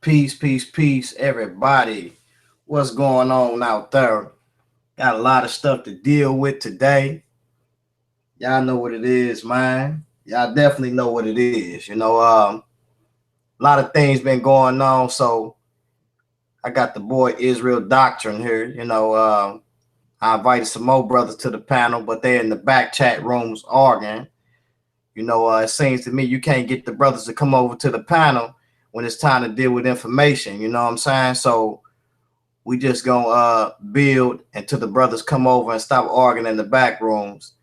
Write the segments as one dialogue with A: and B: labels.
A: Peace, peace, peace, everybody. What's going on out there? Got a lot of stuff to deal with today. Y'all know what it is, man. Y'all definitely know what it is. A lot of things been going on. So I got the boy Israel Doctrine here. I invited some more brothers to the panel, but they're in the back chat rooms arguing. It seems to me you can't get the brothers to come over to the panel when it's time to deal with information. You know what I'm saying? So we just gonna build until the brothers come over and stop arguing in the back rooms.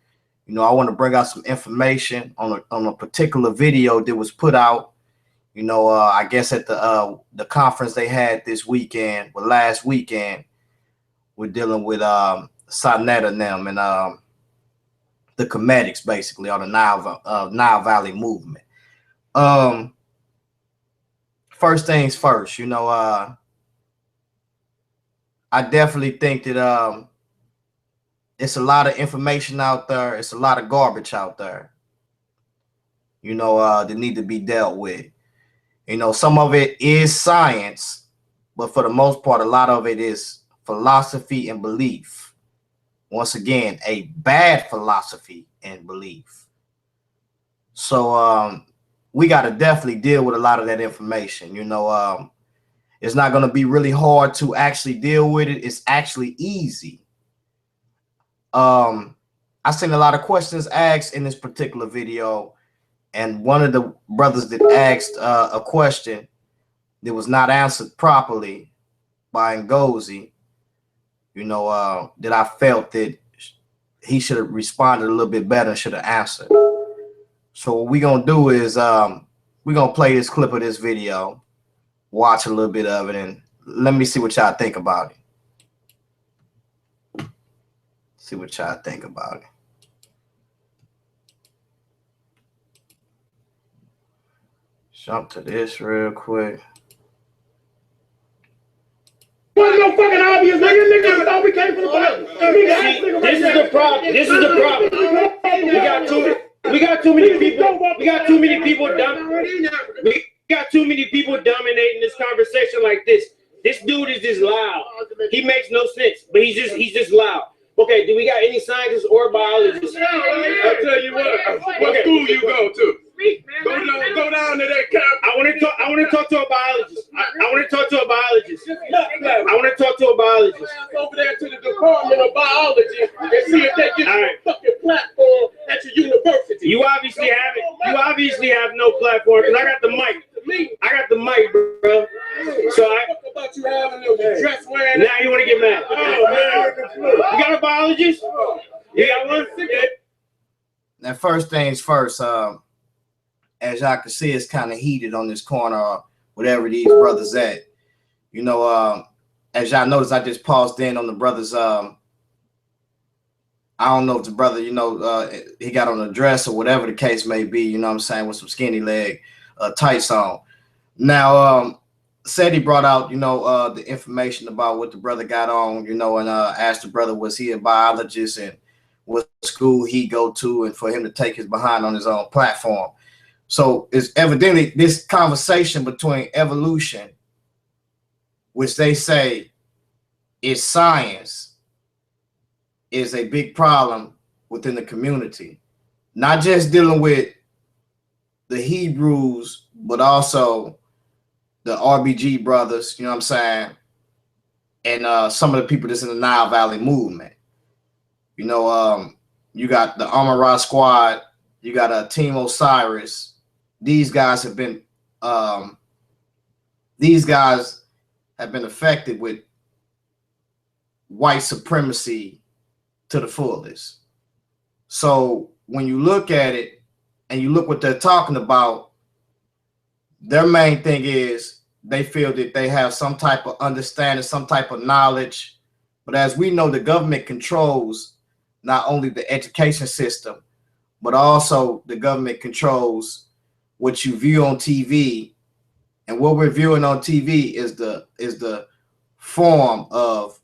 A: I want to bring out some information on a particular video that was put out. I guess at the conference they had this weekend, or last weekend. We're dealing with Sonnet and them and the comedics, basically, or the Nile Valley movement. First things first, I definitely think that it's a lot of information out there. It's a lot of garbage out there, that need to be dealt with. Some of it is science, but for the most part, a lot of it is philosophy and belief. Once again, a bad philosophy and belief. So we got to definitely deal with a lot of that information. It's not going to be really hard to actually deal with it. It's actually easy. I seen a lot of questions asked in this particular video, and one of the brothers that asked a question that was not answered properly by Ngozi, that I felt that he should have responded a little bit better and should have answered. So what we're going to do is we're going to play this clip of this video, watch a little bit of it, and let me see what y'all think about it. See what y'all think about it. Jump to this real quick.
B: No fucking obvious, nigga thought we came from the bottom. This is the problem. This is the problem. We got too many people. We got too many people dominating this conversation like this. This dude is just loud. He makes no sense, but he's just loud. Okay, do we got any scientists or biologists?
C: I'll tell you what school you go to. Go down to that campus.
B: I want to talk to a biologist. I want to talk to a biologist. I want to talk to a biologist.
C: Over there to the Department of Biology and see if they get a fucking platform at your university.
B: You obviously have no platform because I got the mic. I got the mic, bro. So
C: about you having a dress wearing.
B: Now you want to get mad?
C: Oh man,
B: you got a biologist? You got one?
A: Now, first things first. As y'all can see, it's kind of heated on this corner, or whatever these brothers at. As y'all notice, I just paused in on the brothers. I don't know if the brother, he got on a dress or whatever the case may be, with some skinny leg tights on. Now, said he brought out, the information about what the brother got on, and asked the brother, was he a biologist and what school he go to, and for him to take his behind on his own platform. So it's evidently this conversation between evolution, which they say is science, is a big problem within the community. Not just dealing with the Hebrews, but also the RBG brothers, and some of the people that's in the Nile Valley movement. You got the Amara squad, you got a Team O.s.i.r.i.s. These guys have been affected with white supremacy to the fullest. So when you look at it and you look what they're talking about, their main thing is they feel that they have some type of understanding, some type of knowledge. But as we know, the government controls not only the education system, but also the government controls what you view on TV. And what we're viewing on TV is the form of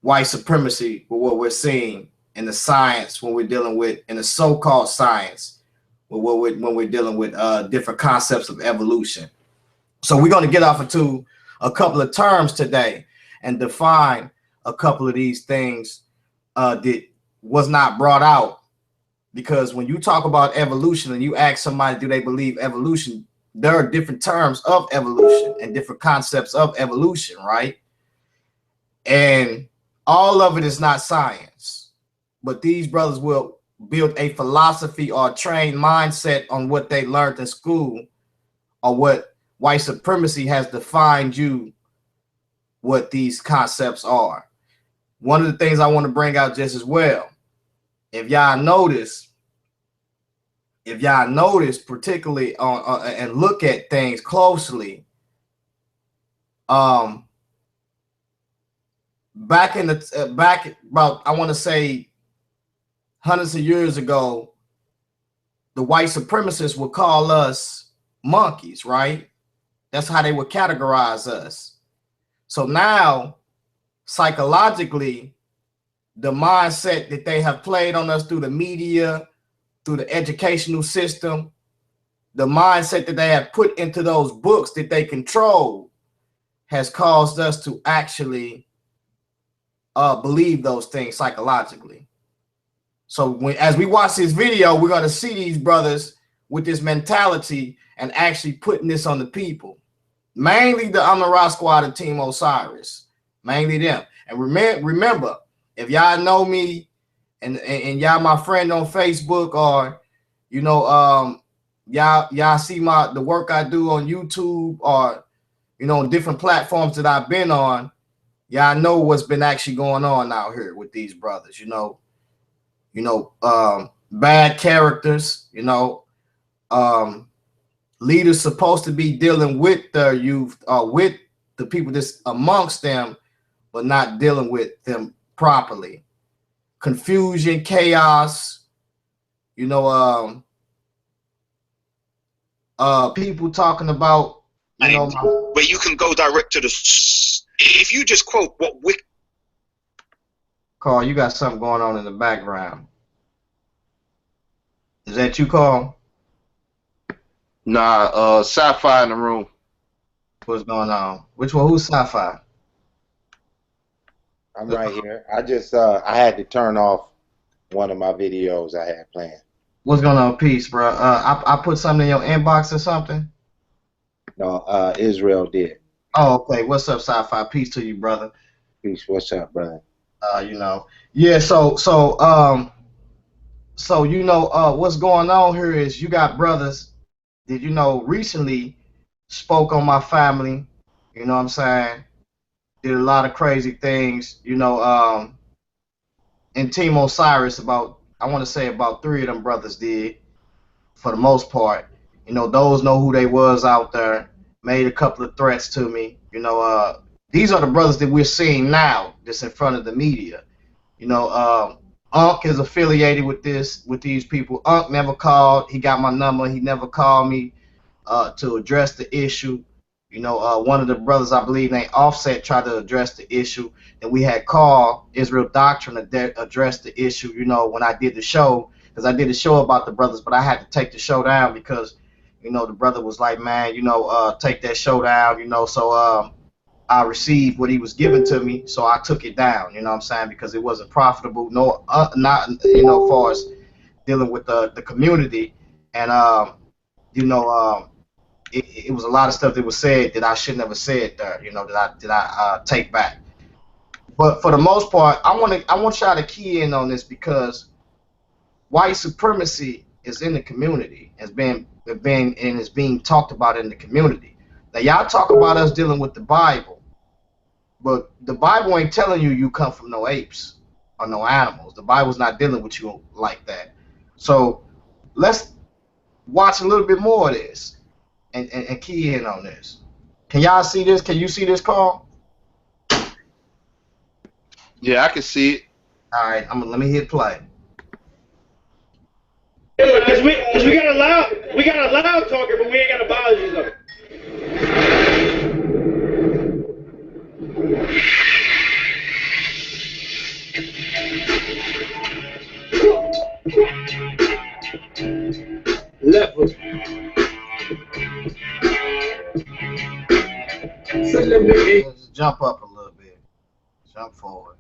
A: white supremacy with what we're seeing in the science when we're dealing with, in the so-called science, when we're dealing with different concepts of evolution. So we're going to get off into a couple of terms today and define a couple of these things that was not brought out. Because when you talk about evolution and you ask somebody, do they believe evolution? There are different terms of evolution and different concepts of evolution, right? And all of it is not science. But these brothers will build a philosophy or a trained mindset on what they learned in school or what white supremacy has defined you, what these concepts are. One of the things I want to bring out just as well, if y'all notice, particularly on and look at things closely, back in the back about, I want to say, hundreds of years ago, the white supremacists would call us monkeys, right? That's how they would categorize us. So now, psychologically, the mindset that they have played on us through the media, through the educational system, the mindset that they have put into those books that they control has caused us to actually believe those things psychologically. So as we watch this video, we're going to see these brothers with this mentality and actually putting this on the people. Mainly the Amon-Ra squad and Team O.s.i.r.i.s. Mainly them. And remember, if y'all know me and y'all my friend on Facebook, or you know, y'all see the work I do on YouTube, or you know, different platforms that I've been on, y'all know what's been actually going on out here with these brothers. You know, bad characters, you know, leaders supposed to be dealing with their youth, with the people that's amongst them, but not dealing with them properly. Confusion, chaos, you know, people talking about, you know,
D: where you can go direct to the, if you just quote what Wick.
A: Carl, you got something going on in the background. Is that you, Carl?
E: Nah, sci-fi in the room.
A: What's going on? Which one? Who's sci-fi?
F: I'm right here. I just I had to turn off one of my videos I had planned.
A: What's going on, peace, bro? I put something in your inbox or something.
F: No, Israel did.
A: Oh, okay. What's up, sci-fi? Peace to you, brother.
F: Peace. What's up, brother?
A: You know, yeah. So you know, what's going on here is you got brothers that, you know, recently spoke on my family. You know what I'm saying? Did a lot of crazy things. You know, in Team O.s.i.r.i.s, about, I want to say about 3 of them brothers did, for the most part. You know, those know who they was out there. Made a couple of threats to me. You know, these are the brothers that we're seeing now, that's in front of the media. You know, Unc is affiliated with these people. Unc never called. He got my number. He never called me to address the issue. You know, one of the brothers, I believe, named Offset, tried to address the issue, and we had called Israel Doctrine to address the issue. You know, when I did the show, because I did a show about the brothers, but I had to take the show down because, you know, the brother was like, man, you know, take that show down. You know, so I received what he was giving to me, so I took it down. You know what I'm saying? Because it wasn't profitable. No, not, you know, as far as dealing with the community, and you know, it was a lot of stuff that was said that I should never said there. You know, that I take back. But for the most part, I want y'all to key in on this, because white supremacy is in the community. It's being talked about in the community. Now y'all talk about us dealing with the Bible, but the Bible ain't telling you come from no apes or no animals. The Bible's not dealing with you like that. So let's watch a little bit more of this and key in on this. Can y'all see this? Can you see this, Carl?
E: Yeah, I can see it.
A: All right, let me hit play.
B: Because we got a loud talker, but we ain't got a biology though. Left foot.
C: So let me
A: Just jump up a little bit. Jump forward.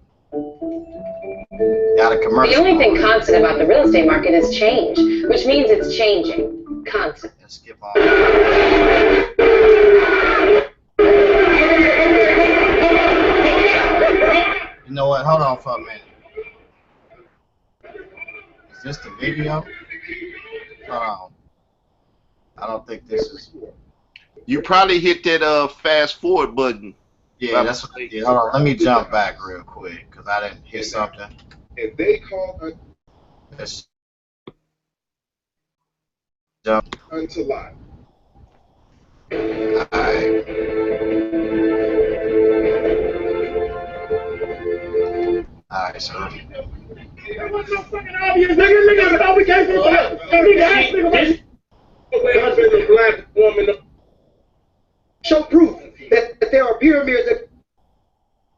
A: Got a commercial.
G: The only thing constant about the real estate market is change, which means it's changing. Constant.
A: Let's skip on. You know what? Hold on for a minute. Is this the video? Hold on. I don't think this is.
E: You probably hit that fast forward button.
A: Yeah, that's what I did. Hold on. Let me jump back real quick because I didn't hit something.
H: And they call
A: Let's jump.
H: unto life.
A: Alright. Alright, so.
C: There was no fucking obvious, nigga. Niggas thought we came from the black. Nigga asked nigga about
B: Husband of black woman.
I: Show proof that there are pyramids that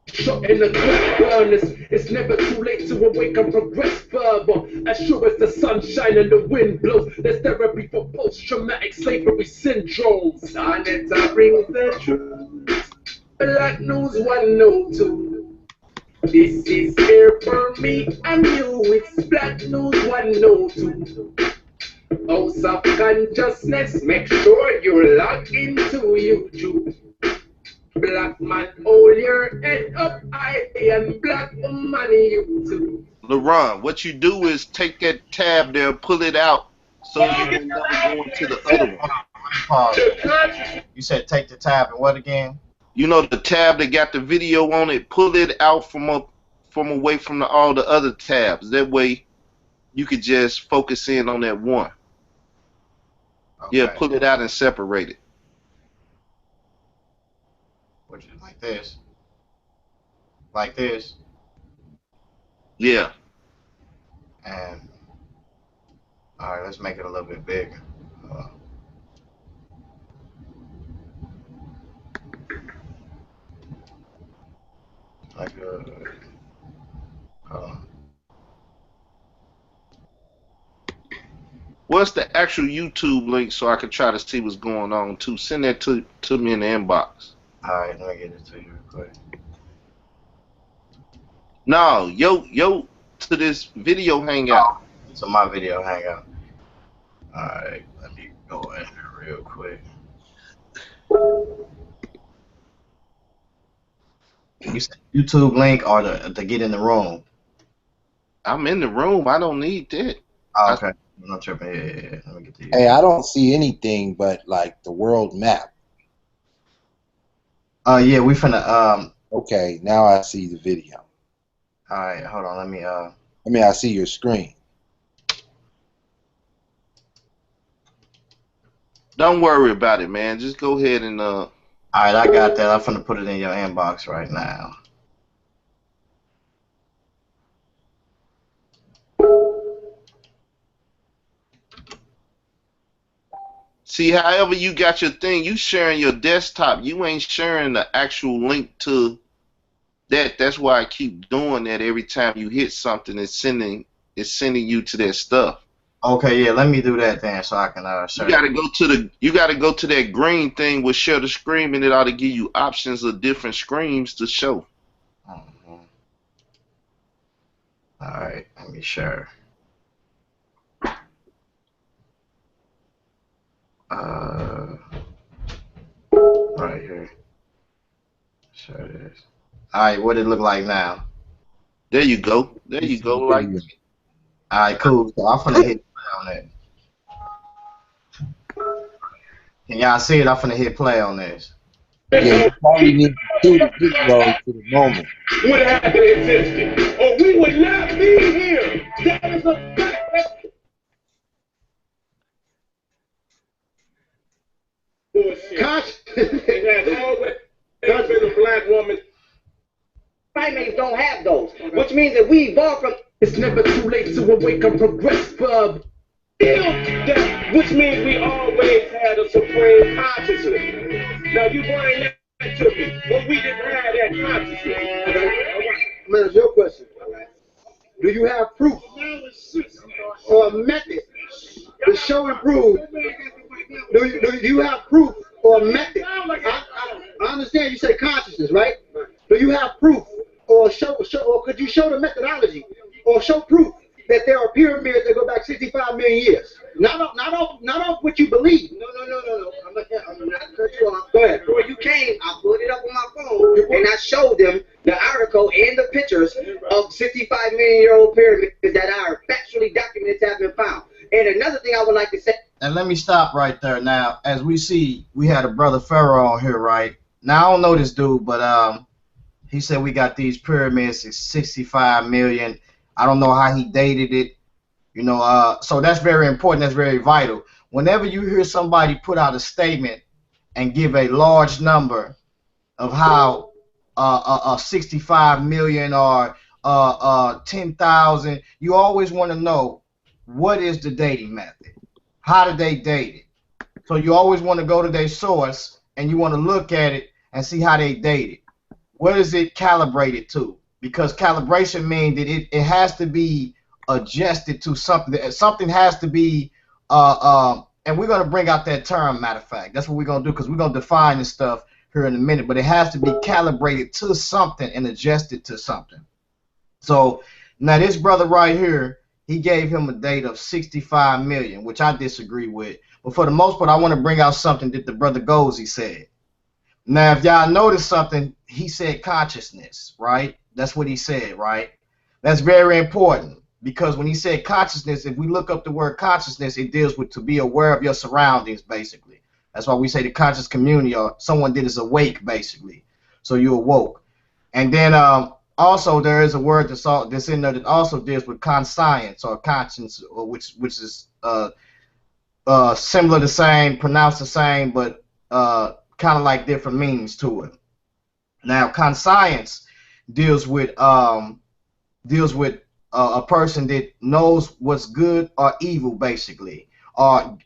C: shot in the quick furnace. It's never too late to awake and progress further. As sure as the sun shines and the wind blows, there's therapy for post-traumatic slavery syndrome. Silence, I bring the truth. Black News 102. This is here for me and you. It's Black News 102. House of Consciousness, make sure you log into YouTube. Black man, hold your head up high, and black woman, you too.
E: LeRon, what you do is take that tab there, pull it out, so you can never go into the other one.
A: Pause. You said take the tab and what again?
E: You know the tab that got the video on it, pull it out from away from all the other tabs. That way you could just focus in on that one.
A: Okay.
E: Yeah, pull it out and separate it.
A: Which is like this. Like this.
E: Yeah.
A: And alright, let's make it a little bit bigger. Like
E: What's the actual YouTube link so I can try to see what's going on too? Send that to me in the inbox.
A: Alright, let me get it to you real quick.
E: No, yo, to this video hangout.
A: So my video hangout. Alright, let me go in here real quick. You said YouTube link or to get in the room?
E: I'm in the room. I don't need that.
A: Oh, okay. I'm not tripping. Yeah. Let me get to you.
F: Hey, I don't see anything but like the world map.
A: Yeah, we finna
F: Okay, now I see the video.
A: Alright, hold on, let me
F: I mean, I see your screen.
E: Don't worry about it, man. Just go ahead and
A: Alright, I got that. I'm finna put it in your inbox right now.
E: see, however you got your thing, you sharing your desktop. You ain't sharing the actual link to that. That's why I keep doing that every time you hit something. It's sending you to that stuff.
A: Okay, yeah, let me do that then so I can share.
E: You gotta go to that green thing with share the screen, and it ought to give you options of different screens to show.
A: Alright, let me share. Right here. Share this. Alright, what it look like now?
E: There you go. There you go. Like,
A: alright, cool. So I'm finna hit play on that. Can y'all see it? I'm finna hit play on this.
F: Yeah, you probably need to do the video to the moment.
B: Would have existed, or we would not be here. That is a fact. Bullshit. It has always been a black woman.
I: primates don't have those, which means that we evolved from.
C: It's never too late to awake and progress, bub.
B: Which means we always had a supreme consciousness. Now you bring that to me, but we didn't have that consciousness.
I: Man, it's your question. Do you have proof or a method to show and prove? Do you have proof or a method? I understand. understand you say consciousness, right? Do you have proof or or could you show the methodology or show proof that there are pyramids that go back 65 million years? Not off what you believe. No. I'm not cut you off. Go ahead.
J: Before you came, I put it up on my phone and I showed them the article and the pictures of 65-million-year-old pyramids that are factually documented to have been found. And another thing I would like to say.
A: And let me stop right there. Now, as we see, we had a brother Pharaoh on here, right? Now I don't know this dude, but he said we got these pyramids, 65 million. I don't know how he dated it, you know. So that's very important. That's very vital. Whenever you hear somebody put out a statement and give a large number of how 65 million or 10,000, you always want to know what is the dating method. How did they date it? So you always want to go to their source and you want to look at it and see how they dated. What is it calibrated to? Because calibration means that it has to be adjusted to something. Something has to be, and we're going to bring out that term, matter of fact. That's what we're going to do, because we're going to define this stuff here in a minute. But it has to be calibrated to something and adjusted to something. So now this brother right here, he gave him a date of 65 million, which I disagree with. But for the most part, I want to bring out something that the brother Gozi said. Now, if y'all notice something, he said consciousness, right? That's what he said, right? That's very important, because when he said consciousness, if we look up the word consciousness, it deals with to be aware of your surroundings, basically. That's why we say the conscious community, or someone that is awake, basically. So you awoke. And then also there is a word that's in there that also deals with conscience or conscience, or which is similar, the same, pronounced the same, but kind of like different meanings to it. Now, conscience deals with a person that knows what's good or evil, basically, or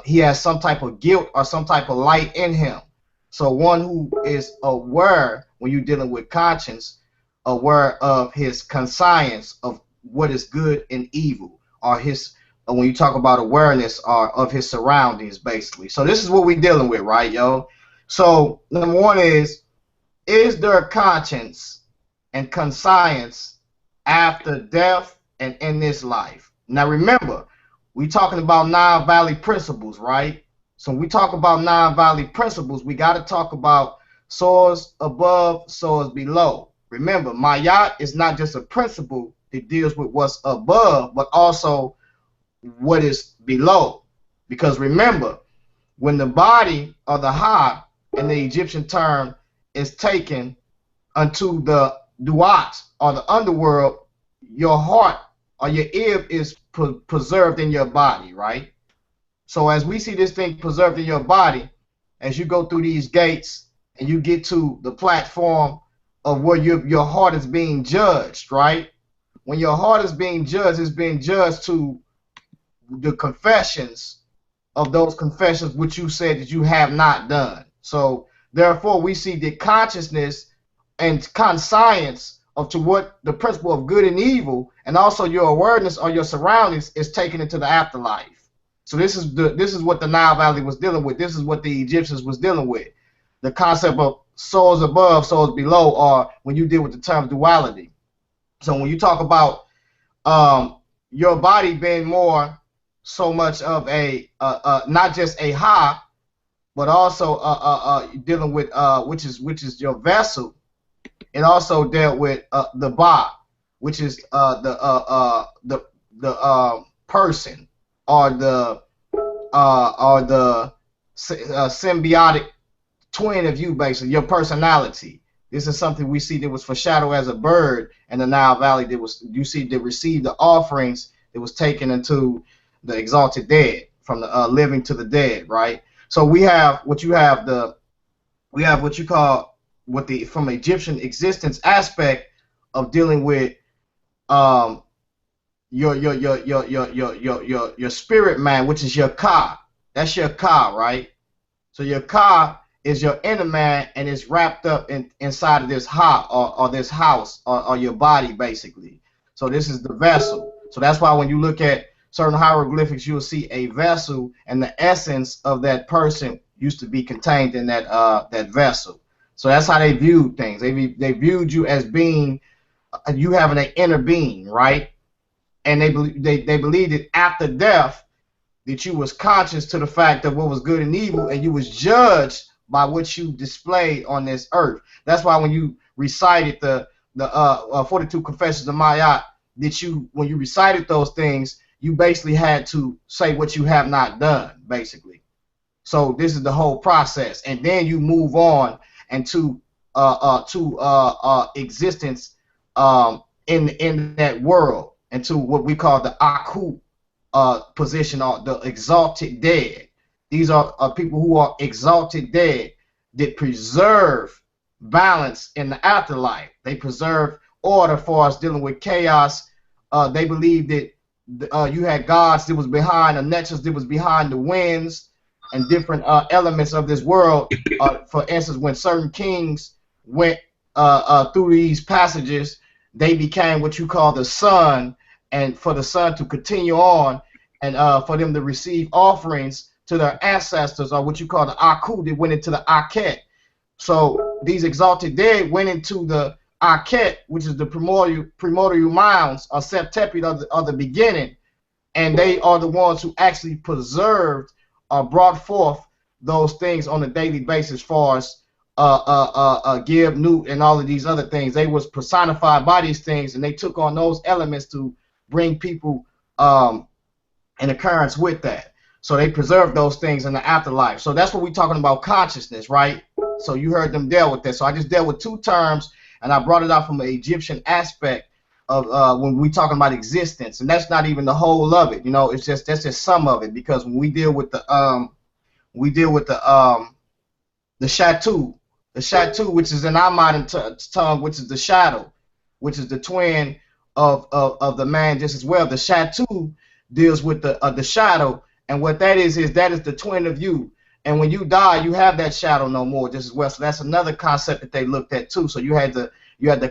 A: he has some type of guilt or some type of light in him. So one who is aware, when you're dealing with conscience, aware of his conscience of what is good and evil, or his, when you talk about awareness, or of his surroundings, basically. So this is what we're dealing with, right, yo? So number one is there conscience and conscience after death and in this life? Now remember, we're talking about non-valid principles, right? So when we talk about non-valid principles, we got to talk about source above, source below. Remember, Mayat is not just a principle that deals with what's above, but also what is below. Because remember, when the body or the ha in the Egyptian term is taken unto the duat or the underworld, your heart or your ear is preserved in your body, right? So as we see this thing preserved in your body, as you go through these gates and you get to the platform of where your heart is being judged, right? When your heart is being judged, it's being judged to the confessions of those confessions which you said that you have not done. So therefore, we see the consciousness and conscience of to what the principle of good and evil, and also your awareness or your surroundings is taken into the afterlife. So this is what the Nile Valley was dealing with. This is what the Egyptians was dealing with. The concept of souls above, souls below, or when you deal with the term duality. So when you talk about your body being more so much of a not just a ha, but also dealing with which is your vessel. It also dealt with the ba, which is the person, or the symbiotic twin of you, basically your personality. This is something we see that was foreshadowed as a bird in the Nile Valley. That was, you see, that received the offerings that was taken into the exalted dead, from the living to the dead, right? So we have what you call from Egyptian existence aspect of dealing with your spirit man, which is your ka. That's your ka, right? So your ka is your inner man, and it's wrapped up inside of this ha, or this house, or your body, basically. So this is the vessel. So that's why when you look at certain hieroglyphics, you'll see a vessel, and the essence of that person used to be contained in that vessel. So that's how they viewed things. They viewed you as being, you having an inner being, right? And they believed that after death, that you was conscious to the fact of what was good and evil, and you was judged by what you displayed on this earth. That's why when you recited the 42 Confessions of Mayat, that when you recited those things, you basically had to say what you have not done, basically. So this is the whole process, and then you move on into existence in that world, into what we call the Aku position, or the exalted dead. These are people who are exalted dead that preserve balance in the afterlife. They preserve order for us dealing with chaos. They believe that you had gods that was behind the natures, that was behind the winds and different elements of this world. For instance, when certain kings went through these passages, they became what you call the sun, and for the sun to continue on, and for them to receive offerings to their ancestors, or what you call the Aku, that went into the Aket. So these exalted dead went into the Aket, which is the primordial mounds, or septepi of the beginning, and they are the ones who actually preserved or brought forth those things on a daily basis, far as Gib, Newt, and all of these other things. They was personified by these things, and they took on those elements to bring people in occurrence with that. So they preserved those things in the afterlife. So that's what we're talking about, consciousness, right? So you heard them deal with that. So I just dealt with two terms, and I brought it out from an Egyptian aspect of when we talking about existence, and that's not even the whole of it. You know, it's just, that's just some of it, because when we deal with the Shatu, which is in our modern tongue, which is the shadow, which is the twin of the man just as well. The Shatu deals with the shadow, and what that is that is the twin of you. And when you die, you have that shadow no more just as well. So that's another concept that they looked at too. So you had the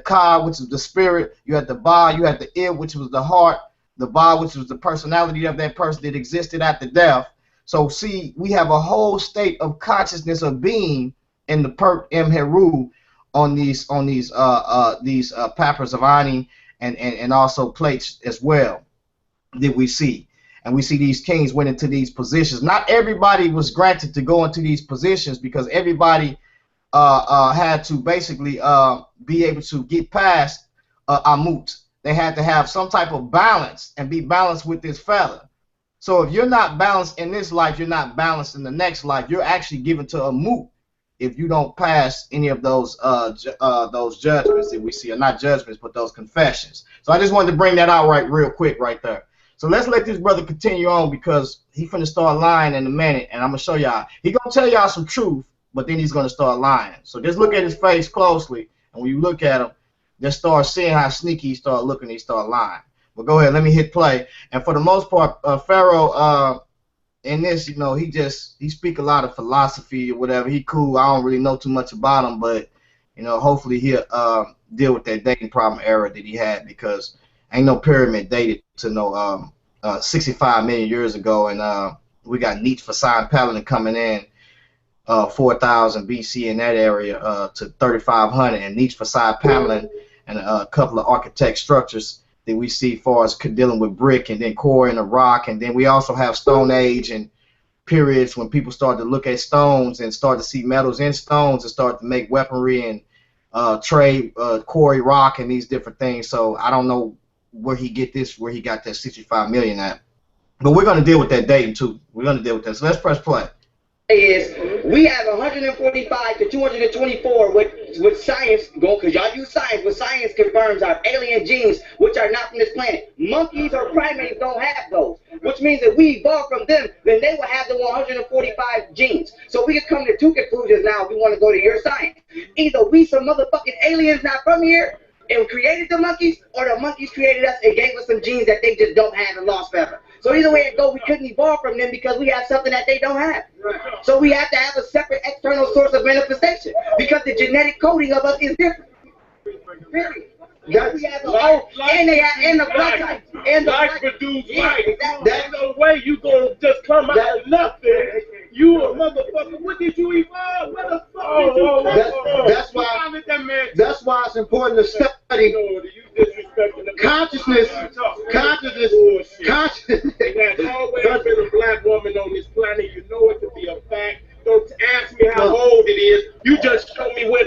A: Ka, which is the spirit, you had the Ba, you had the I, which was the heart, the Ba, which was the personality of that person that existed after death. So see, we have a whole state of consciousness of being in the Pert M Heru on these papyrus of Ani and also plates as well that we see. And we see these kings went into these positions. Not everybody was granted to go into these positions, because everybody had to basically be able to get past Amut. They had to have some type of balance and be balanced with this fella. So if you're not balanced in this life, you're not balanced in the next life. You're actually given to Amut if you don't pass any of those judgments that we see, or not judgments, but those confessions. So I just wanted to bring that out real quick right there. So let's let this brother continue on, because he finna start lying in a minute, and I'm gonna show y'all. He gonna tell y'all some truth, but then he's gonna start lying. So just look at his face closely, and when you look at him, just start seeing how sneaky he start looking. He start lying. But go ahead, let me hit play. And for the most part, Pharaoh, in this, you know, he speak a lot of philosophy or whatever. He cool. I don't really know too much about him, but you know, hopefully he'll deal with that dating problem era that he had, because ain't no pyramid dated to no 65 million years ago, and we got Nietzsche for Sign Paladin coming in 4000 BC in that area to 3500, and Nietzsche for Sign Paladin and a couple of architect structures that we see far as dealing with brick, and then core in the rock, and then we also have Stone Age and periods when people start to look at stones and start to see metals in stones and start to make weaponry and trade quarry rock and these different things. So I don't know where he got that 65 million at, but we're going to deal with that dating too. We're going to deal with that. So let's press play.
J: Is we have 145 to 224 with science going, because y'all use science, but science confirms our alien genes, which are not from this planet. Monkeys or primates don't have those, which means that we evolved from them, then they will have the 145 genes. So we can come to two conclusions now if we want to go to your science. Either we some motherfucking aliens not from here and created the monkeys, or the monkeys created us and gave us some genes that they just don't have and lost forever. So either way it goes, we couldn't evolve from them because we have something that they don't have. So we have to have a separate external source of manifestation, because the genetic coding of us is different. Period. We have and the blood type. And
B: life produce life. There's no way you gonna just come out of nothing. You a motherfucker. What did you evolve? What the fuck did you
I: That's why it's important to study consciousness.
B: There's always been a black woman on this planet. You know it to be a fact. Don't ask me how old it is. You just show me when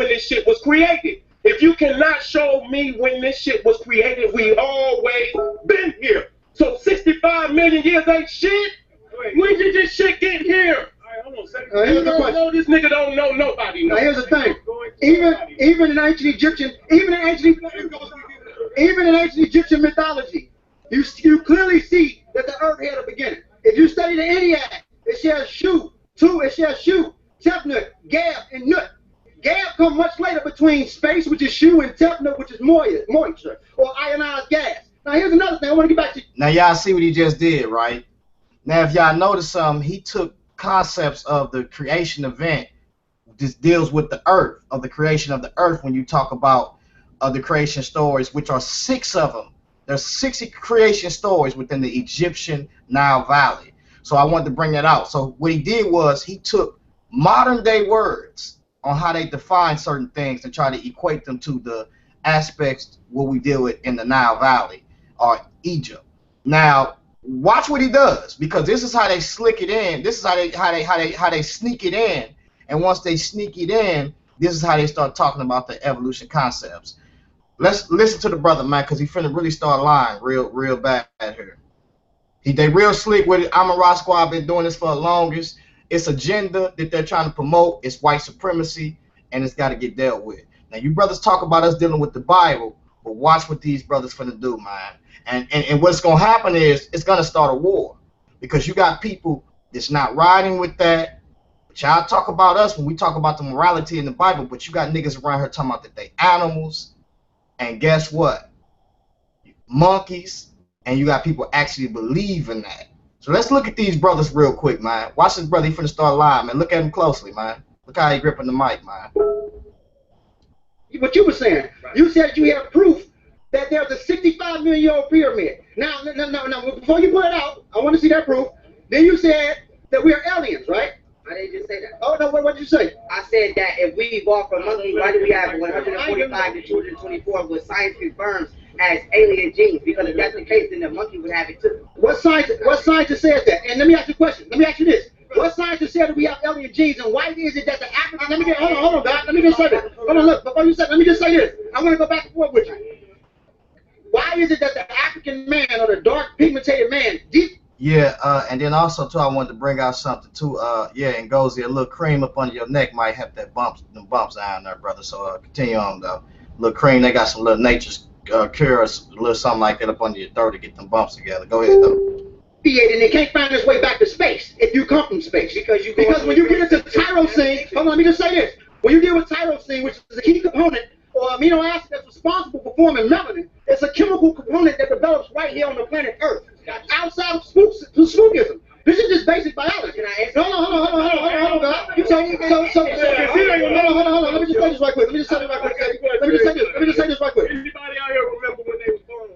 B: this shit was created. If you cannot show me when this shit was created, we always been here. So 65 million years ain't shit. When did this shit get here? You don't know this nigga don't know nobody.
I: Now here's the thing. Even in ancient Egyptian, even in ancient mythology, you clearly see that the earth had a beginning. If you study the Iliad, it shares Shu, Tefnut, Gab, and Nut. Gab come much later between space, which is Shu, and Tefnut, which is moisture, or ionized gas. Now here's another thing I want to get back to.
A: Now y'all see what he just did, right? Now if y'all notice something, he took concepts of the creation event. This deals with the earth, of the creation of the earth when you talk about the creation stories, which are 6 of them. There's 60 creation stories within the Egyptian Nile Valley. So I wanted to bring that out. So what he did was he took modern day words on how they define certain things and try to equate them to the aspects what we deal with in the Nile Valley or Egypt. Now watch what he does, because this is how they slick it in. This is how they sneak it in. And once they sneak it in, this is how they start talking about the evolution concepts. Let's listen to the brother, man, because he finna really start lying real bad here. They real slick with it. I'm a Rock Squad, been doing this for the longest. It's agenda that they're trying to promote. It's white supremacy, and it's got to get dealt with. Now, you brothers talk about us dealing with the Bible, but watch what these brothers finna do, man. And what's gonna happen is it's gonna start a war, because you got people that's not riding with that. But y'all talk about us when we talk about the morality in the Bible, but you got niggas around here talking about that they animals. And guess what? Monkeys, and you got people actually believe in that. So let's look at these brothers real quick, man. Watch this brother, he finna start lying, man. Look at him closely, man. Look how he gripping the mic, man.
I: What you were saying, you said you have proof that there's a 65 million year old pyramid. Now, before you put it out, I want to see that proof. Then you said that we are aliens, right?
J: I didn't just say that.
I: Oh, no, what did you say?
J: I said that if we evolved from monkeys, why do we have 145 to 224, what science confirms as alien genes? Because if that's the case, then the monkey would have it too.
I: What scientist said that? And let me ask you a question. Let me ask you this. What scientist said that we have alien genes, and why is it that the African... Hold on, Doc. Let me just say this. Hold on, look. Before you say, let me just say this. I want to go back and forth with you. Why is it that the African man, or the dark pigmented man,
A: and then also too, I wanted to bring out something too. And goes there, a little cream up under your neck might help them bumps down there, brother. So continue on though. Little cream, they got some little nature's cure, a little something like that up under your throat to get them bumps together. Go ahead though.
I: And it can't find its way back to space if you come from space. Because when you get into tyrosine, hold on, let me just say this. When you deal with tyrosine, which is a key component or amino acid that's responsible for forming melanin, it's a chemical component that develops right here on the planet Earth. Outside of spookism. This is just basic biology. Hold on, God. Hold on. Let me just say this right quick. Let me just say this right quick.
B: Anybody out here remember when they was born?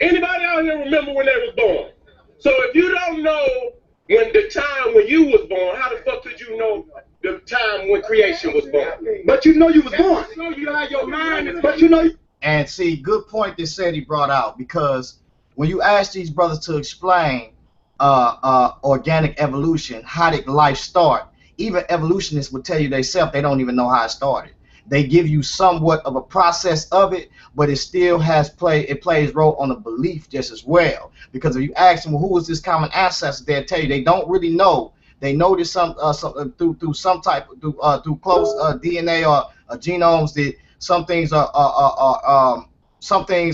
B: Anybody out here remember when they was born? So if you don't know when the time when you was born, how the fuck could you know the time when creation was born?
I: But you know you was born.
B: You had your mind.
I: But you know.
A: And see, good point that said he brought out, because when you ask these brothers to explain organic evolution, how did life start, even evolutionists would tell you themselves they don't even know how it started. They give you somewhat of a process of it, but it still plays role on the belief just as well. Because if you ask them, well, who was this common ancestor, they'll tell you they don't really know. They know this through some type through close DNA or genomes, that some things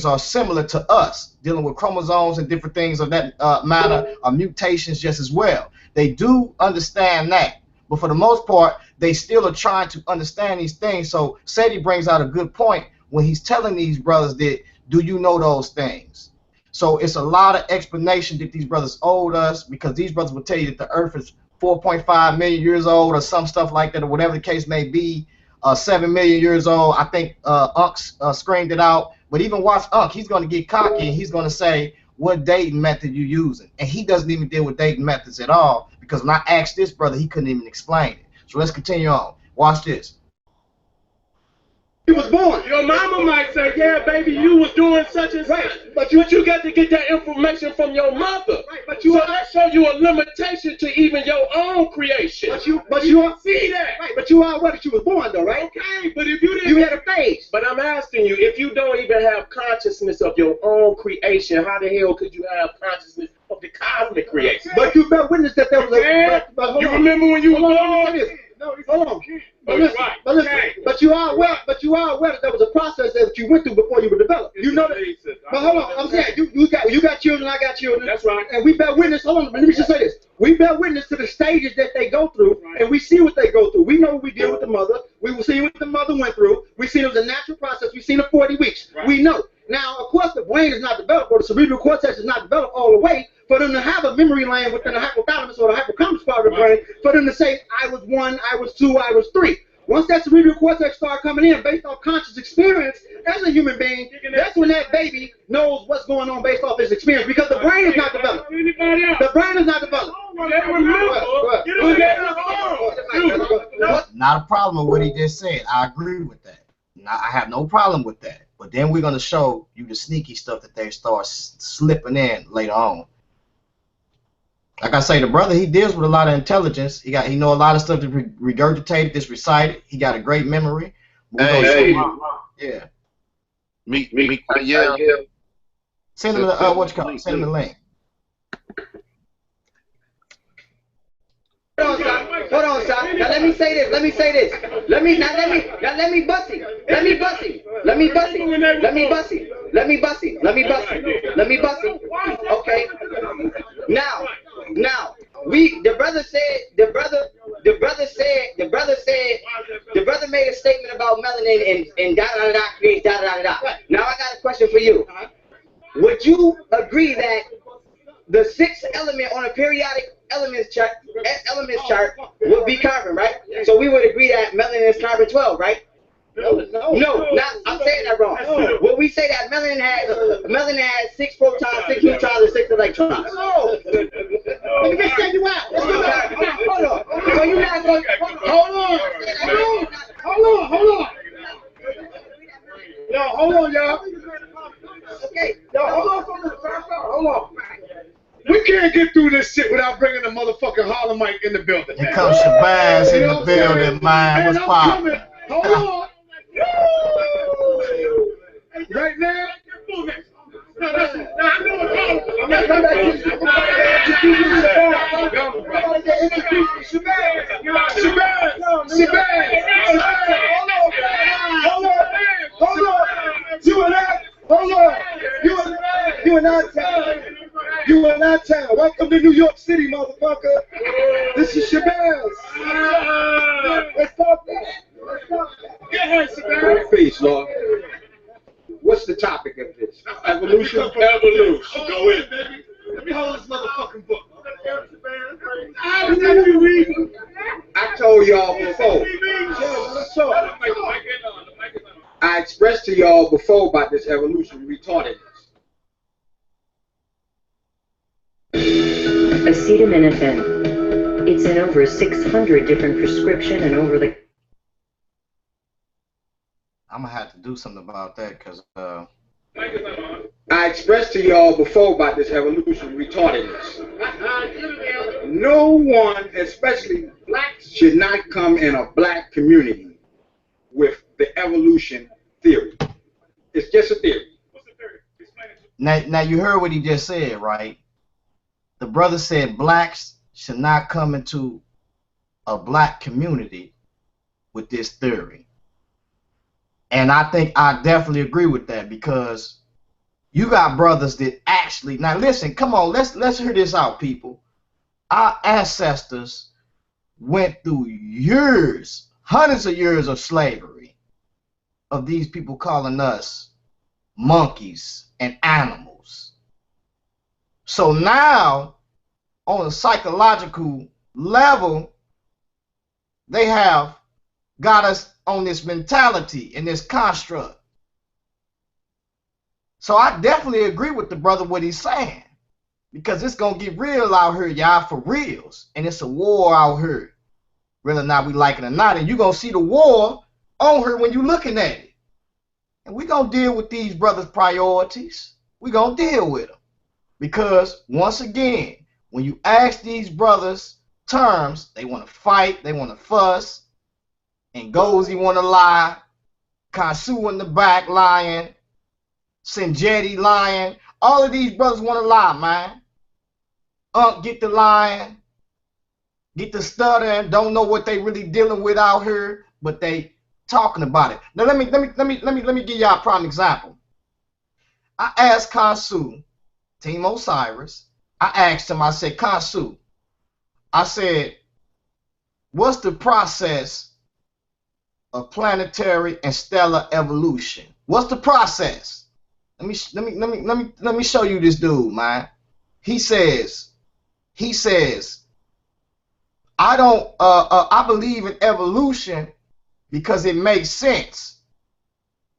A: are similar to us, dealing with chromosomes and different things of that matter, or mutations just as well. They do understand that, but for the most part, they still are trying to understand these things. So Sadie brings out a good point when he's telling these brothers that, do you know those things? So it's a lot of explanation that these brothers owed us, because these brothers will tell you that the earth is 4.5 million years old or some stuff like that, or whatever the case may be. 7 million years old. I think Unk's screamed it out. But even watch Unk, he's going to get cocky and he's going to say, what dating method you using? And he doesn't even deal with dating methods at all, because when I asked this brother, he couldn't even explain it. So let's continue on. Watch this.
I: You was born.
B: Your mama might say, yeah, baby, you was doing such and such.
I: Right.
B: But you got to get that information from your mother.
I: Right. But
B: So that show you a limitation to even your own creation.
I: But you don't
B: see that.
I: Right. But you are aware that you was born though, right?
B: Okay, but if you didn't,
I: you had a phase.
B: But I'm asking you, if you don't even have consciousness of your own creation, how the hell could you have consciousness of the cosmic creation?
I: But you bear witness that there was a. But
B: you remember when you were born?
I: Hold on. But you are aware that there was a process that you went through before you were developed. You know that. But hold on, I'm saying you got children, I got children.
B: That's right.
I: And we bear witness. Hold on, let me just say this. We bear witness to the stages that they go through, and we see what they go through. We know what we deal with the mother. We will see what the mother went through. We see it was a natural process. We've seen the 40 weeks. Right. We know. Now, of course, the brain is not developed, or the cerebral cortex is not developed all the way for them to have a memory lane within the hypothalamus or the hippocampus part of the brain, for them to say, I was 1, I was 2, I was 3. Once that cerebral cortex starts coming in based off conscious experience as a human being, that's when that baby knows what's going on based off his experience, because the brain is not developed. The brain is not developed.
A: Not a problem with what he just said. I agree with that. I have no problem with that. But then we're going to show you the sneaky stuff that they start slipping in later on. Like I say, the brother, he deals with a lot of intelligence. He know a lot of stuff to regurgitate, just recite it. He got a great memory. Yeah.
E: Yeah.
A: Send him the Send him the link.
J: Hold on, son. Now let me say this. Let me bust him. Okay. Now, the brother made a statement about melanin and da da da creates da da da. Now I got a question for you. Would you agree that the sixth element on a periodic elements chart would be carbon, right? So we would agree that melanin is carbon 12, right? No, I'm saying that wrong. No. Well, we say that melanin has 6 protons, 6 neutrons, and 6 electrons.
I: No. Let me just send you out.
J: Hold on. So you're not going.
I: Hold on. Yo, hold on, y'all.
J: Okay.
I: Yo, hold on. We can't get through this shit without bringing the motherfucking Harlemite in the building.
A: Here comes Shabazz in the building, man. What's poppin'?
I: Hold on. Right now. No, listen. Now I know what's wrong. I'm not coming back to You in our town. Welcome to New York City, motherfucker. This is Shabazz. Let's talk that. Go ahead, Shabazz. Peace, Lord. What's the topic of this? Evolution? Evolution. Go in, baby. Let me hold this motherfucking book. I told y'all before. I expressed to y'all before about this evolution retardedness.
K: Acetaminophen. It's in over 600 different prescription and over the.
A: I'm gonna have to do something about that because.
I: I expressed to y'all before about this evolution retardedness. No one, especially blacks, should not come in a black community with the evolution theory. It's just a theory. What's the theory? Explain it.
A: Now you heard what he just said, right? The brother said blacks should not come into a black community with this theory. And I think I definitely agree with that, because you got brothers that actually, now listen, come on, let's hear this out, people. Our ancestors went through years, hundreds of years of slavery, of these people calling us monkeys and animals. So now, on a psychological level, they have got us on this mentality and this construct. So I definitely agree with the brother what he's saying, because it's gonna get real out here, y'all, for reals, and it's a war out here, whether or not we like it or not, and you're gonna see the war on her when you're looking at it. And we're going to deal with these brothers' priorities. We're going to deal with them. Because, once again, when you ask these brothers terms, they want to fight, they want to fuss, and Gozy want to lie, Kansu in the back lying, Sinjetti lying. All of these brothers want to lie, man. Get the lying, get the stuttering, don't know what they really dealing with out here, but they talking about it. Now let me give y'all a prime example. I asked Kansu, Team O.s.i.r.i.s, I asked him, I said, Kansu, I said, what's the process of planetary and stellar evolution? What's the process? Let me show you this dude, man. He says, I believe in evolution because it makes sense,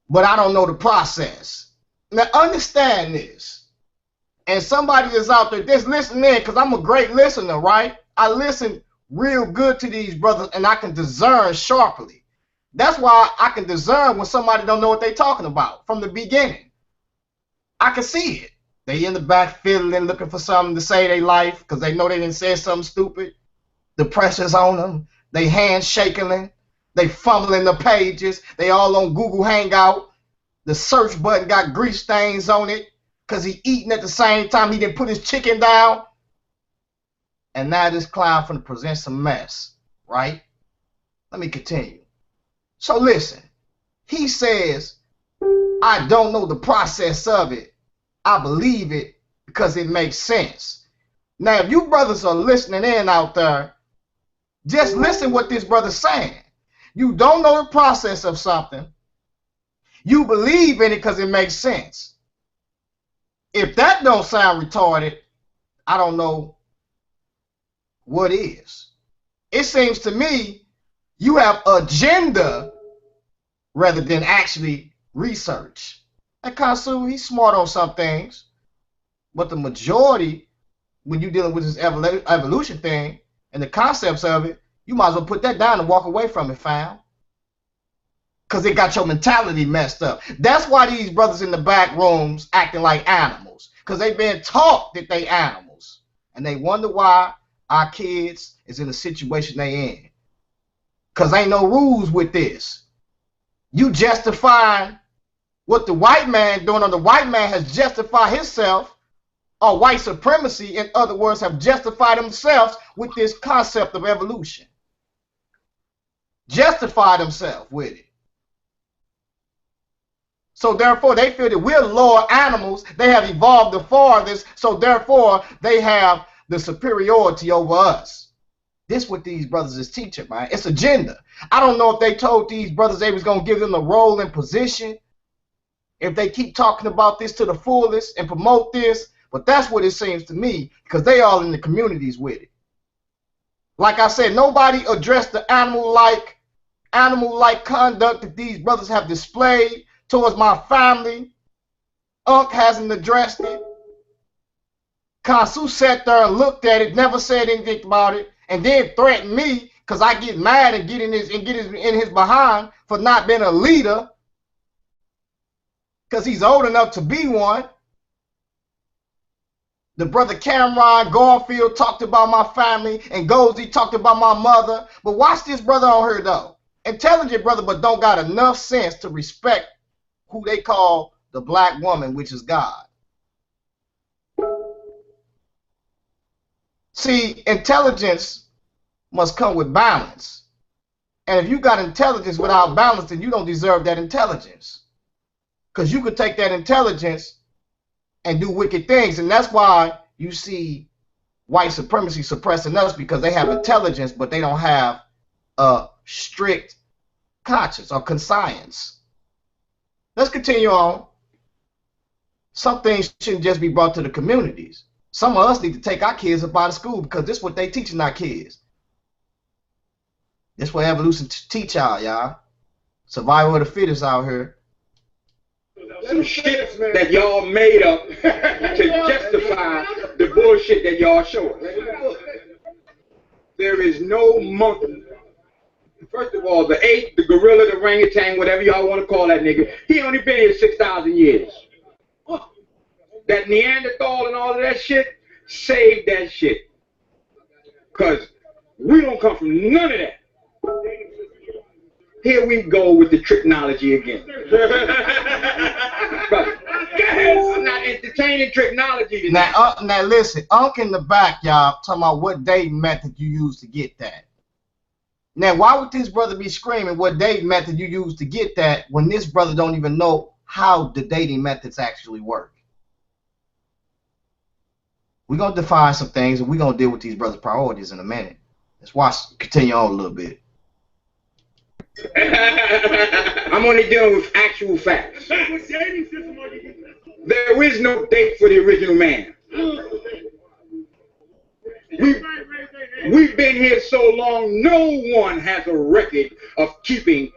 A: but I don't know the process. Now understand this. And somebody that's out there, just listen in, because I'm a great listener, right? I listen real good to these brothers, and I can discern sharply. That's why I can discern when somebody don't know what they're talking about from the beginning. I can see it. They in the back fiddling, looking for something to say their life because they know they didn't say something stupid. The pressure's on them. They hands shaking. They fumbling the pages. They all on Google Hangout. The search button got grease stains on it because he eating at the same time. He didn't put his chicken down. And now this clown finna present some mess, right? Let me continue. So listen, he says, I don't know the process of it. I believe it because it makes sense. Now, if you brothers are listening in out there, just listen what this brother's saying. You don't know the process of something. You believe in it because it makes sense. If that don't sound retarded, I don't know what is. It seems to me you have agenda rather than actually research. And Kansu, he's smart on some things, but the majority, when you're dealing with this evolution thing and the concepts of it, you might as well put that down and walk away from it, fam. Because it got your mentality messed up. That's why these brothers in the back rooms acting like animals. Because they've been taught that they animals. And they wonder why our kids is in the situation they in. Because ain't no rules with this. You justifying what the white man doing, or the white man has justified himself, or white supremacy, in other words, have justified themselves with this concept of evolution. Justified themselves with it. So therefore, they feel that we're lower animals. They have evolved the farthest, so therefore, they have the superiority over us. This is what these brothers is teaching, man. It's agenda. I don't know if they told these brothers they was going to give them a role and position, if they keep talking about this to the fullest and promote this, but that's what it seems to me, because they all in the communities with it. Like I said, nobody addressed the animal-like conduct that these brothers have displayed towards my family. Unc hasn't addressed it. Kansu sat there and looked at it, never said anything about it, and then threatened me because I get mad and get in his behind for not being a leader, because he's old enough to be one. The brother Cameron Garfield talked about my family, and Gozy talked about my mother. But watch this brother on here, though. Intelligent brother, but don't got enough sense to respect who they call the black woman, which is God. See, intelligence must come with balance. And if you got intelligence without balance, then you don't deserve that intelligence. Because you could take that intelligence and do wicked things. And that's why you see white supremacy suppressing us, because they have intelligence, but they don't have a strict conscience or conscience. Let's continue on. Some things shouldn't just be brought to the communities. Some of us need to take our kids up out of school, because this is what they teaching our kids. This is what evolution teach y'all. Survival of the fittest out here.
J: Some shit that y'all made up to justify the bullshit that y'all show us. There is no monkey First of all, the ape, the gorilla, the orangutan, whatever y'all want to call that nigga, he only been here 6,000 years. That Neanderthal and all of that shit, save that shit. Because we don't come from none of that. Here we go with the technology again. It's not entertaining technology.
A: Now listen, Unc in the back, y'all, talking about what dating method you use to get that. Now, why would this brother be screaming what dating method you use to get that when this brother don't even know how the dating methods actually work? We're going to define some things, and we're going to deal with these brothers' priorities in a minute. Let's watch, continue on a little bit.
J: I'm only dealing with actual facts. There is no date for the original man. We've been here so long, no one has a record of keeping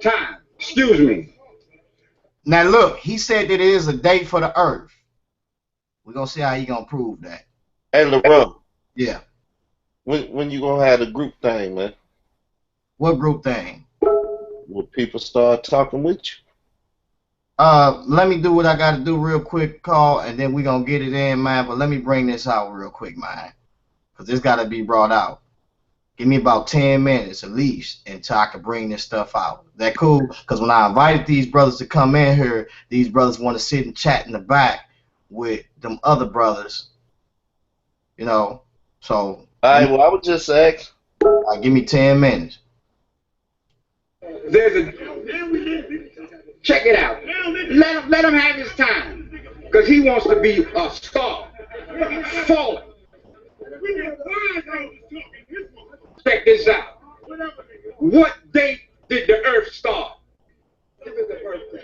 J: time. Excuse me.
A: Now look, he said that it is a date for the earth. We're going to see how he going to prove that.
E: Hey, LeBron.
A: Yeah.
E: When you going to have the group thing, man?
A: What group thing?
E: Will people start talking with you?
A: Let me do what I got to do real quick, call, and then we're going to get it in, man. But let me bring this out real quick, man. Because this got to be brought out. Give me about 10 minutes at least until I can bring this stuff out. That cool? Because when I invited these brothers to come in here, these brothers want to sit and chat in the back with them other brothers. You know, so.
E: All right, well, I would just ask.
A: Give me 10 minutes.
J: Check it out. Let him have his time. Because he wants to be a star. Fallen. Check this out. What date did the earth start?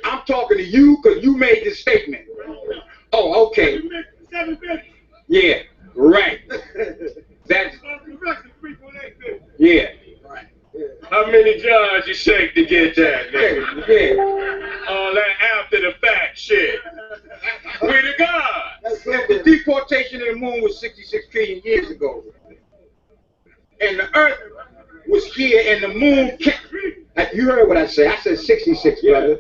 J: I'm talking to you because you made this statement. Oh, okay. Yeah, right. That's, yeah.
B: How many jars you shake to get that, nigga?
J: Yeah.
B: All that after the fact shit. We the gods.
J: If the deportation of the moon was 66 trillion years ago, and the earth was here and the moon came, you heard what I said. I said 66, brother.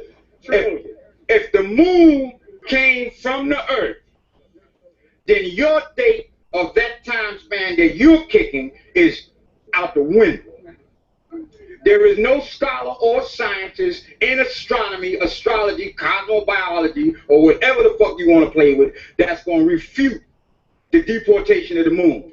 J: If the moon came from the earth, then your date of that time span that you're kicking is out the window. There is no scholar or scientist in astronomy, astrology, cosmobiology, or whatever the fuck you want to play with that's going to refute the deportation of the moon.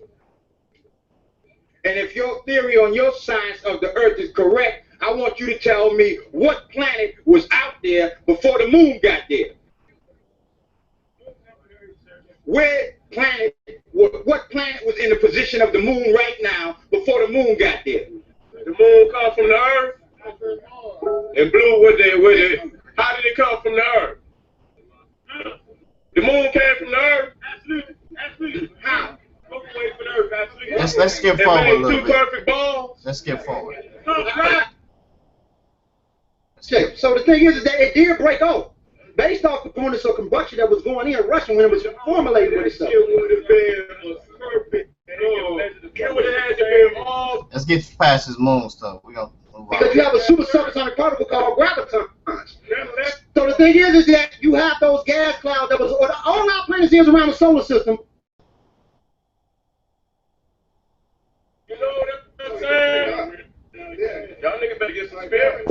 J: And if your theory on your science of the earth is correct, I want you to tell me what planet was out there before the moon got there. What planet was in the position of the moon right now before the moon got there?
B: The moon come from the earth and blew with it. How did it come from the earth? The moon came from the earth? Absolutely. How?
A: Let's skip forward a little
B: bit.
A: Two
B: perfect balls.
A: Let's skip forward.
I: Okay, so the thing is that it did break off based off components of combustion that was going in Russian when it was formulated with itself.
B: It would have been a perfect.
A: Let's get past this moon stuff. We gonna move on.
I: Because you have a super subatomic particle called gravitons. So the thing is that you have those gas clouds that was all our planets is around the solar system.
B: You know what I'm saying? Y'all niggas better get some spirit.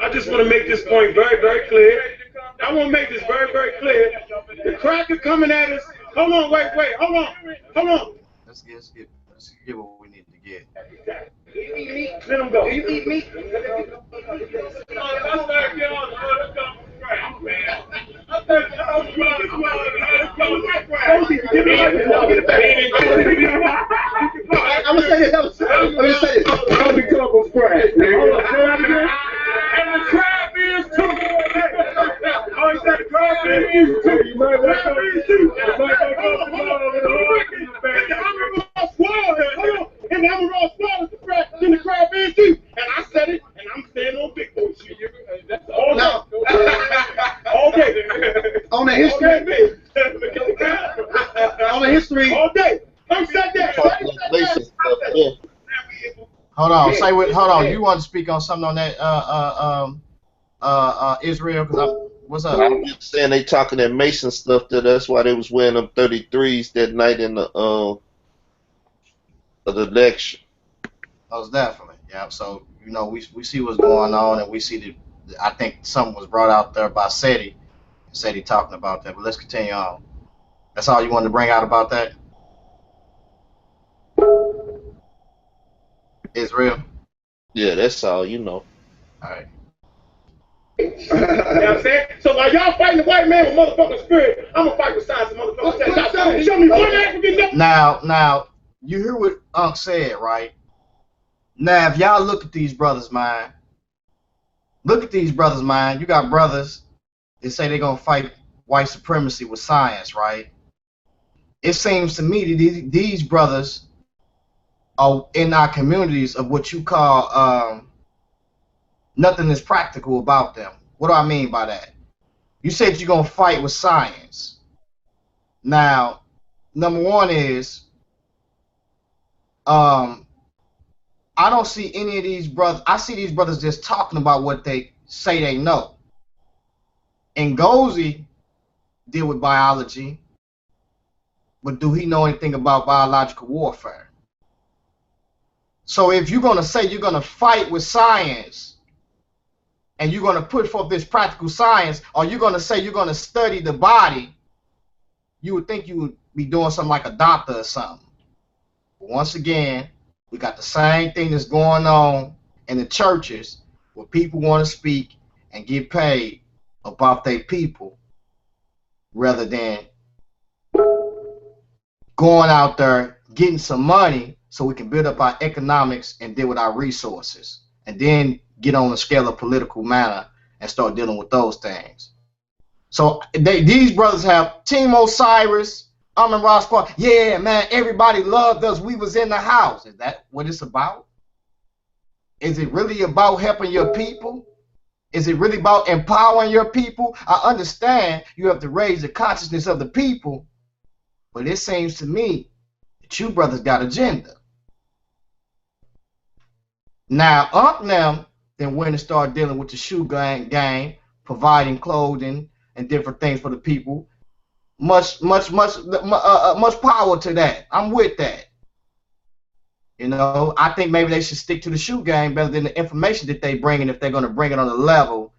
B: I just want to make this point very, very clear. I want to make this very, very clear. The cracker coming at us. Hold on, wait, hold on.
A: Let's get what we need to get.
J: Do you eat meat?
B: Let him go.
J: Do you eat meat?
I: I'm gonna say this.
B: I'll be talking scratch. And the crab is too. Oh, he said the crab is too. You might want to come too. And I'm raw swallow the crab, then the crab is too. And I said it, and I'm standing on big boy shit. That's all.
I: Now,
B: all day.
I: On the history. On the history.
B: All day. I'm sat there.
A: Hold on. Say what? Hold on. You want to speak on something on that? Israel? What's up?
E: I'm just saying they talking that Mason stuff. That's why they was wearing them 33s that night in the of the election.
A: Most definitely. Yeah. So we see what's going on, and we see that. I think something was brought out there by SETI talking about that. But let's continue on. That's all you wanted to bring out about that? Israel?
E: Yeah, that's all. You know.
A: All right.
B: You know what I'm saying? So while y'all fighting the white man with motherfucking spirit, I'm gonna fight with science and motherfucking. Show me one African.
A: Now, you hear what Unc said, right? Now, if y'all look at these brothers, man, you got brothers that say they're gonna fight white supremacy with science, right? It seems to me that these brothers are in our communities of what you call nothing is practical about them. What do I mean by that? You said you're gonna fight with science. Now, number one is I don't see any of these brothers. I see these brothers just talking about what they say they know. Ngozi deal with biology, but do he know anything about biological warfare? So if you're going to say you're going to fight with science and you're going to put forth this practical science, or you're going to say you're going to study the body, you would think you would be doing something like a doctor or something. But once again, we got the same thing that's going on in the churches where people want to speak and get paid about their people rather than going out there getting some money so we can build up our economics and deal with our resources, and then get on the scale of political matter and start dealing with those things. So these brothers have Team O.s.i.r.i.s, Ross Park. Yeah, man, everybody loved us. We was in the house. Is that what it's about? Is it really about helping your people? Is it really about empowering your people? I understand you have to raise the consciousness of the people, but it seems to me that you brothers got agenda. Now, them then went and started dealing with the shoe gang, providing clothing and different things for the people. Much power to that. I'm with that. I think maybe they should stick to the shoe gang better than the information that they bring in if they're going to bring it on the level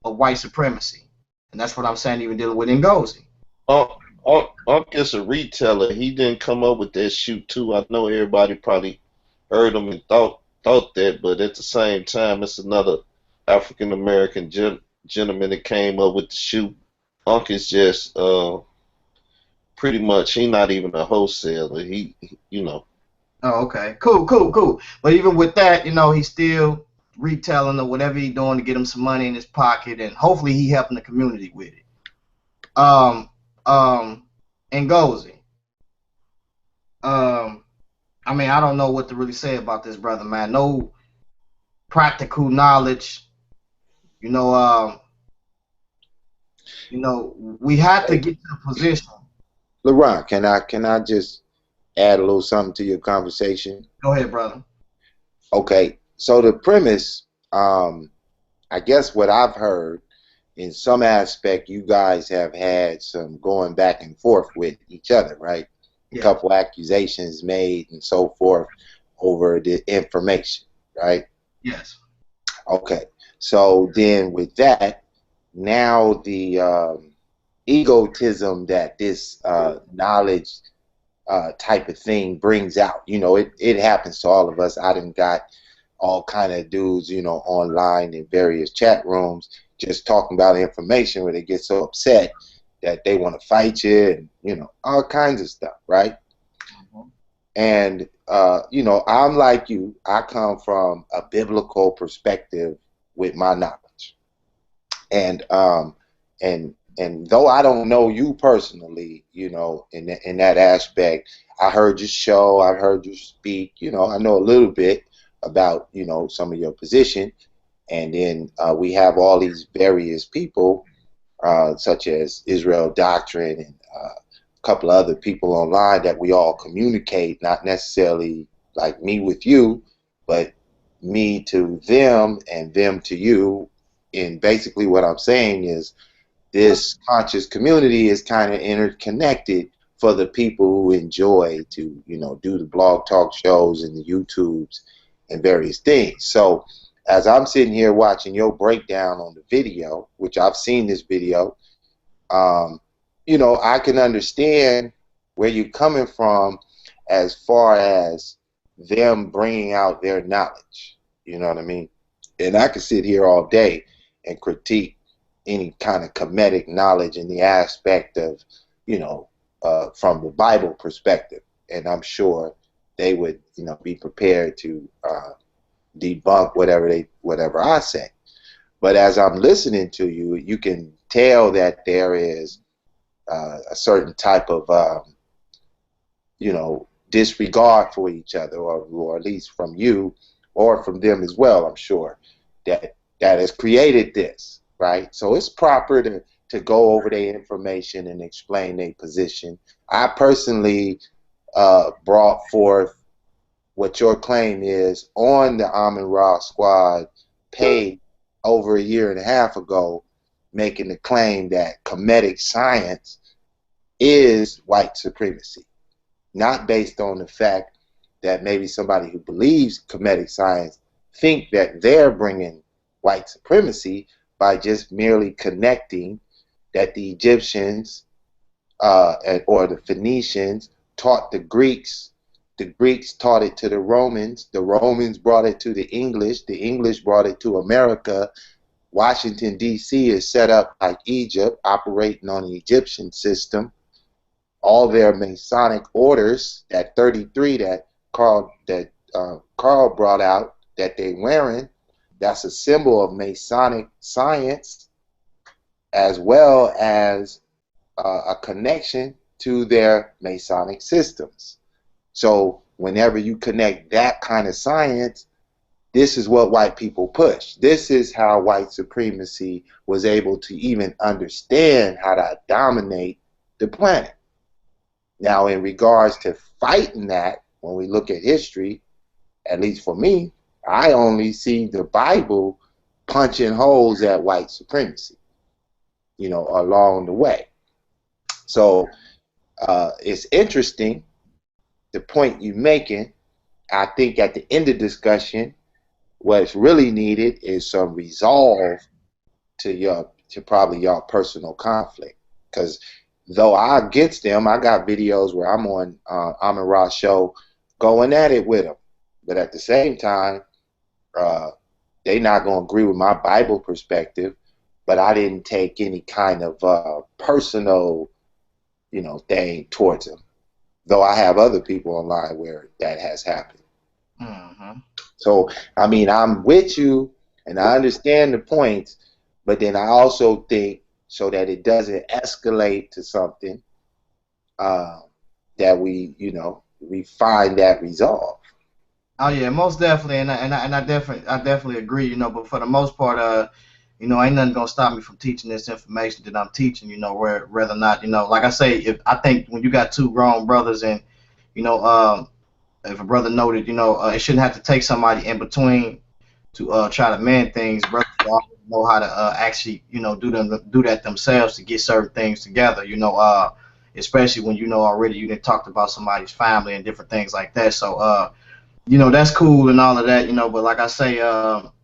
A: of white supremacy. And that's what I'm saying, even dealing with Ngozi.
E: Unc is a retailer. He didn't come up with that shoe too. I know everybody probably heard him and thought that, but at the same time, it's another African American gentleman that came up with the shoe. Unc is just pretty much, he not even a wholesaler. He.
A: Oh, okay. Cool. But even with that, he's still retailing or whatever he's doing to get him some money in his pocket, and hopefully he helping the community with it. Ngozi. I don't know what to really say about this brother, man. No practical knowledge. We have to get to the position.
F: LeBron, can I just add a little something to your conversation?
A: Go ahead, brother.
F: Okay, so the premise, I guess what I've heard, in some aspect, you guys have had some going back and forth with each other, right? Yeah. A couple accusations made and so forth over the information, right?
A: Yes.
F: Okay, so then with that, now the egotism that this knowledge type of thing brings out, it happens to all of us. I done got all kind of dudes, online in various chat rooms just talking about information where they get so upset that they want to fight you and, all kinds of stuff, right? Mm-hmm. And, I'm like you. I come from a biblical perspective with my knowledge. And though I don't know you personally, in that aspect, I heard your show, I heard you speak, I know a little bit about, some of your position. And then we have all these various people, such as Israel Doctrine and a couple of other people online that we all communicate, not necessarily like me with you, but me to them and them to you. And basically what I'm saying is this conscious community is kind of interconnected for the people who enjoy to, do the blog talk shows and the YouTubes and various things. So as I'm sitting here watching your breakdown on the video, which I've seen this video, um, I can understand where you're coming from as far as them bringing out their knowledge. You know what I mean? And I could sit here all day and critique any kind of comedic knowledge in the aspect of, from the Bible perspective. And I'm sure they would, be prepared to debunk whatever I say. But as I'm listening to you, you can tell that there is a certain type of, disregard for each other, or at least from you or from them as well, I'm sure, that has created this, right? So it's proper to go over their information and explain their position. I personally brought forth what your claim is on the Amin-Ra Squad page over a year and a half ago, making the claim that comedic science is white supremacy, not based on the fact that maybe somebody who believes comedic science think that they're bringing white supremacy by just merely connecting that the Egyptians or the Phoenicians taught the Greeks taught it to the Romans brought it to the English brought it to America. Washington, D.C. is set up like Egypt, operating on the Egyptian system. All their Masonic orders, that 33 that Carl brought out, that they're wearing, that's a symbol of Masonic science, as well as a connection to their Masonic systems. So whenever you connect that kind of science, this is what white people push. This is how white supremacy was able to even understand how to dominate the planet. Now, in regards to fighting that, when we look at history, at least for me, I only see the Bible punching holes at white supremacy, along the way. So it's interesting, the point you're making. I think at the end of the discussion, what's really needed is some resolve to probably your personal conflict. Because though I against them, I got videos where I'm on Amin-Ra's show going at it with them. But at the same time, they not going to agree with my Bible perspective, but I didn't take any kind of personal, thing towards them. Though I have other people online where that has happened.
A: Mm-hmm.
F: So, I mean, I'm with you, and I understand the points, but then I also think, so that it doesn't escalate to something, that we find that resolve.
A: Oh yeah, most definitely, and I definitely agree. But for the most part, ain't nothing gonna stop me from teaching this information that I'm teaching. Whether or not, like I say, if I think when you got two grown brothers and, if a brother noted, it shouldn't have to take somebody in between to try to mend things. Brothers know how to actually, do that themselves to get certain things together. Especially when already you done talked about somebody's family and different things like that. So that's cool and all of that, but like I say,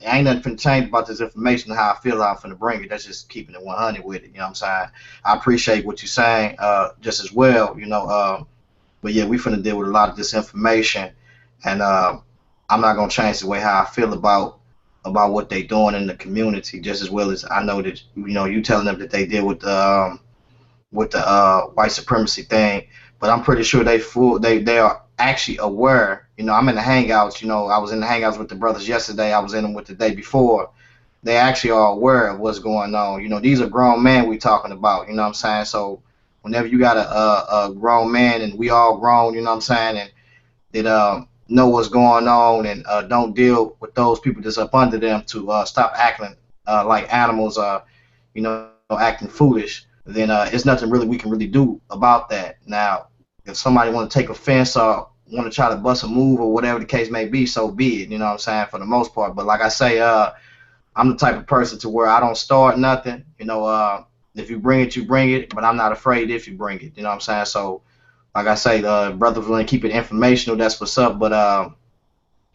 A: ain't nothing finna change about this information, how I feel I'm finna bring it. That's just keeping it 100 with it, you know what I'm saying? I appreciate what you're saying, just as well, but yeah, we finna deal with a lot of this information, and I'm not gonna change the way how I feel about what they doing in the community, just as well as I know that, you telling them that they deal with the white supremacy thing, but I'm pretty sure they are actually aware. I'm in the hangouts. I was in the hangouts with the brothers yesterday. I was in them with the day before. They actually are aware of what's going on. These are grown men we talking about. You know what I'm saying? So whenever you got a grown man, and we all grown, you know what I'm saying, and that know what's going on, and don't deal with those people that's up under them to stop acting like animals, acting foolish, then it's nothing really we can really do about that. Now, if somebody want to take offense or want to try to bust a move or whatever the case may be, so be it. You know what I'm saying, for the most part. But like I say, I'm the type of person to where I don't start nothing. You know, if you bring it, you bring it. But I'm not afraid if you bring it. You know what I'm saying? So like I say, brothers want to keep it informational. That's what's up. But I'm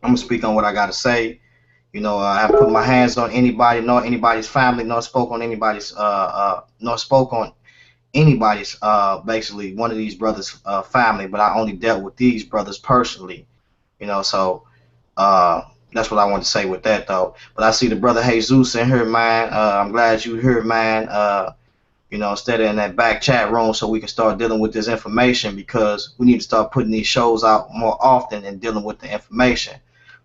A: gonna speak on what I gotta say. You know, I haven't put my hands on anybody, nor anybody's family, nor spoke on anybody's, basically one of these brothers' family. But I only dealt with these brothers personally. You know, so that's what I want to say with that though. But I see the brother Jesus in here, man. I'm glad you here, man. You know, instead of in that back chat room, so we can start dealing with this information, because we need to start putting these shows out more often and dealing with the information.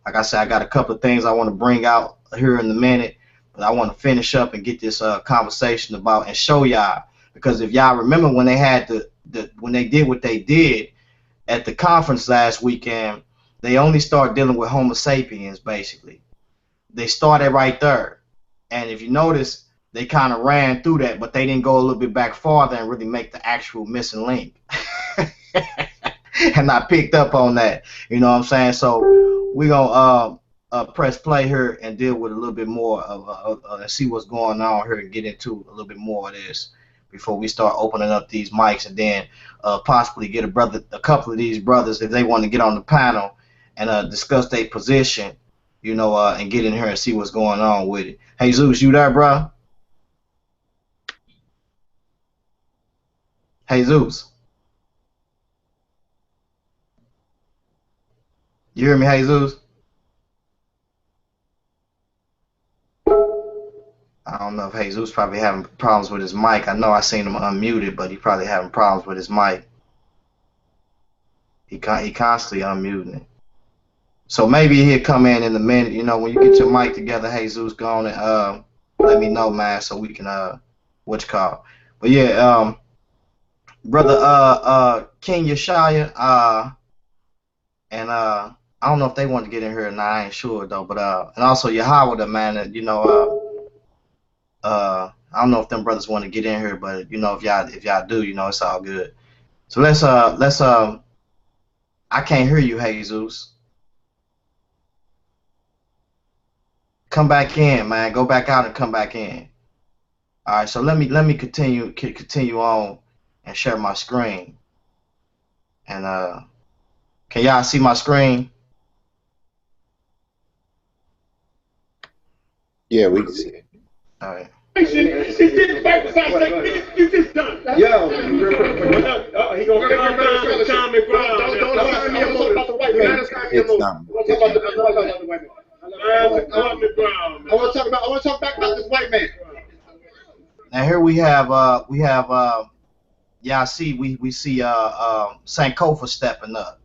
A: Like I said, I got a couple of things I want to bring out here in a minute, but I want to finish up and get this conversation about and show y'all, because if y'all remember when they had when they did what they did at the conference last weekend, they only start dealing with Homo sapiens basically. They started right there, and if you notice, they kind of ran through that, but they didn't go a little bit back farther and really make the actual missing link. And I picked up on that, you know what I'm saying? So we're going to press play here and deal with a little bit more of see what's going on here and get into a little bit more of this before we start opening up these mics, and then possibly get a couple of these brothers, if they want to get on the panel and discuss their position, you know, and get in here and see what's going on with it. Hey, Zeus, you there, bro? Hey, Zeus. You hear me, Jesus? I don't know if Jesus probably having problems with his mic. I know I seen him unmuted, but he probably having problems with his mic. He constantly unmuting it. So maybe he'll come in a minute. You know, when you get your mic together, Jesus, go on and let me know, man, so we can what you call. But yeah, brother King Yeshaya, and I don't know if they want to get in here or not. I ain't sure though. But and also Yahweh, man, you know, I don't know if them brothers want to get in here, but you know, if y'all do, you know, it's all good. So let's I can't hear you, Jesus. Come back in, man. Go back out and come back in. All right. So let me continue on and share my screen. And can y'all see my screen?
F: Yeah, we can see it.
A: All right.
B: It's just back beside you just done.
I: Yo.
B: He gonna time and ground.
I: Don't assign me a motive about the white man.
F: It's not.
I: I want to talk back about this white man.
A: Now here we have y'all see we see Sankofa stepping up.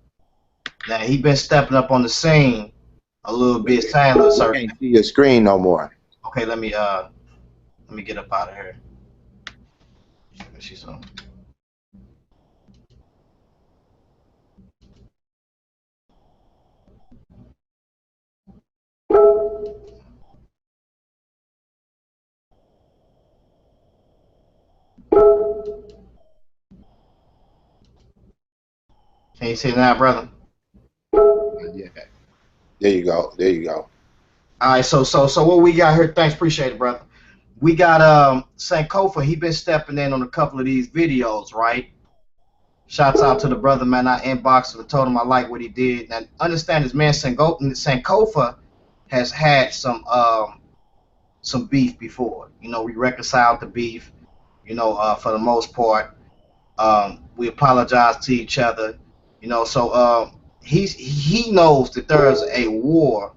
A: Now he been stepping up on the scene a little bit, saying a certain.
F: You can't see your screen no more.
A: Okay, let me get up out of here. She's on. Can you see it now, brother?
F: Yeah. There you go. There you go.
A: All right, so what we got here? Thanks, appreciate it, brother. We got Sankofa. He been stepping in on a couple of these videos, right? Shouts out to the brother, man. I inboxed him and told him I like what he did. And understand this man Sankofa has had some beef before. You know, we reconciled the beef. You know, for the most part, we apologize to each other. You know, so he knows that there's a war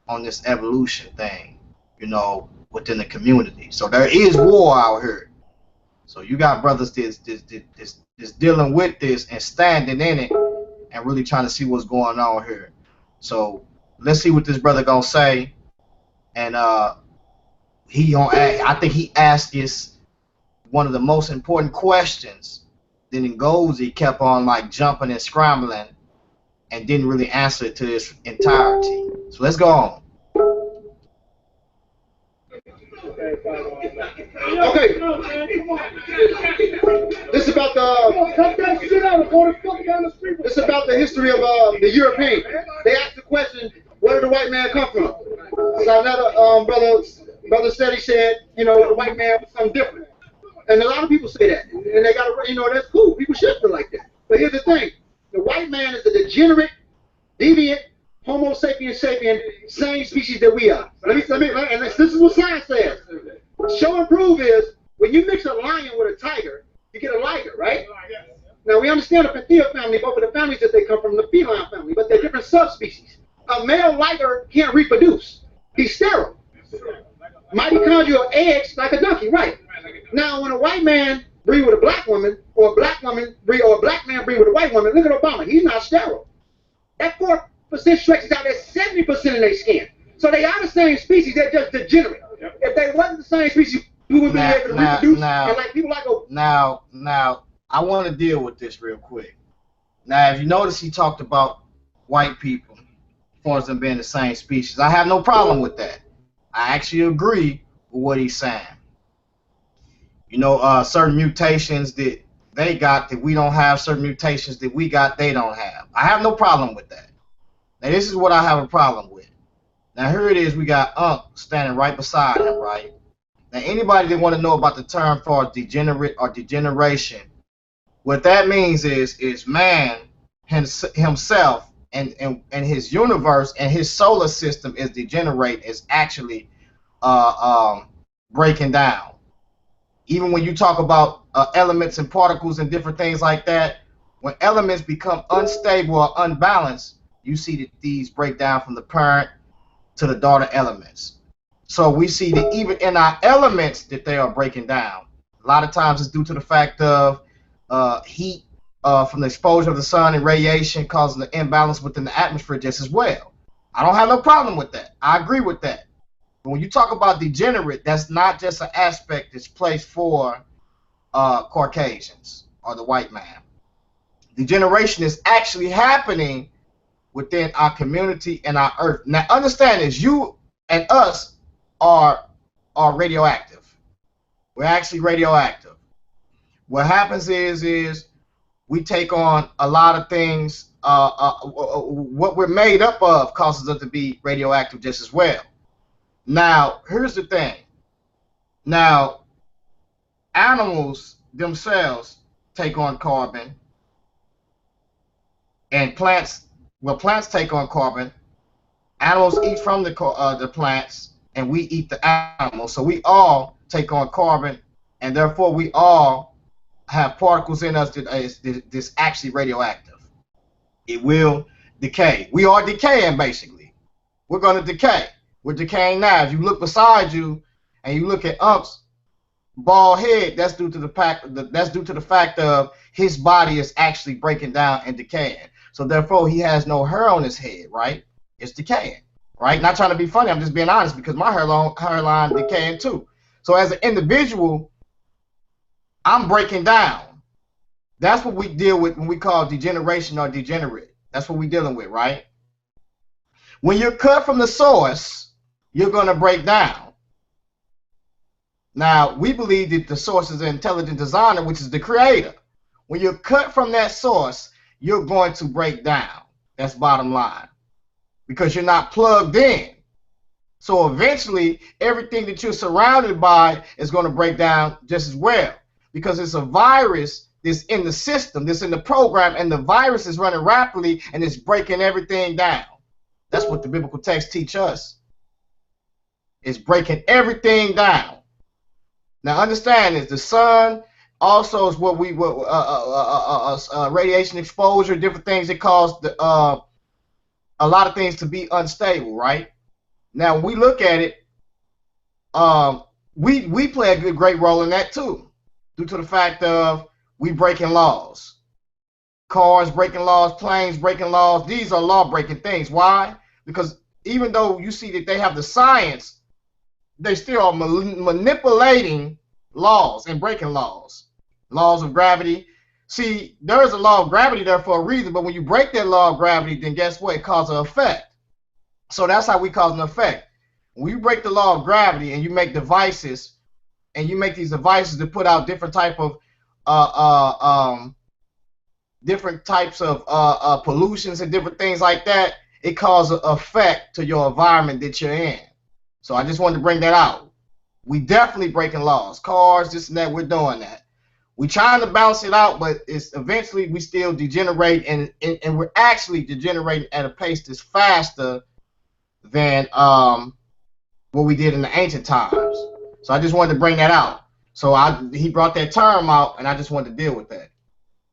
A: on this evolution thing, you know, within the community. So there is war out here. So you got brothers that's dealing with this and standing in it and really trying to see what's going on here. So let's see what this brother gonna say. And he gonna ask, I think he asked us one of the most important questions. Then he goes, he kept on like jumping and scrambling and didn't really answer it to its entirety. So let's go on.
I: Okay. This is about the. Cut that shit out and go the fuck down the street. This is about the history of the European. They asked the question, where did the white man come from? So another brother said, he said, you know, the white man was something different. And a lot of people say that, and they got to, you know, that's cool. People should feel like that. But here's the thing: the white man is a degenerate, deviant, Homo sapiens sapien, same species that we are. And this is what science says. Show and prove is when you mix a lion with a tiger, you get a liger, right? Now we understand the Panthea family, both of the families that they come from, the feline family, but they're different subspecies. A male liger can't reproduce; he's sterile. Mitochondrial eggs like a donkey, right? Now, when a white man breed with a black woman, or a black woman breed, or a black man breed with a white woman, look at Obama. He's not sterile. That 4% stretches out at 70% in their skin. So they are the same species. They're just degenerate. If they wasn't the same species, we wouldn't be able to reproduce. And like people like
A: now, I want to deal with this real quick. Now, if you notice, he talked about white people, as far as them being the same species. I have no problem with that. I actually agree with what he's saying. You know, certain mutations that they got that we don't have, certain mutations that we got they don't have. I have no problem with that. Now, this is what I have a problem with. Now, here it is. We got standing right beside him, right? Now, anybody that want to know about the term for degenerate or degeneration, what that means is man himself and his universe and his solar system is degenerate, is actually breaking down. Even when you talk about elements and particles and different things like that, when elements become unstable or unbalanced, you see that these break down from the parent to the daughter elements. So we see that even in our elements that they are breaking down. A lot of times it's due to the fact of heat from the exposure of the sun and radiation causing the imbalance within the atmosphere just as well. I don't have no problem with that. I agree with that. But when you talk about degenerate, that's not just an aspect that's placed for Caucasians or the white man. Degeneration is actually happening within our community and our earth. Now understand this, you and us are radioactive. We're actually radioactive. What happens is we take on a lot of things. What we're made up of causes us to be radioactive just as well. Now, here's the thing. Now, animals themselves take on carbon, and plants take on carbon. Animals eat from the plants, and we eat the animals. So we all take on carbon, and therefore we all have particles in us that's actually radioactive. It will decay. We are decaying, basically. We're going to decay. We're decaying now. If you look beside you and you look at Ump's bald head, that's due to the fact of his body is actually breaking down and decaying. So therefore, he has no hair on his head, right? It's decaying, right? Not trying to be funny. I'm just being honest because my hairline decaying too. So as an individual, I'm breaking down. That's what we deal with when we call degeneration or degenerate. That's what we're dealing with, right? When you're cut from the source, you're going to break down. Now, we believe that the source is an intelligent designer, which is the creator. When you're cut from that source, you're going to break down. That's bottom line. Because you're not plugged in. So eventually, everything that you're surrounded by is going to break down just as well. Because it's a virus that's in the system, that's in the program, and the virus is running rapidly and it's breaking everything down. That's what the biblical texts teach us. It's breaking everything down. Now understand this, the sun also is what we radiation exposure, different things that cause a lot of things to be unstable, right? Now when we look at it, we play a great role in that too, due to the fact of we breaking laws. Cars breaking laws, planes breaking laws. These are law-breaking things. Why? Because even though you see that they have the science, they still are manipulating laws and breaking laws. Laws of gravity. See, there is a law of gravity there for a reason, but when you break that law of gravity, then guess what? It causes an effect. So that's how we cause an effect. when you break the law of gravity and you make devices, and you make these devices to put out different type of pollutions and different things like that, it causes an effect to your environment that you're in. So I just wanted to bring that out. We definitely breaking laws, cars, this and that. We're doing that. We're trying to balance it out, but it's eventually we still degenerate, and we're actually degenerating at a pace that's faster than what we did in the ancient times. So I just wanted to bring that out. So he brought that term out, and I just wanted to deal with that.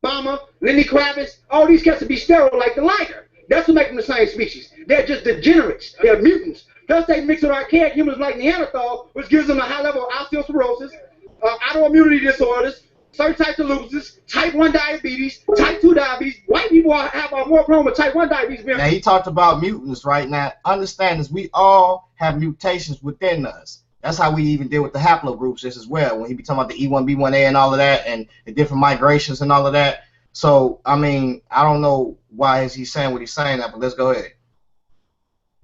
I: Obama, Lenny Kravitz, all these cats to be sterile like the liger. That's what makes them the same species. They're just degenerates. They're mutants. Plus, they mix with archaic humans like Neanderthal, which gives them a high level of osteoporosis, autoimmunity disorders, certain types of lupus, type 1 diabetes, type 2 diabetes. White people have more problem with type 1 diabetes.
A: Now, he talked about mutants right now. Understand this, we all have mutations within us. That's how we even deal with the haplogroups just as well. When he be talking about the E1B1A and all of that, and the different migrations and all of that. So, I mean, I don't know why is he saying what he's saying that, but let's go ahead.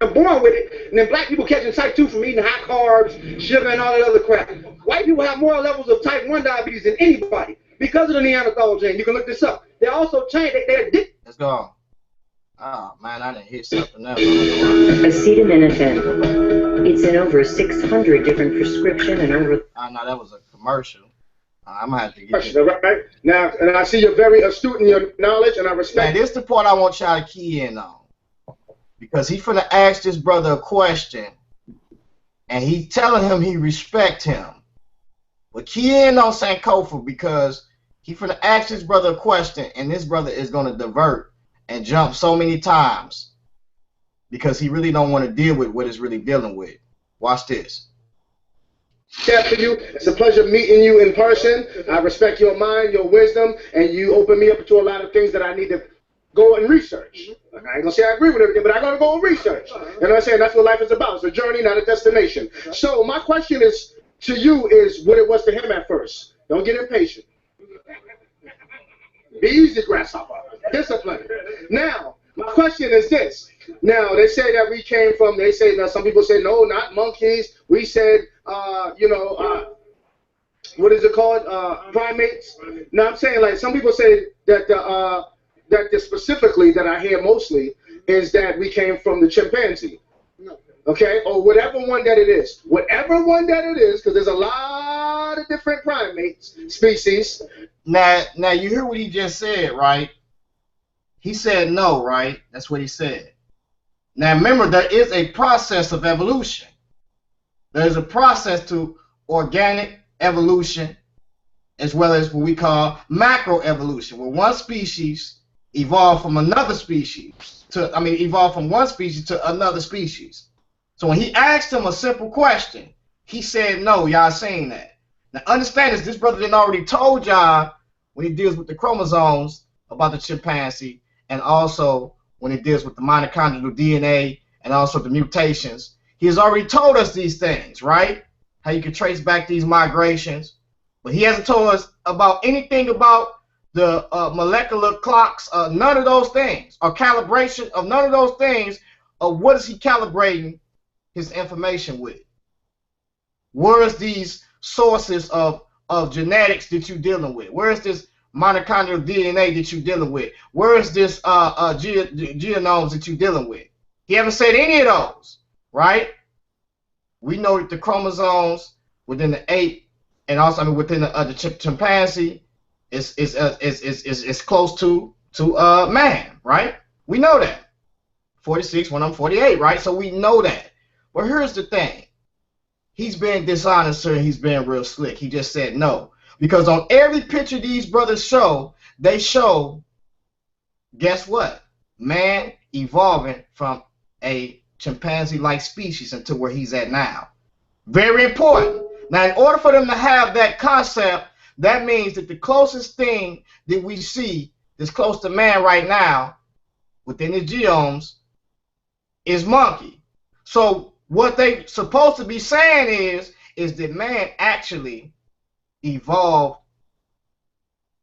I: I'm born with it, and then black people catching type 2 from eating high carbs, sugar, and all that other crap. White people have more levels of type 1 diabetes than anybody because of the Neanderthal gene. You can look this up. They also change. They're addicted.
A: Let's go. Oh, man, I didn't hit something else.
K: Acetaminophen. It's in over 600 different prescription and over...
A: no, that was a commercial. I'm going to have to get
I: it. Right. Now, and I see you're very astute in your knowledge, and I respect.
A: Now, this is the part I want y'all to key in on. Because he's finna ask this brother a question, and he's telling him he respect him. But key in on Sankofa, because he finna ask this brother a question, and this brother is going to divert and jump so many times because he really don't want to deal with what he's really dealing with. Watch this.
I: For you, it's a pleasure meeting you in person. I respect your mind, your wisdom, and you open me up to a lot of things that I need to go and research. Like, I ain't gonna say I agree with everything, but I gotta go and research. You know what I'm saying? That's what life is about. It's a journey, not a destination. So my question is to you is what it was to him at first. Don't get impatient. Be easy, grasshopper. Discipline. Now, my question is this. Now, they say that we came from, they say that some people say, no, not monkeys. We said, what is it called? Primates. Now, I'm saying, like, some people say that specifically that I hear mostly is that we came from the chimpanzee. Okay? Or whatever one that it is. Whatever one that it is, because there's a lot of different primates, species.
A: Now you hear what he just said, right? He said no, right? That's what he said. Now remember, there is a process of evolution. There's a process to organic evolution as well as what we call macroevolution, where one species evolved from another species evolved from one species to another species. So when he asked him a simple question, he said no, y'all saying that. Now understand this brother didn't already told y'all when he deals with the chromosomes about the chimpanzee, and also when he deals with the mitochondrial DNA and also the mutations. He has already told us these things, right? How you can trace back these migrations. But he hasn't told us about anything about the molecular clocks, none of those things, or calibration of none of those things. Of what is he calibrating his information with? Where is these sources of genetics that you're dealing with? Where is this mitochondrial DNA that you're dealing with? Where is this genomes that you're dealing with? He haven't said any of those, right? We know that the chromosomes within the ape and also within the chimpanzee is close to man, right? We know that. 46 when I'm 48, right? So we know that. But here's the thing. He's being dishonest, sir. He's being real slick. He just said no. Because on every picture these brothers show, they show, guess what? Man evolving from a chimpanzee-like species into where he's at now. Very important. Now, in order for them to have that concept, that means that the closest thing that we see that's close to man right now within the genomes is monkey. So what they supposed to be saying is that man actually evolved,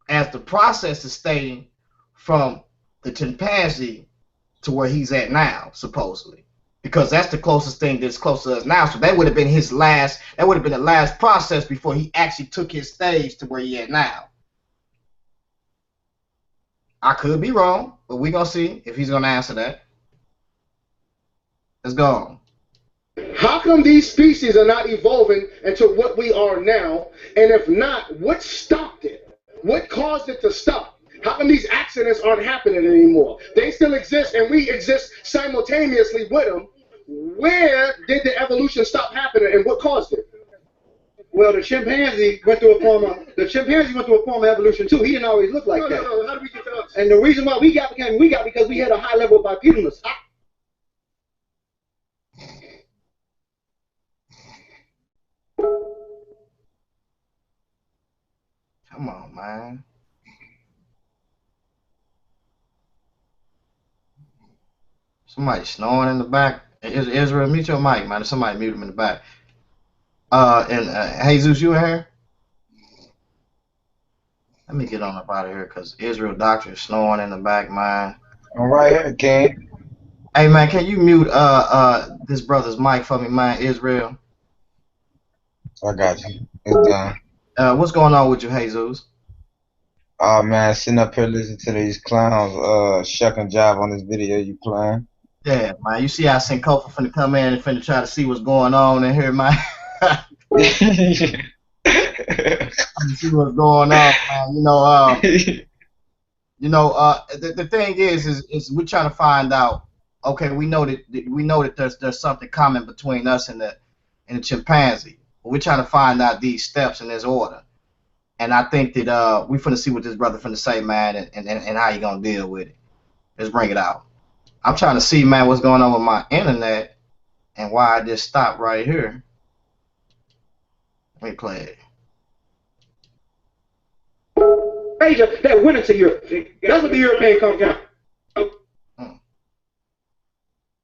A: as the process is stating, from the chimpanzee to where he's at now, supposedly. because that's the closest thing that's close to us now. So that would have been his last. That would have been the last process before he actually took his stage to where he at now. I could be wrong, but we're gonna see if he's gonna answer that. Let's go.
B: How come these species are not evolving into what we are now? And if not, what stopped it? What caused it to stop? How come these accidents aren't happening anymore? They still exist, and we exist simultaneously with them. Where did the evolution stop happening, and what caused it?
I: Well, the chimpanzee went through a form of evolution too. He didn't always look like that.
B: No. How did we get to us?
I: And the reason why we got because we had a high level of bipedalness.
A: Come on, man. Somebody snoring in the back. Israel, mute your mic, man. Somebody mute him in the back. Jesus, you in here? Let me get on up out of here because Israel Doctor is snoring in the back, man.
L: I'm right here, King.
A: Hey, man, can you mute this brother's mic for me, man, Israel?
L: I got you. It's done.
A: What's going on with you, Jesus?
L: Oh man, sitting up here listening to these clowns shucking jive on this video you playing.
A: Yeah, man. You see I sent Kofa finna come in and finna try to see what's going on in here, man. See what's going on, man. The thing is we're trying to find out. Okay, we know that there's something common between us and the chimpanzee. But we're trying to find out these steps in this order. And I think that we finna see what this brother finna say, man, and how you gonna deal with it. Let's bring it out. I'm trying to see, man, what's going on with my internet and why I just stopped right here. Let me play it.
I: Asia that went into Europe. That's what the European come from.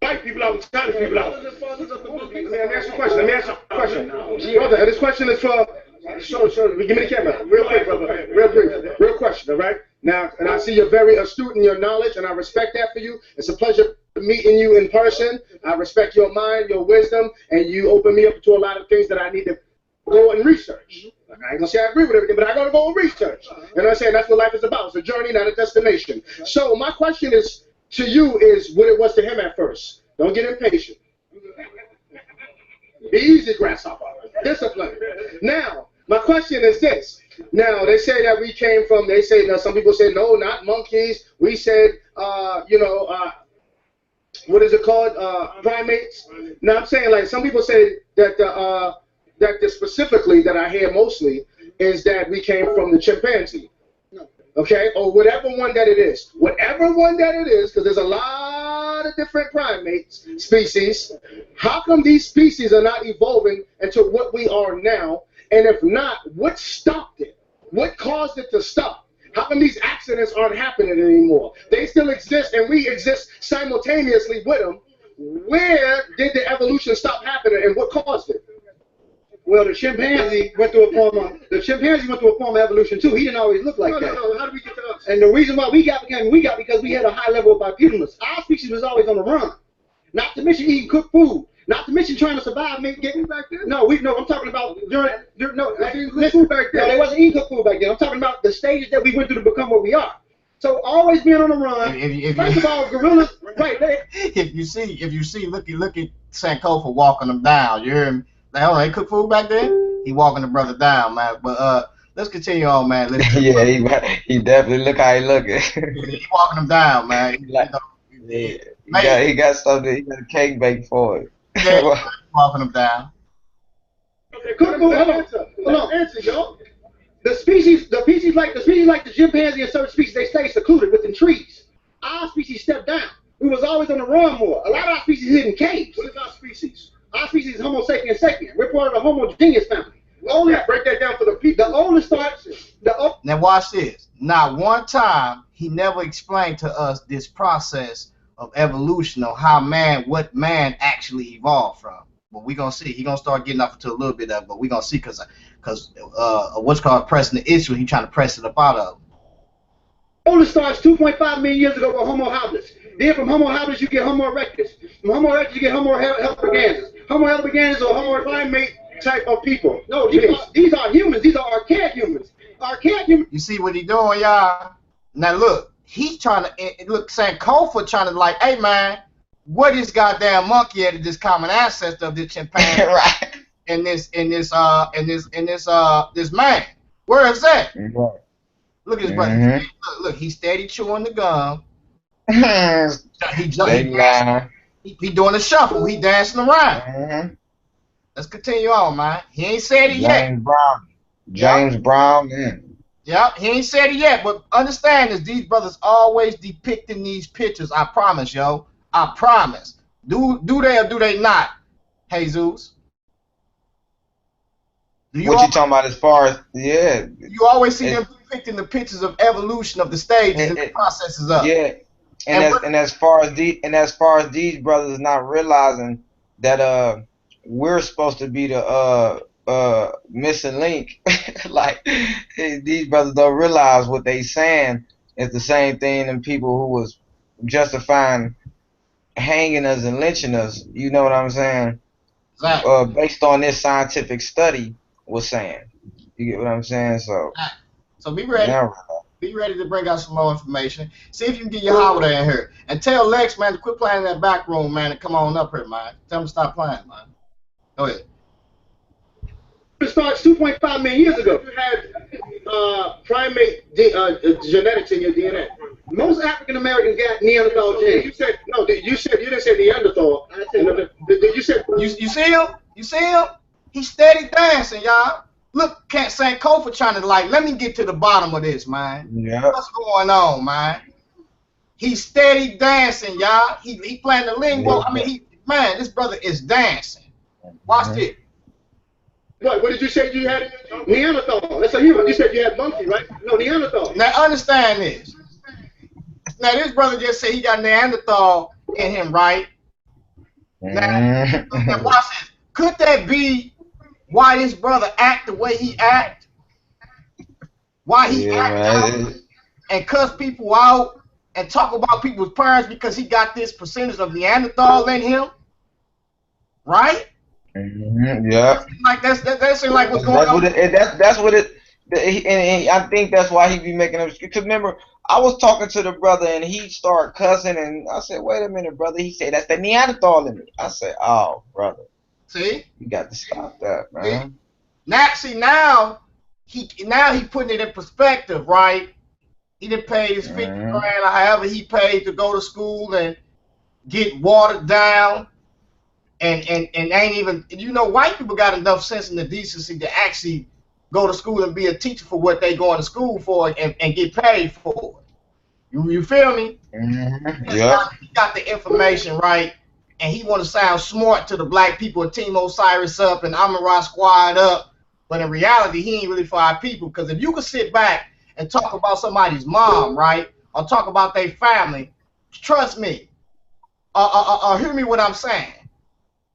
B: White people out, Chinese people out. Let me ask you a question. Brother, this question is for. Show, give me the camera. Real quick, brother. Real brief. Real question, all right? Now, and I see you're very astute in your knowledge, and I respect that for you. It's a pleasure meeting you in person. I respect your mind, your wisdom, and you open me up to a lot of things that I need to go and research. Like, I ain't gonna say I agree with everything, but I gotta go and research. You know what I'm saying? That's what life is about. It's a journey, not a destination. So my question is to you is what it was to him at first. Don't get impatient. Be easy, grasshopper. Discipline. Now, my question is this. Now, they say that we came from, some people say, no, not monkeys. We said, what is it called? Primates. Now, I'm saying, like, some people say that specifically that I hear mostly is that we came from the chimpanzee. Okay? Or whatever one that it is. Whatever one that it is, because there's a lot of different primates species. How come these species are not evolving into what we are now? And if not, what stopped it? What caused it to stop? How come these accidents aren't happening anymore? They still exist, and we exist simultaneously with them. Where did the evolution stop happening, and what caused it?
I: Well, the chimpanzee went through a form of evolution too. He didn't always look like that.
B: No. How did we get to us?
I: And the reason why we got because we had a high level of bipedalness. Our species was always on the run. Not to mention eating cooked food. Not to mention trying to survive.
B: Getting back there?
I: No, I'm talking about during
B: food back there.
I: No, they wasn't eating cooked food back then. I'm talking about the stages that we went through to become what we are. So always being on the run. First of all, gorillas, right?
A: If you see, look at Sankofa walking them down. You hear him? Like, all right, cook food back then. He walking the brother down, man. But let's continue on, man.
L: Yeah, he definitely look how he looking.
A: He walking them down, man.
L: He got something. He got a cake baked for it.
A: Yeah, walking them down.
B: Okay, cook food. Hold on. Answer, y'all.
I: The species like the chimpanzee and certain species, they stay secluded within trees. Our species stepped down. We was always on the run more. A lot of our species hid in caves.
B: What is our species?
I: Our species is Homo sapiens sapiens. We're part of the homogeneous family.
B: Break that down for the people.
I: The oldest starts.
A: Now watch this. Not one time he never explained to us this process of evolution or what man actually evolved from. But we're gonna see. He gonna start getting off into a little bit of it, but we're gonna see because what's called pressing the issue, he trying to press it up out of him.
I: Oldest starts 2.5 million years ago with Homo habilis. Then from Homo habilis you get Homo erectus. From Homo erectus you get Homo heidelbergensis. Homo heidelbergensis or Homo primate type of people. No, these are humans. These are archaic humans. Archaic humans.
A: You see what he doing, y'all? Now look, he's trying to look. Sankofa trying to like, hey man, what is goddamn monkey at this common ancestor of this chimpanzee?
L: Right.
A: This man. Where is that?
L: Right.
A: Look at his brother. Look, he's steady chewing the gum. He doing a shuffle. He dancing around. Let's continue on, man. He ain't said it yet.
L: James Brown, man.
A: Yep, he ain't said it yet, but understand this, these brothers always depicting these pictures. I promise, yo. I promise. Do they or do they not, Jesus?
L: What you talking about as far as, yeah.
A: You always see them depicting the pictures of evolution of the stages and the processes of.
L: Yeah. And as far as these brothers not realizing that we're supposed to be the missing link, like these brothers don't realize what they saying is the same thing than people who was justifying hanging us and lynching us. You know what I'm saying?
A: Exactly.
L: Based on this scientific study was saying. You get what I'm saying?
A: So be ready. Be ready to bring out some more information. See if you can get your holiday in here. And tell Lex, man, to quit playing in that back room, man, and come on up here, man. Tell him to stop playing, man. Go ahead.
I: It starts 2.5 million years ago. You had primate genetics in your DNA. Most African Americans got Neanderthal genes. You said no. You didn't say Neanderthal. I said you said
A: you see him? You see him? He's steady dancing, y'all. Look, Sankofa trying to like, let me get to the bottom of this, man.
L: Yeah.
A: What's going on, man? He's steady dancing, y'all. He playing the lingo. I mean, this brother is dancing. Watch this.
I: What did you say you had? Neanderthal. That's a human. You said you had monkey, right? No, Neanderthal.
A: Now understand this. Now this brother just said he got Neanderthal in him, right? Now watch this. Could that be why this brother act the way he act? Why he act out and cuss people out and talk about people's parents because he got this percentage of Neanderthal in him? Right?
L: Yeah.
A: Like that's like what's going on.
L: That's what it. And I think that's why he be making them. Because remember, I was talking to the brother and he started cussing, and I said, "Wait a minute, brother." He said, "That's the Neanderthal in me." I said, "Oh, brother,
A: see,
L: you got to stop that, man."
A: Now he putting it in perspective, right? He done paid his 50 grand, or however he paid to go to school and get watered down. And ain't even, white people got enough sense and the decency to actually go to school and be a teacher for what they going to school for and get paid for it. You feel me?
L: Yeah.
A: He got the information right, and he want to sound smart to the black people, Team O.s.i.r.i.s up and Amara Squad up, but in reality, he ain't really for our people. Because if you could sit back and talk about somebody's mom, right, or talk about their family, trust me, hear me what I'm saying.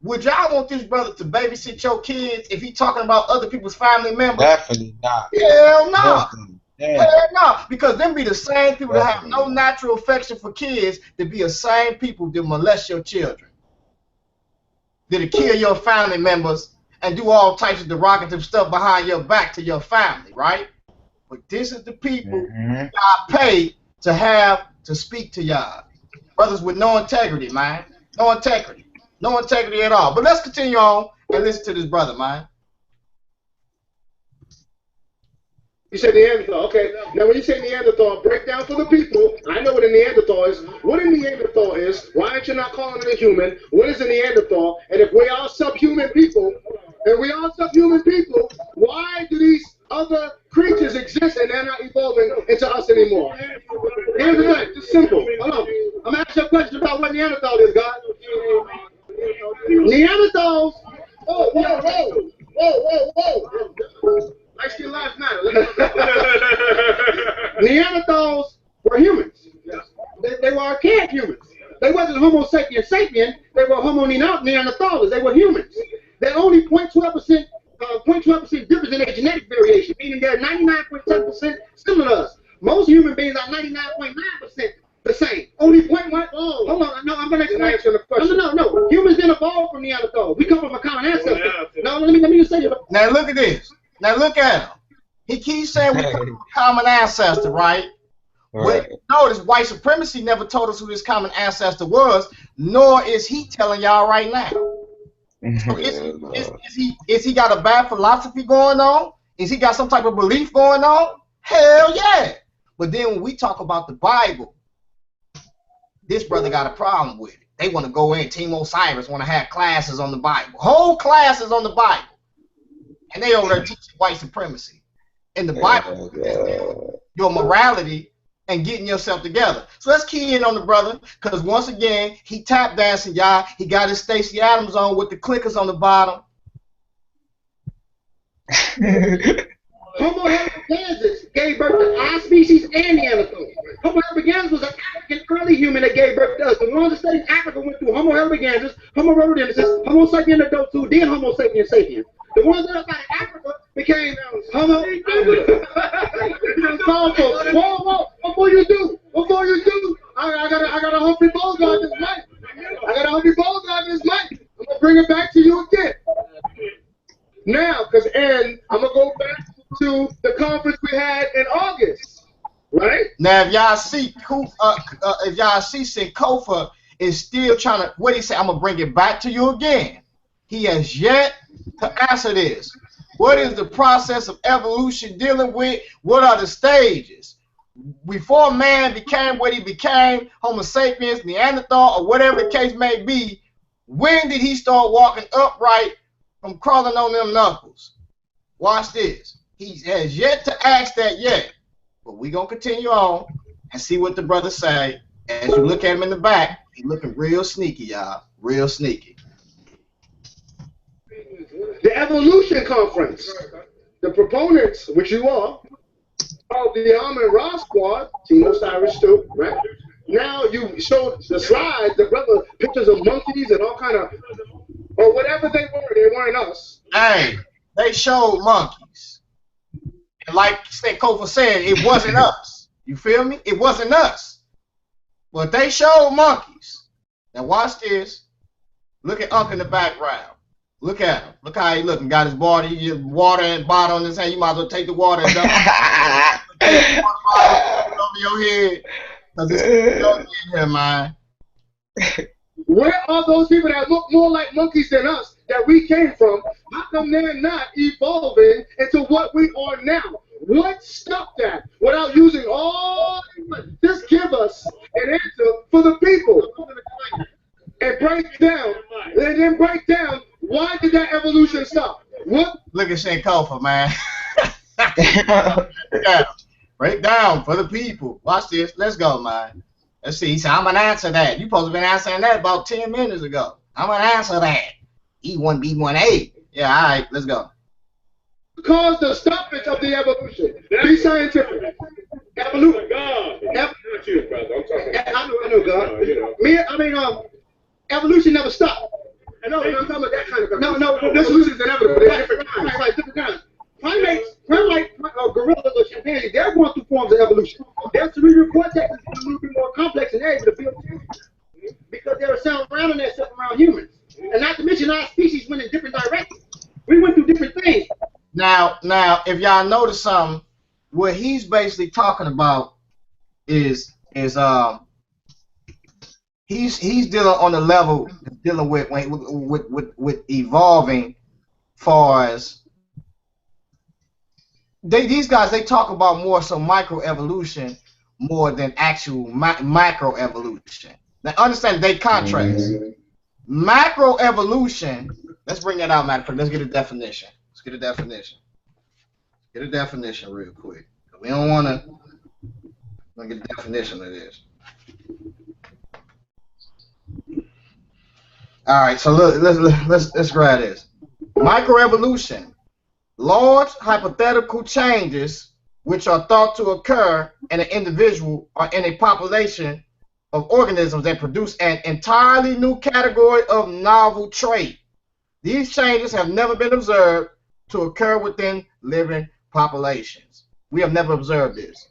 A: Would y'all want this brother to babysit your kids if he talking about other people's family members?
L: Definitely not.
A: Hell no. Hell no. Because them be the same people that have no natural affection for kids to be the same people that molest your children. That kill your family members and do all types of derogative stuff behind your back to your family, right? But this is the people y'all pay to have to speak to y'all. Brothers with no integrity, man. No integrity. No integrity at all. But let's continue on and listen to this brother, man.
I: You said Neanderthal. Okay. Now, when you say Neanderthal, break down for the people. I know what a Neanderthal is. What a Neanderthal is, why aren't you not calling it a human? What is a Neanderthal? And if we are subhuman people, why do these other creatures exist and they're not evolving into us anymore? Here's the thing. It's simple. Hold on. I'm going to ask you a question about what Neanderthal is, God. Neanderthals. Whoa. Light skin lives matter. Neanderthals were humans. They were archaic humans. They wasn't Homo sapiens sapien. They were Homo neanderthalers. They were humans. They're only 0.12% difference in their genetic variation, meaning they're 99.7% similar to us. Most human beings are 99.9% the same. Only point one. Oh, hold on. No, I'm gonna explain. No. Humans didn't evolve from Neanderthal. We come from a common ancestor. No, let me just say it.
A: Now look at this. Now look at him. He keeps saying we come from a common ancestor, right?
L: Right.
A: But notice white supremacy never told us who this common ancestor was, nor is he telling y'all right now. So is he got a bad philosophy going on? Is he got some type of belief going on? Hell yeah. But then when we talk about the Bible, this brother got a problem with it. They want to go in, Team O.s.i.r.i.s want to have classes on the Bible. Whole classes on the Bible. And they over there teaching white supremacy. And the Bible is your morality and getting yourself together. So let's key in on the brother, because once again, he tap dancing, y'all. He got his Stacey Adams on with the clickers on the bottom.
I: Homo heidelbergensis gave birth to our species and Neanderthals. Homo heidelbergensis was an African early human that gave birth to us. The ones that studied Africa went through Homo heidelbergensis, Homo rhododendronsis, Homo sapien adultus, then Homo sapien sapien. The ones that studied Africa became Homo. Whoa! Before you do, I got a Humphrey Bogart this mic. I'm gonna bring it back to you again. Now, and I'm gonna go back to the conference we had in August, right?
A: Now, if y'all see Sankofa is still trying to, what he say? I'm gonna bring it back to you again. He has yet to answer this. What is the process of evolution dealing with? What are the stages? Before man became what he became, Homo sapiens, Neanderthal, or whatever the case may be, when did he start walking upright from crawling on them knuckles? Watch this. He has yet to ask that yet. But we're going to continue on and see what the brother say. As you look at him in the back, he's looking real sneaky, y'all. Real sneaky.
I: The evolution conference. The proponents, which you are, of the Amun-Ra squad, Team O.s.i.r.i.s too, right? Now you showed the slides, the brother, pictures of monkeys and all kind of, or whatever they weren't us.
A: Hey, they showed monkeys. And like Sankofa said, it wasn't us. You feel me? It wasn't us. But they showed monkeys. Now watch this. Look at Unc in the background. Look at him. Look how he looking. Got his body, water and bottle on his hand. You might as well take the water and dump it over your head. Because it's young in here, man.
I: Where are those people that look more like monkeys than us that we came from? How come they're not evolving into what we are now? What stopped that without using all? Just give us an answer for the people and break down why did that evolution stop? What?
A: Look at Sankofa, man. Yeah. Break down for the people. Watch this. Let's go, man. Let's see. He said, I'm going to answer that. You supposed to have been answering that about 10 minutes ago. I'm going to answer that. E1, B1A. Yeah, all right. Let's go.
I: Because the stoppage of the evolution. Be scientific. Evolution.
B: God.
I: Not
B: you, brother. I'm talking.
I: I know God. Evolution never stopped. No, I'm talking about that kind of. No, evolution is inevitable. They're different kinds. Right, different kinds. Primates, gorillas or chimpanzees, they're going through forms of evolution. Their cerebral cortex is a little bit more complex and able to build because they were surrounding themselves around humans. And not to mention our species went in different directions. We went through different things.
A: Now, if y'all notice something, what he's basically talking about is he's dealing on the level dealing with evolving, far as these guys they talk about more so microevolution more than actual macroevolution. Now understand they contrast. Macroevolution. Let's bring that out, matter. Let's get a definition. Get a definition real quick. We don't want to get a definition of this. All right, so look, let's grab this. Microevolution, large hypothetical changes which are thought to occur in an individual or in a population of organisms that produce an entirely new category of novel trait. These changes have never been observed to occur within living populations. We have never observed this.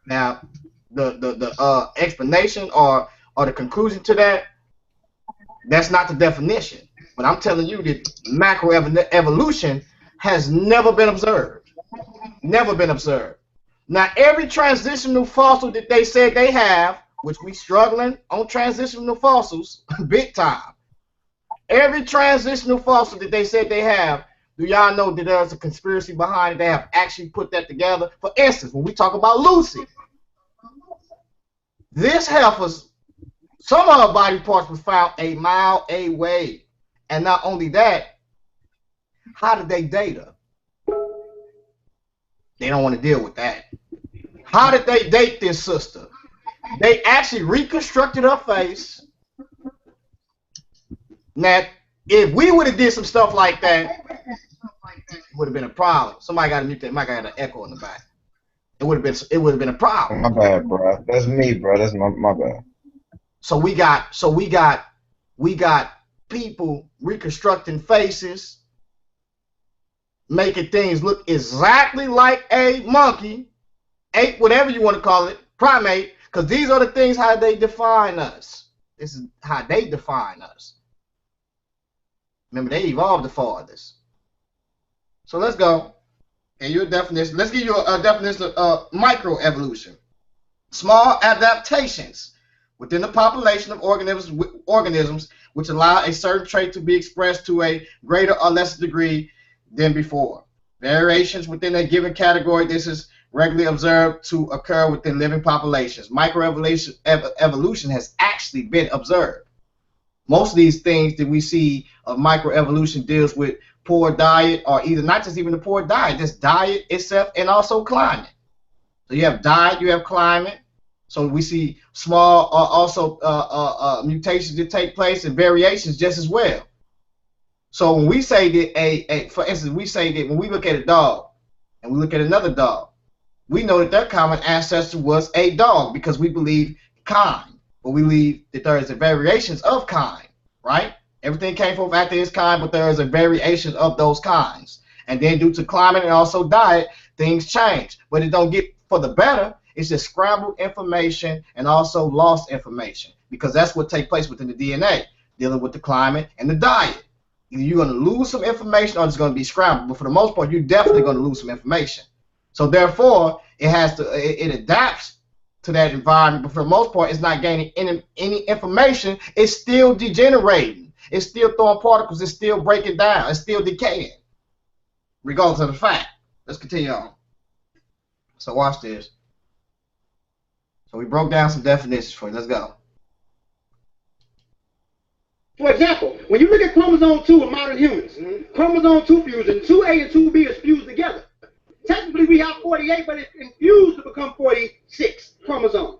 A: Now, the explanation or the conclusion to that, that's not the definition. But I'm telling you that macro evolution has never been observed. Never been observed. Now, every transitional fossil that they said they have, which we struggling on transitional fossils big time. Every transitional fossil that they said they have, do y'all know that there's a conspiracy behind it? They have actually put that together. For instance, when we talk about Lucy, this heifer's, some of her body parts was found a mile away. And not only that, how did they date her? They don't want to deal with that. How did they date this sister? They actually reconstructed her face. Now, if we would have did some stuff like that, it would have been a problem. Somebody got to mute that mic. I got an echo in the back. It would have been a problem.
L: My bad, bro. That's me, bro. That's my bad.
A: So we got people reconstructing faces, making things look exactly like a monkey, ape, whatever you want to call it, primate, because these are the things how they define us. This is how they define us. Remember, they evolved the farthest. So let's go. And your definition. Let's give you a definition of microevolution. Small adaptations within the population of organisms which allow a certain trait to be expressed to a greater or lesser degree than before. Variations within a given category. This is regularly observed to occur within living populations. Microevolution has actually been observed. Most of these things that we see of microevolution deals with poor diet, or either not just even the poor diet, just diet itself and also climate. So you have diet, you have climate. So we see small also mutations that take place and variations just as well. So when we say that for instance, we say that when we look at a dog and we look at another dog, we know that their common ancestor was a dog because we believe kind, but we believe that there is a variations of kind, right? Everything came forth after its kind, but there is a variation of those kinds. And then due to climate and also diet, things change. But it don't get for the better. It's just scrambled information and also lost information, because that's what takes place within the DNA, dealing with the climate and the diet. Either you're going to lose some information or it's going to be scrambled. But for the most part, you're definitely going to lose some information. So therefore, it adapts to that environment. But for the most part, it's not gaining any information. It's still degenerating. It's still throwing particles. It's still breaking down. It's still decaying, regardless of the fact. Let's continue on. So watch this. So we broke down some definitions for you. Let's go.
I: For example, when you look at chromosome 2 in modern humans, chromosome 2 fusion, 2A and 2B is fused together. Technically, we have 48, but it's infused to become 46 chromosomes.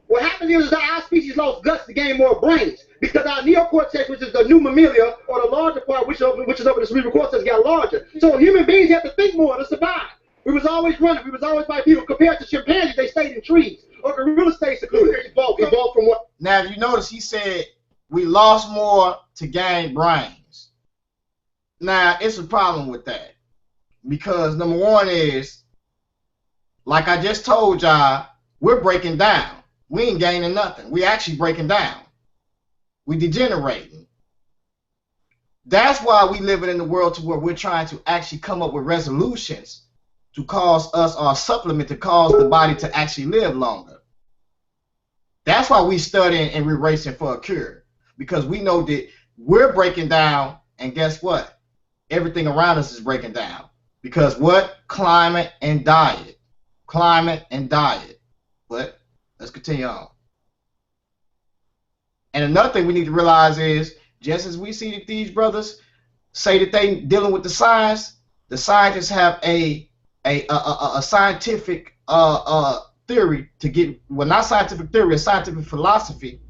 I: What happens is that our species lost guts to gain more brains, because our neocortex, which is the new mammalia, or the larger part, which is over the cerebral cortex, got larger. So human beings have to think more to survive. We was always running. We was always bipedal. Compared to chimpanzees, they stayed in trees. Or gorillas stayed secluded. Evolved from what?
A: Now, if you notice, he said we lost more to gain brains. Now, it's a problem with that. Because number one is, like I just told y'all, we're breaking down. We ain't gaining nothing. We actually breaking down. We degenerating. That's why we living in the world to where we're trying to actually come up with resolutions to cause us, or supplement to cause the body to actually live longer. That's why we studying and we're racing for a cure, because we know that we're breaking down, and guess what? Everything around us is breaking down. Because what? Climate and diet. Climate and diet. But let's continue on. And another thing we need to realize is, just as we see that these brothers say that they dealing with the science, the scientists have a scientific theory to get, well, not scientific theory, a scientific philosophy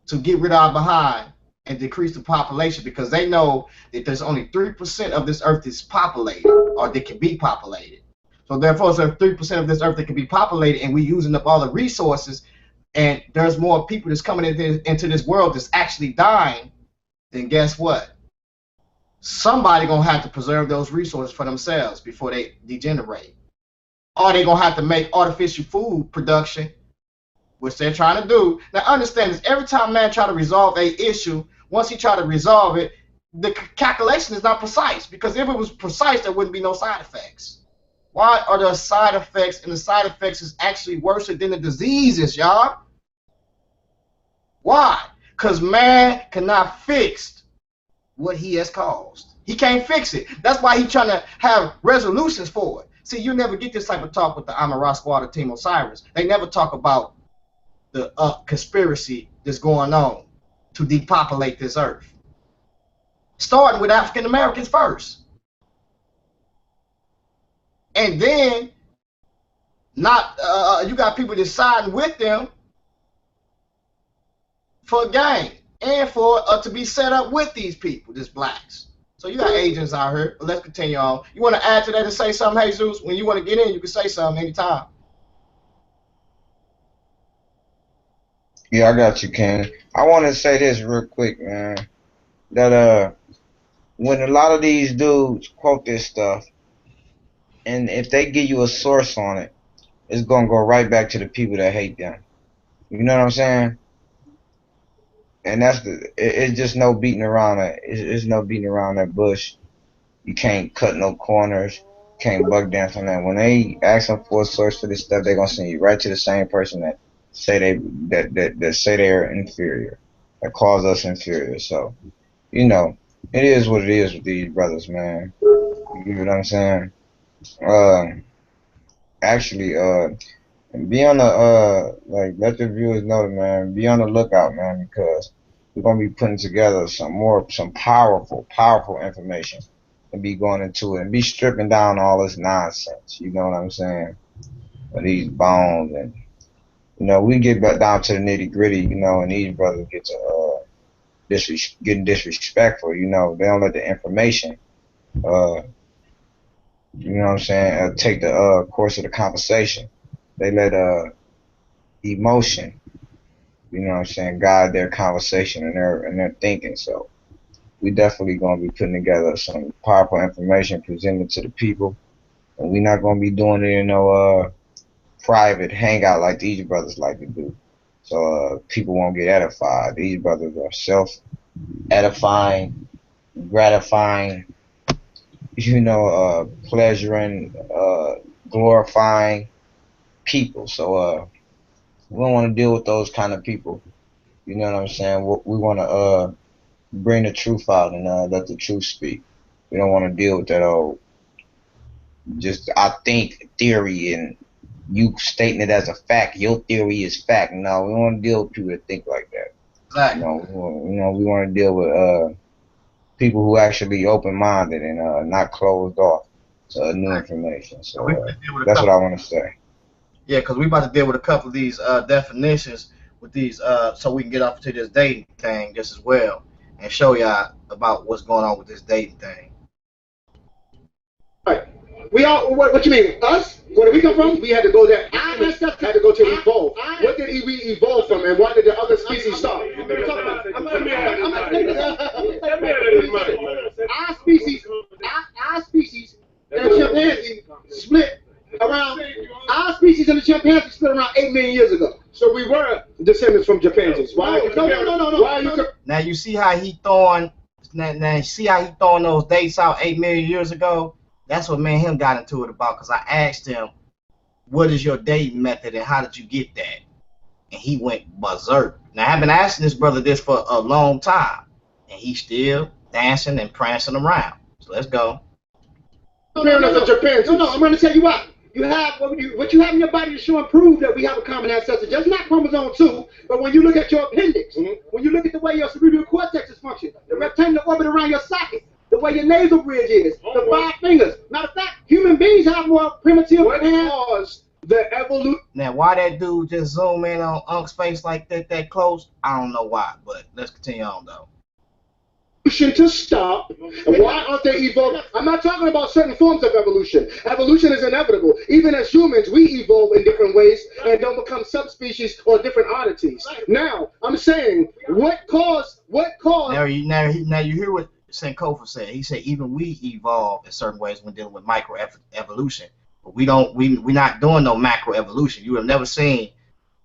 A: to get rid of our behind and decrease the population, because they know that there's only 3% of this earth is populated, or that can be populated. So therefore, there's 3% of this earth that can be populated, and we're using up all the resources, and there's more people that's coming into this world that's actually dying, then guess what? Somebody gonna have to preserve those resources for themselves before they degenerate. or they're gonna have to make artificial food production, which they're trying to do. Now understand this, every time man try to resolve a issue, once he try to resolve it, the calculation is not precise, because if it was precise, there wouldn't be no side effects. Why are there side effects, and the side effects is actually worse than the diseases, y'all? Why? Because man cannot fix what he has caused. He can't fix it. That's why he's trying to have resolutions for it. See, you never get this type of talk with the Amara squad or Team O.s.i.r.i.s. They never talk about the conspiracy that's going on to depopulate this earth. Starting with African Americans first. And then not you got people deciding with them for a game and for to be set up with these people, these blacks. So you got agents out here. But let's continue on. You want to add to that and say something, Jesus? When you want to get in, you can say something anytime.
L: Yeah, I got you, Ken. I want to say this real quick, man. That when a lot of these dudes quote this stuff, and if they give you a source on it, it's gonna go right back to the people that hate them. You know what I'm saying? And that's it's just no beating around that. It's no beating around that bush. You can't cut no corners. Can't buck dance on that. When they ask them for a source for this stuff, they're gonna send you right to the same person that say that say they're inferior, that calls us inferior. So, you know, it is what it is with these brothers, man. You get what I'm saying? Actually, be on the like, let the viewers know, man. Be on the lookout, man, because we're gonna be putting together some powerful information, and be going into it and be stripping down all this nonsense. You know what I'm saying? With these bones, and you know, we get back down to the nitty gritty. You know, and these brothers get to getting disrespectful. You know, they don't let the information you know what I'm saying, take the course of the conversation. They let emotion, you know what I'm saying, guide their conversation and their thinking. So we definitely gonna be putting together some powerful information presented to the people, and we're not gonna be doing it in no private hangout like these brothers like to do. So people won't get edified. These brothers are self-edifying, gratifying, you know, pleasuring, glorifying people. So we don't want to deal with those kind of people. You know what I'm saying? We want to bring the truth out and let the truth speak. We don't want to deal with that old just I think theory and you stating it as a fact. Your theory is fact. No, we don't want to deal with people that think like that.
A: Exactly.
L: We want to deal with people who actually open-minded and not closed off to new information. So that's what I want to say.
A: Yeah, because we about to deal with a couple of these definitions with these, so we can get off to this dating thing just as well and show y'all about what's going on with this dating thing.
I: Right. We all, what you mean? Us? Where did we come from? We had to go there. Our ancestors had to go to evolve. What did we evolve from, and why did the other species start? Our species and the chimpanzee split around. Our species and the chimpanzee split around 8 million years ago. So we were descendants from chimpanzees. Why? No. Why you?
A: Now you see how he throwing. Now you see how he throwing those dates out 8 million years ago. That's what me and him got into it about, because I asked him, what is your dating method and how did you get that? And he went berserk. Now, I've been asking this brother this for a long time, and he's still dancing and prancing around. So let's go.
I: No, I'm going to tell you what. You have what you have in your body to show and prove that we have a common ancestor. Just not chromosome 2, but when you look at your appendix, when you look at the way your cerebral cortex is functioning, the rectangular orbit around your socket, the way your nasal bridge is, the 5 fingers. Matter of fact, human beings have more primitive hands. The evolution.
A: Now, why that dude just zoom in on Unc's face like that close? I don't know why, but let's continue on though.
I: To stop, and why aren't they evolving? I'm not talking about certain forms of evolution. Evolution is inevitable. Even as humans, we evolve in different ways and don't become subspecies or different oddities. Now, I'm saying, what caused?
A: Now you hear what Sankofa said. He said even we evolve in certain ways when dealing with microevolution. But we're not doing no macro evolution. You have never seen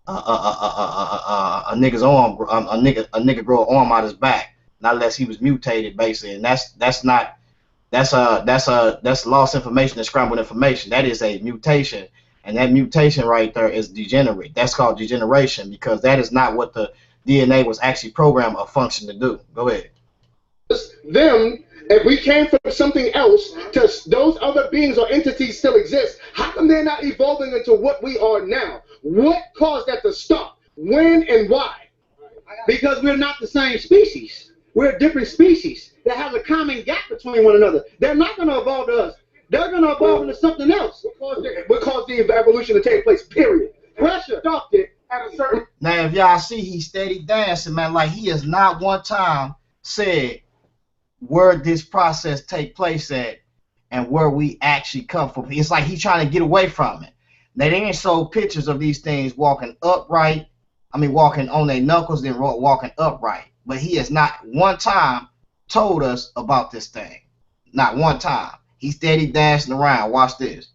A: a nigga's arm, a nigga grow an arm out his back, not unless he was mutated, basically, and that's lost information and scrambled information. That is a mutation, and that mutation right there is degenerate. That's called degeneration because that is not what the DNA was actually programmed or function to do. Go ahead.
B: Them, if we came from something else, to those other beings or entities still exist, how come they're not evolving into what we are now? What caused that to stop? When and why?
I: Because we're not the same species. We're a different species that has a common gap between one another. They're not going to evolve to us. They're going to evolve into something else.
B: What caused the evolution to take place, period.
I: Pressure.
B: Stopped it at a certain...
A: Now, if y'all see, he's steady dancing, man. Like, he has not one time said where this process take place at and where we actually come from. It's like he's trying to get away from it. Now, they ain't showed pictures of these things walking upright. I mean, walking on their knuckles, then walking upright. But he has not one time told us about this thing. Not one time. He's steady dancing around. Watch this.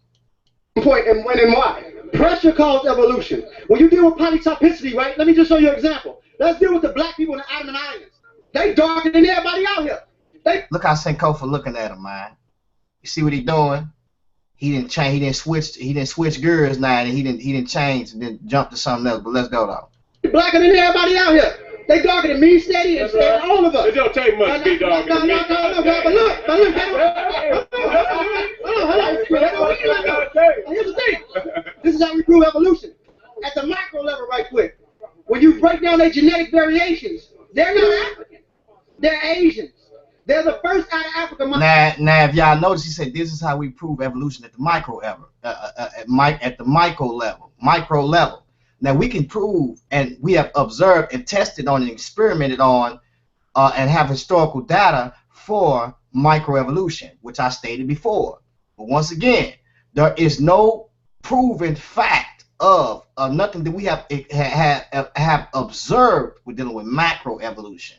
I: Point and when and why. Pressure caused evolution. When you deal with polytopicity, right? Let me just show you an example. Let's deal with the black people in the Andaman Islands. They darker than everybody out here.
A: Look how Sankofa looking at him, man. You see what he doing? He didn't change. He didn't switch gears now, and he didn't change and then jump to something else. But let's go though.
I: Blacker than everybody out here. They darker than me, steady, and all of us.
B: It don't take much to be darker than me.
I: No, but look. Here's the thing. This is how we prove evolution. At the micro level, right quick. When you break down their genetic variations, they're not African. They're Asians. They're the first out of Africa.
A: Now, if y'all notice, he said this is how we prove evolution at the micro level, at the micro level. Now we can prove, and we have observed and tested on and experimented on, and have historical data for microevolution, which I stated before. But once again, there is no proven fact of nothing that we have observed with dealing with macroevolution.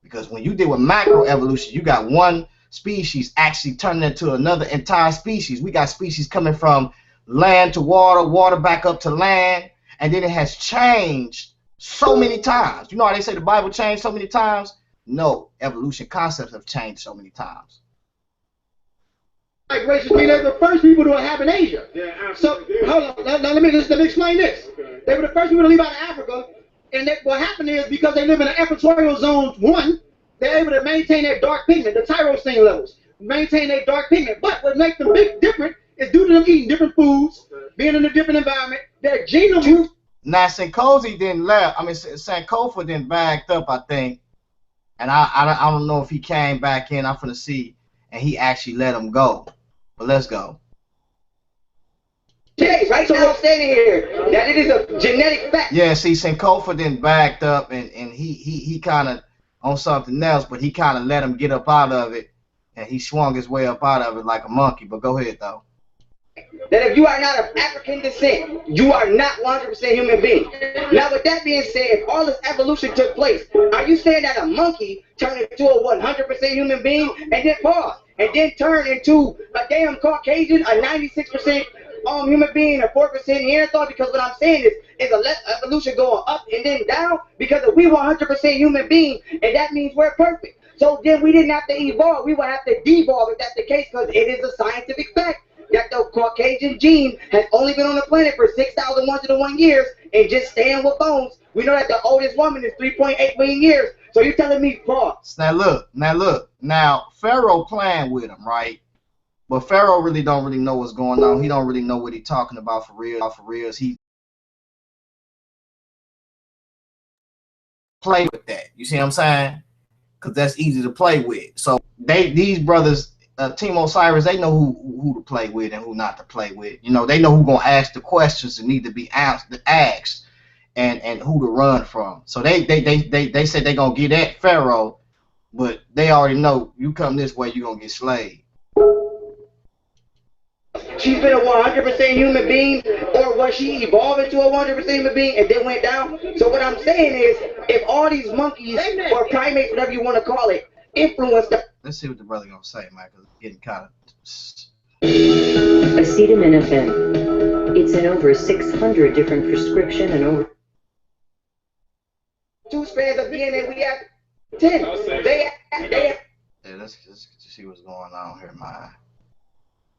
A: Because when you deal with macroevolution, you got one species actually turning into another entire species. We got species coming from land to water, water back up to land, and then it has changed so many times. You know how they say the Bible changed so many times? No, evolution concepts have changed so many times.
I: Migrations mean they're the first people to inhabit Asia. Yeah, so hold on, let me explain this. Okay. They were the first people to leave out of Africa, and what happened is because they live in the equatorial zone 1, they're able to maintain their dark pigment, the tyrosine levels, maintain their dark pigment. But what makes them different is due to them eating different foods, being in a different environment, their genome.
A: Now, Sankofa didn't left. I mean, Sankofa didn't backed up, I think, and I don't know if he came back in. I'm finna see, and he actually let him go. But let's go.
J: Right now I'm standing here that it is a genetic fact.
A: Yeah, see, Sankofa didn't backed up, and he kind of on something else, but he kind of let him get up out of it, and he swung his way up out of it like a monkey. But go ahead, though.
J: That if you are not of African descent, you are not 100% human being. Now, with that being said, if all this evolution took place, are you saying that a monkey turned into a 100% human being and then pause, and then turn into a damn Caucasian, a 96% human being, a 4% Neanderthal? Because what I'm saying is a evolution going up and then down, because if we were 100% human being, and that means we're perfect. So then we didn't have to evolve, we would have to devolve if that's the case, because it is a scientific fact that the Caucasian gene has only been on the planet for 6,101 years and just staying with bones. We know that the oldest woman is 3.8 million years. So you're telling me, pause.
A: Now look. Now Pharaoh playing with him, right? But Pharaoh really don't really know what's going on. He don't really know what he's talking about for real. He play with that. You see what I'm saying? Because that's easy to play with. So these brothers, Team O.s.i.r.i.s, they know who to play with and who not to play with. You know, they know who gonna ask the questions that need to be asked, and who to run from. So they said they gonna get at Pharaoh, but they already know you come this way, you gonna get slayed.
J: She's been a 100% human being, or was she evolved into a 100% human being and then went down? So what I'm saying is, if all these monkeys or primates, whatever you want to call it, influence the...
A: Let's see what the brother gonna say, man, because it's getting kind of...
K: Acetaminophen. It's in over 600 different prescription and over
J: 2 strands of DNA, we have 10. They
A: Yeah, let's see what's going on here, man.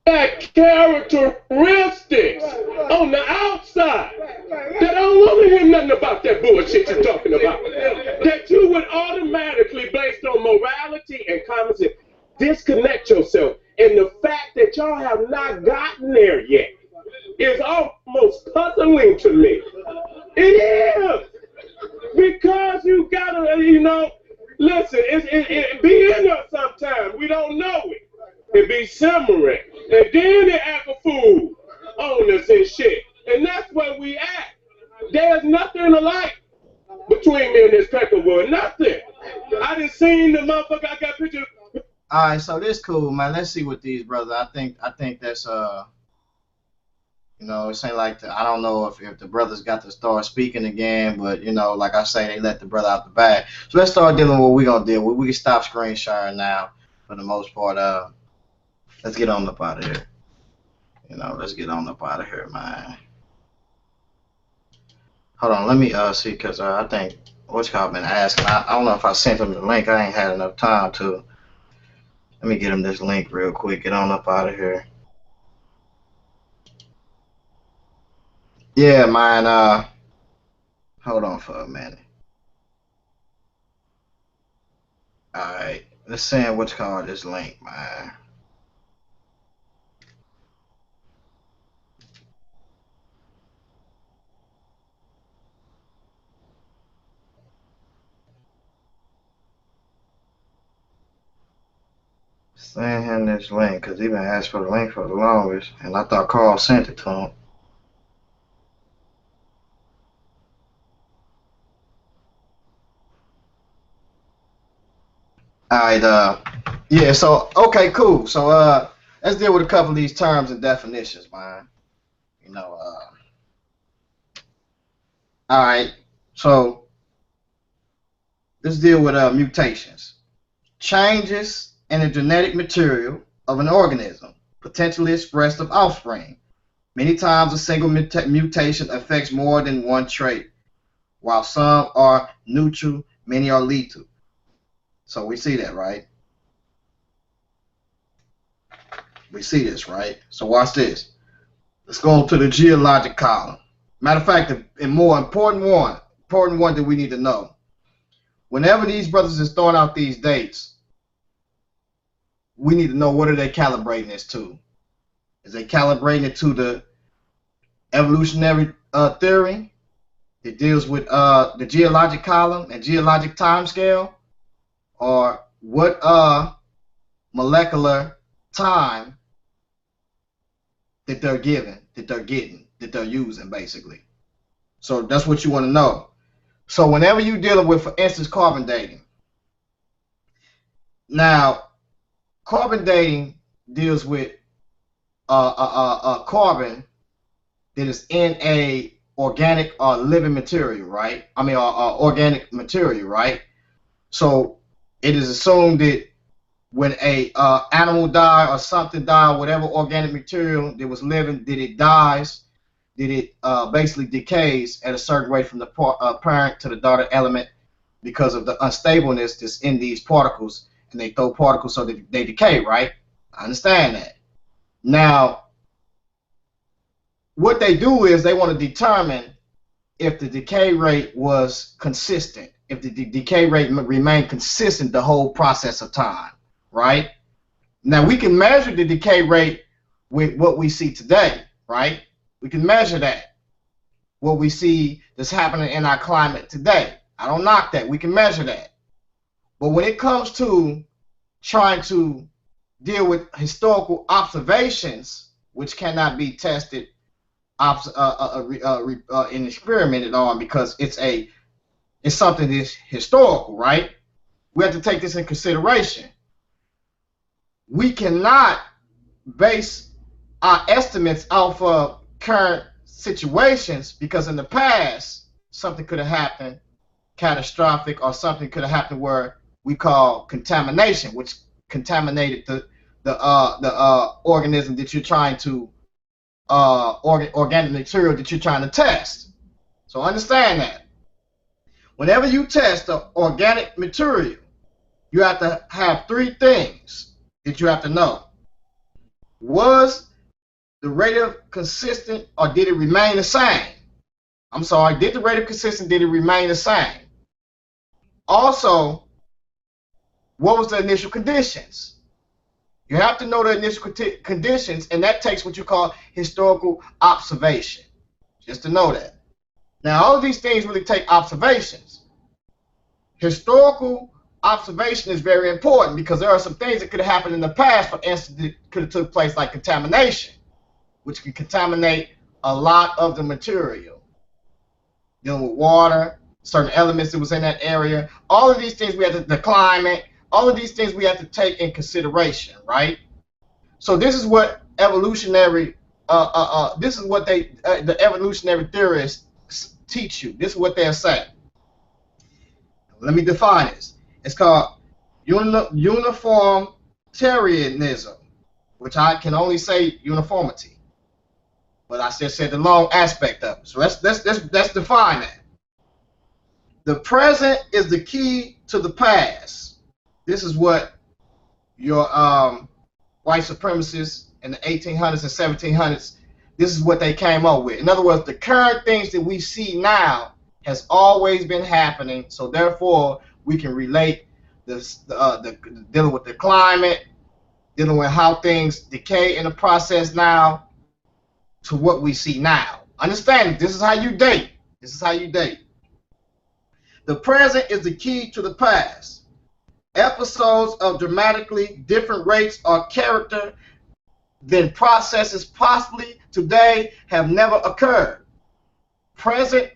B: That characteristics on the outside that I don't want to hear nothing about that bullshit you're talking about. That you would automatically, based on morality and common sense, disconnect yourself. And the fact that y'all have not gotten there yet is almost puzzling to me. It is. Because you gotta, listen, it be in us sometimes. We don't know it. It be simmering. And then it act a fool on us and shit. And that's where we at. There's nothing alike between me and this Peckerwood. Nothing. I done seen the motherfucker. I got pictures.
A: All right, so this cool, man. Let's see what these brothers. I think that's it ain't like I don't know if the brothers got to start speaking again, but like I say, they let the brother out the bag. So let's start dealing with what we gonna deal with. We can stop screen sharing now for the most part. Let's get on up out of here. Let's get on up out of here, man. Hold on, let me see, because I think what's called been asking. I don't know if I sent him the link. I ain't had enough time to. Let me get him this link real quick. Get on up out of here. Yeah, man. Hold on for a minute. All right, let's send what's called this link, man. Send him this link because he been asked for the link for the longest, and I thought Carl sent it to him. All right, yeah, so, okay, cool. So, let's deal with a couple of these terms and definitions, man. All right, so let's deal with mutations. Changes in the genetic material of an organism, potentially expressed of offspring. Many times a single mutation affects more than one trait. While some are neutral, many are lethal. So we see that, right? We see this, right? So watch this. Let's go to the geologic column. Matter of fact, the more important one that we need to know. Whenever these brothers is throwing out these dates, we need to know what are they calibrating this to. Is they calibrating it to the evolutionary theory that deals with the geologic column and geologic time scale, or what molecular time that they're giving, that they're getting, that they're using, basically. So that's what you want to know. So whenever you're dealing with, for instance, carbon dating. Now, carbon dating deals with carbon that is in a organic or living material, right? I mean, organic material, right? So it is assumed that when a animal die or something die, or whatever organic material that was living, that it dies, that it basically decays at a certain rate from the parent to the daughter element because of the unstableness that's in these particles, and they throw particles so that they decay, right? I understand that. Now, what they do is they want to determine if the decay rate was consistent, if the decay rate remained consistent the whole process of time, right? Now, we can measure the decay rate with what we see today, right? We can measure that, what we see that's happening in our climate today. I don't knock that. We can measure that. But when it comes to trying to deal with historical observations, which cannot be tested and experimented on because it's something that's historical, right? We have to take this in consideration. We cannot base our estimates off of current situations because in the past something could have happened catastrophic, or something could have happened where we call contamination, which contaminated the organism that you're trying to organic material that you're trying to test. So understand that. Whenever you test the organic material, you have to have three things that you have to know. Was the rate consistent, or did it remain the same? I'm sorry, did the rate consistent, did it remain the same? Also, what was the initial conditions? You have to know the initial conditions, and that takes what you call historical observation, just to know that. Now, all of these things really take observations. Historical observation is very important because there are some things that could have happened in the past, for instance, that could have took place, like contamination, which can contaminate a lot of the material. Dealing with water, certain elements that was in that area. All of these things we have to, the climate, all of these things we have to take in consideration, right? So this is what evolutionary, this is what the evolutionary theorists teach you. This is what they'll say. Let me define this. It's called uniformitarianism, which I can only say uniformity, but I just said the long aspect of it. So let's define that. The present is the key to the past. This is what your white supremacists in the 1800s and 1700s, this is what they came up with. In other words, the current things that we see now has always been happening, so therefore we can relate this, dealing with the climate, dealing with how things decay in the process now, to what we see now. Understand, this is how you date. This is how you date. The present is the key to the past. Episodes of dramatically different rates or character than processes possibly today have never occurred. Present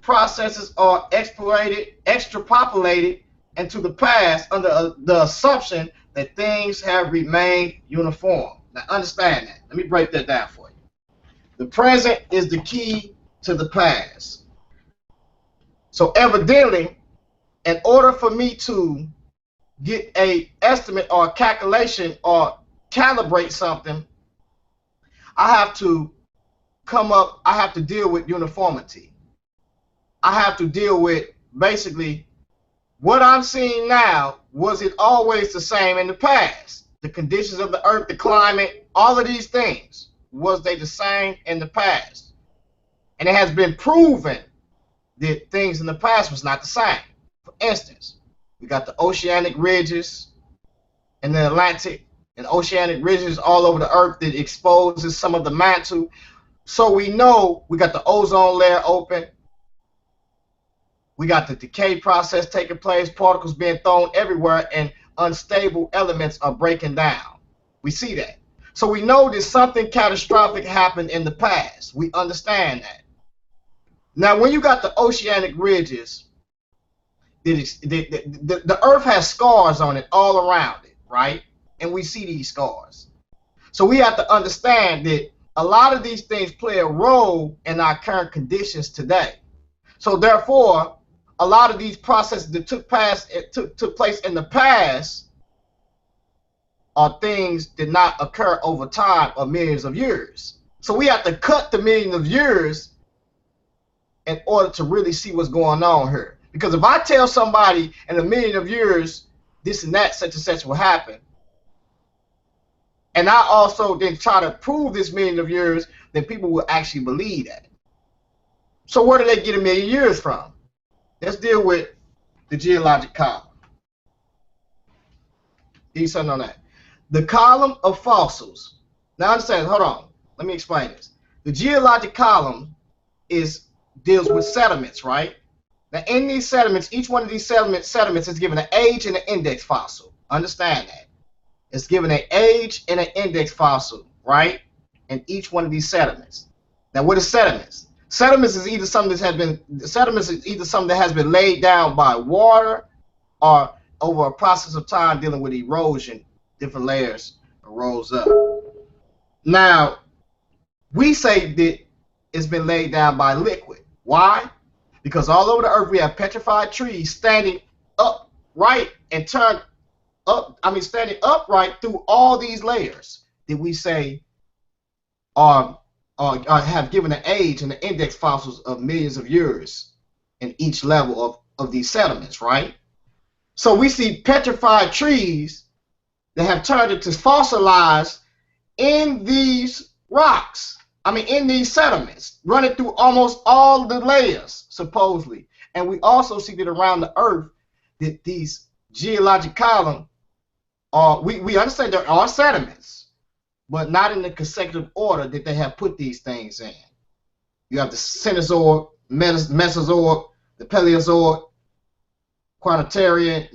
A: processes are extrapolated into the past under the assumption that things have remained uniform. Now understand that. Let me break that down for you. The present is the key to the past. So evidently, in order for me to get an estimate or a calculation or calibrate something, I have to deal with uniformity. I have to deal with basically what I'm seeing now. Was it always the same in the past? The conditions of the earth, the climate, all of these things, was they the same in the past? And it has been proven that things in the past was not the same. For instance, we got the oceanic ridges in the Atlantic and oceanic ridges all over the earth that exposes some of the mantle. So we know we got the ozone layer open. We got the decay process taking place, particles being thrown everywhere, and unstable elements are breaking down. We see that. So we know that something catastrophic happened in the past. We understand that. Now, when you got the oceanic ridges, the earth has scars on it all around it, right? And we see these scars. So we have to understand that a lot of these things play a role in our current conditions today. So therefore, a lot of these processes that took place in the past are things that did not occur over time or millions of years. So we have to cut the millions of years in order to really see what's going on here. Because if I tell somebody in a million of years this and that, such and such will happen, and I also then try to prove this million of years, then people will actually believe that. So where do they get a million years from? Let's deal with the geologic column. Need something on that. The column of fossils. Now understand, hold on. Let me explain this. The geologic column deals with sediments, right? Now in these sediments, each one of these sediments is given an age and an index fossil. Understand that. It's given an age and an index fossil, right? In each one of these sediments. Now what is sediments? Sediments is either something that has been laid down by water or over a process of time dealing with erosion, different layers rose up. Now, we say that it's been laid down by liquid. Why? Because all over the earth we have petrified trees standing upright and standing upright through all these layers that we say are have given an age and the index fossils of millions of years in each level of these settlements, right? So we see petrified trees that have turned into fossilized in these rocks. I mean, in these settlements, running through almost all the layers, supposedly. And we also see that around the earth, that these geologic columns are, we understand there are sediments, but not in the consecutive order that they have put these things in. You have the Cenozoic, Mesozoic, the Paleozoic, Quaternary,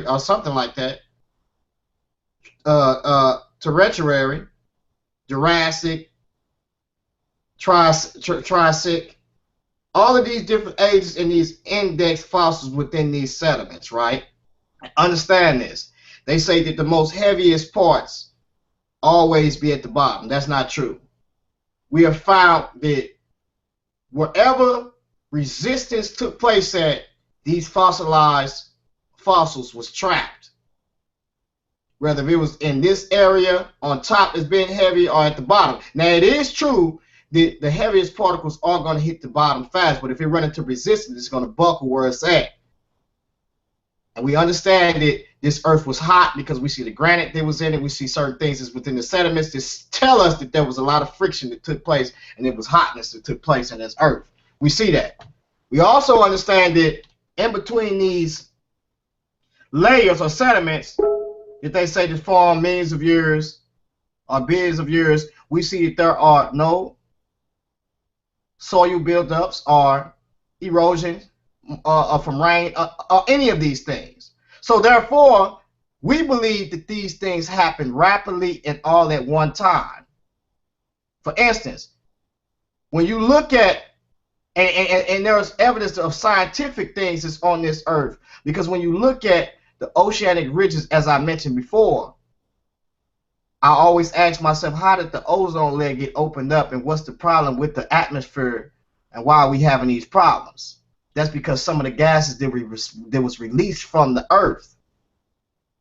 A: or something like that, Tertiary, Jurassic, Triassic, all of these different ages in these index fossils within these sediments, right? Understand this. They say that the most heaviest parts always be at the bottom. That's not true. We have found that wherever resistance took place at, these fossilized fossils was trapped. Whether it was in this area on top as being heavy or at the bottom. Now it is true that the heaviest particles are going to hit the bottom fast, but if it run into resistance, it's going to buckle where it's at. And we understand that this earth was hot because we see the granite that was in it. We see certain things that's within the sediments that tell us that there was a lot of friction that took place and it was hotness that took place in this earth. We see that. We also understand that in between these layers or sediments that they say that form millions of years or billions of years, we see that there are no soil buildups or erosion from rain or any of these things. So therefore, we believe that these things happen rapidly and all at one time. For instance, when you look at, and there's evidence of scientific things that's on this earth, because when you look at the oceanic ridges, as I mentioned before, I always ask myself, how did the ozone layer get opened up, and what's the problem with the atmosphere, and why are we having these problems? That's because some of the gases that was released from the earth,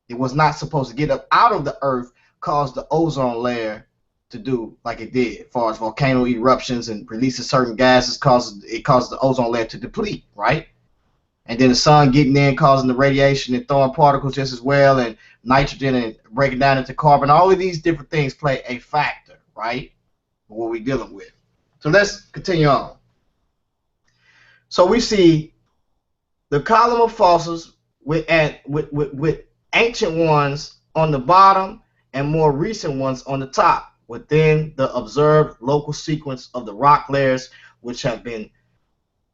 A: it was not supposed to get up out of the earth, caused the ozone layer to do like it did, as far as volcano eruptions and releasing certain gases, causes the ozone layer to deplete, right? And then the sun getting in, causing the radiation and throwing particles just as well, and nitrogen and breaking down into carbon. All of these different things play a factor, right, for what we're dealing with. So let's continue on. So we see the column of fossils with ancient ones on the bottom and more recent ones on the top within the observed local sequence of the rock layers, which have been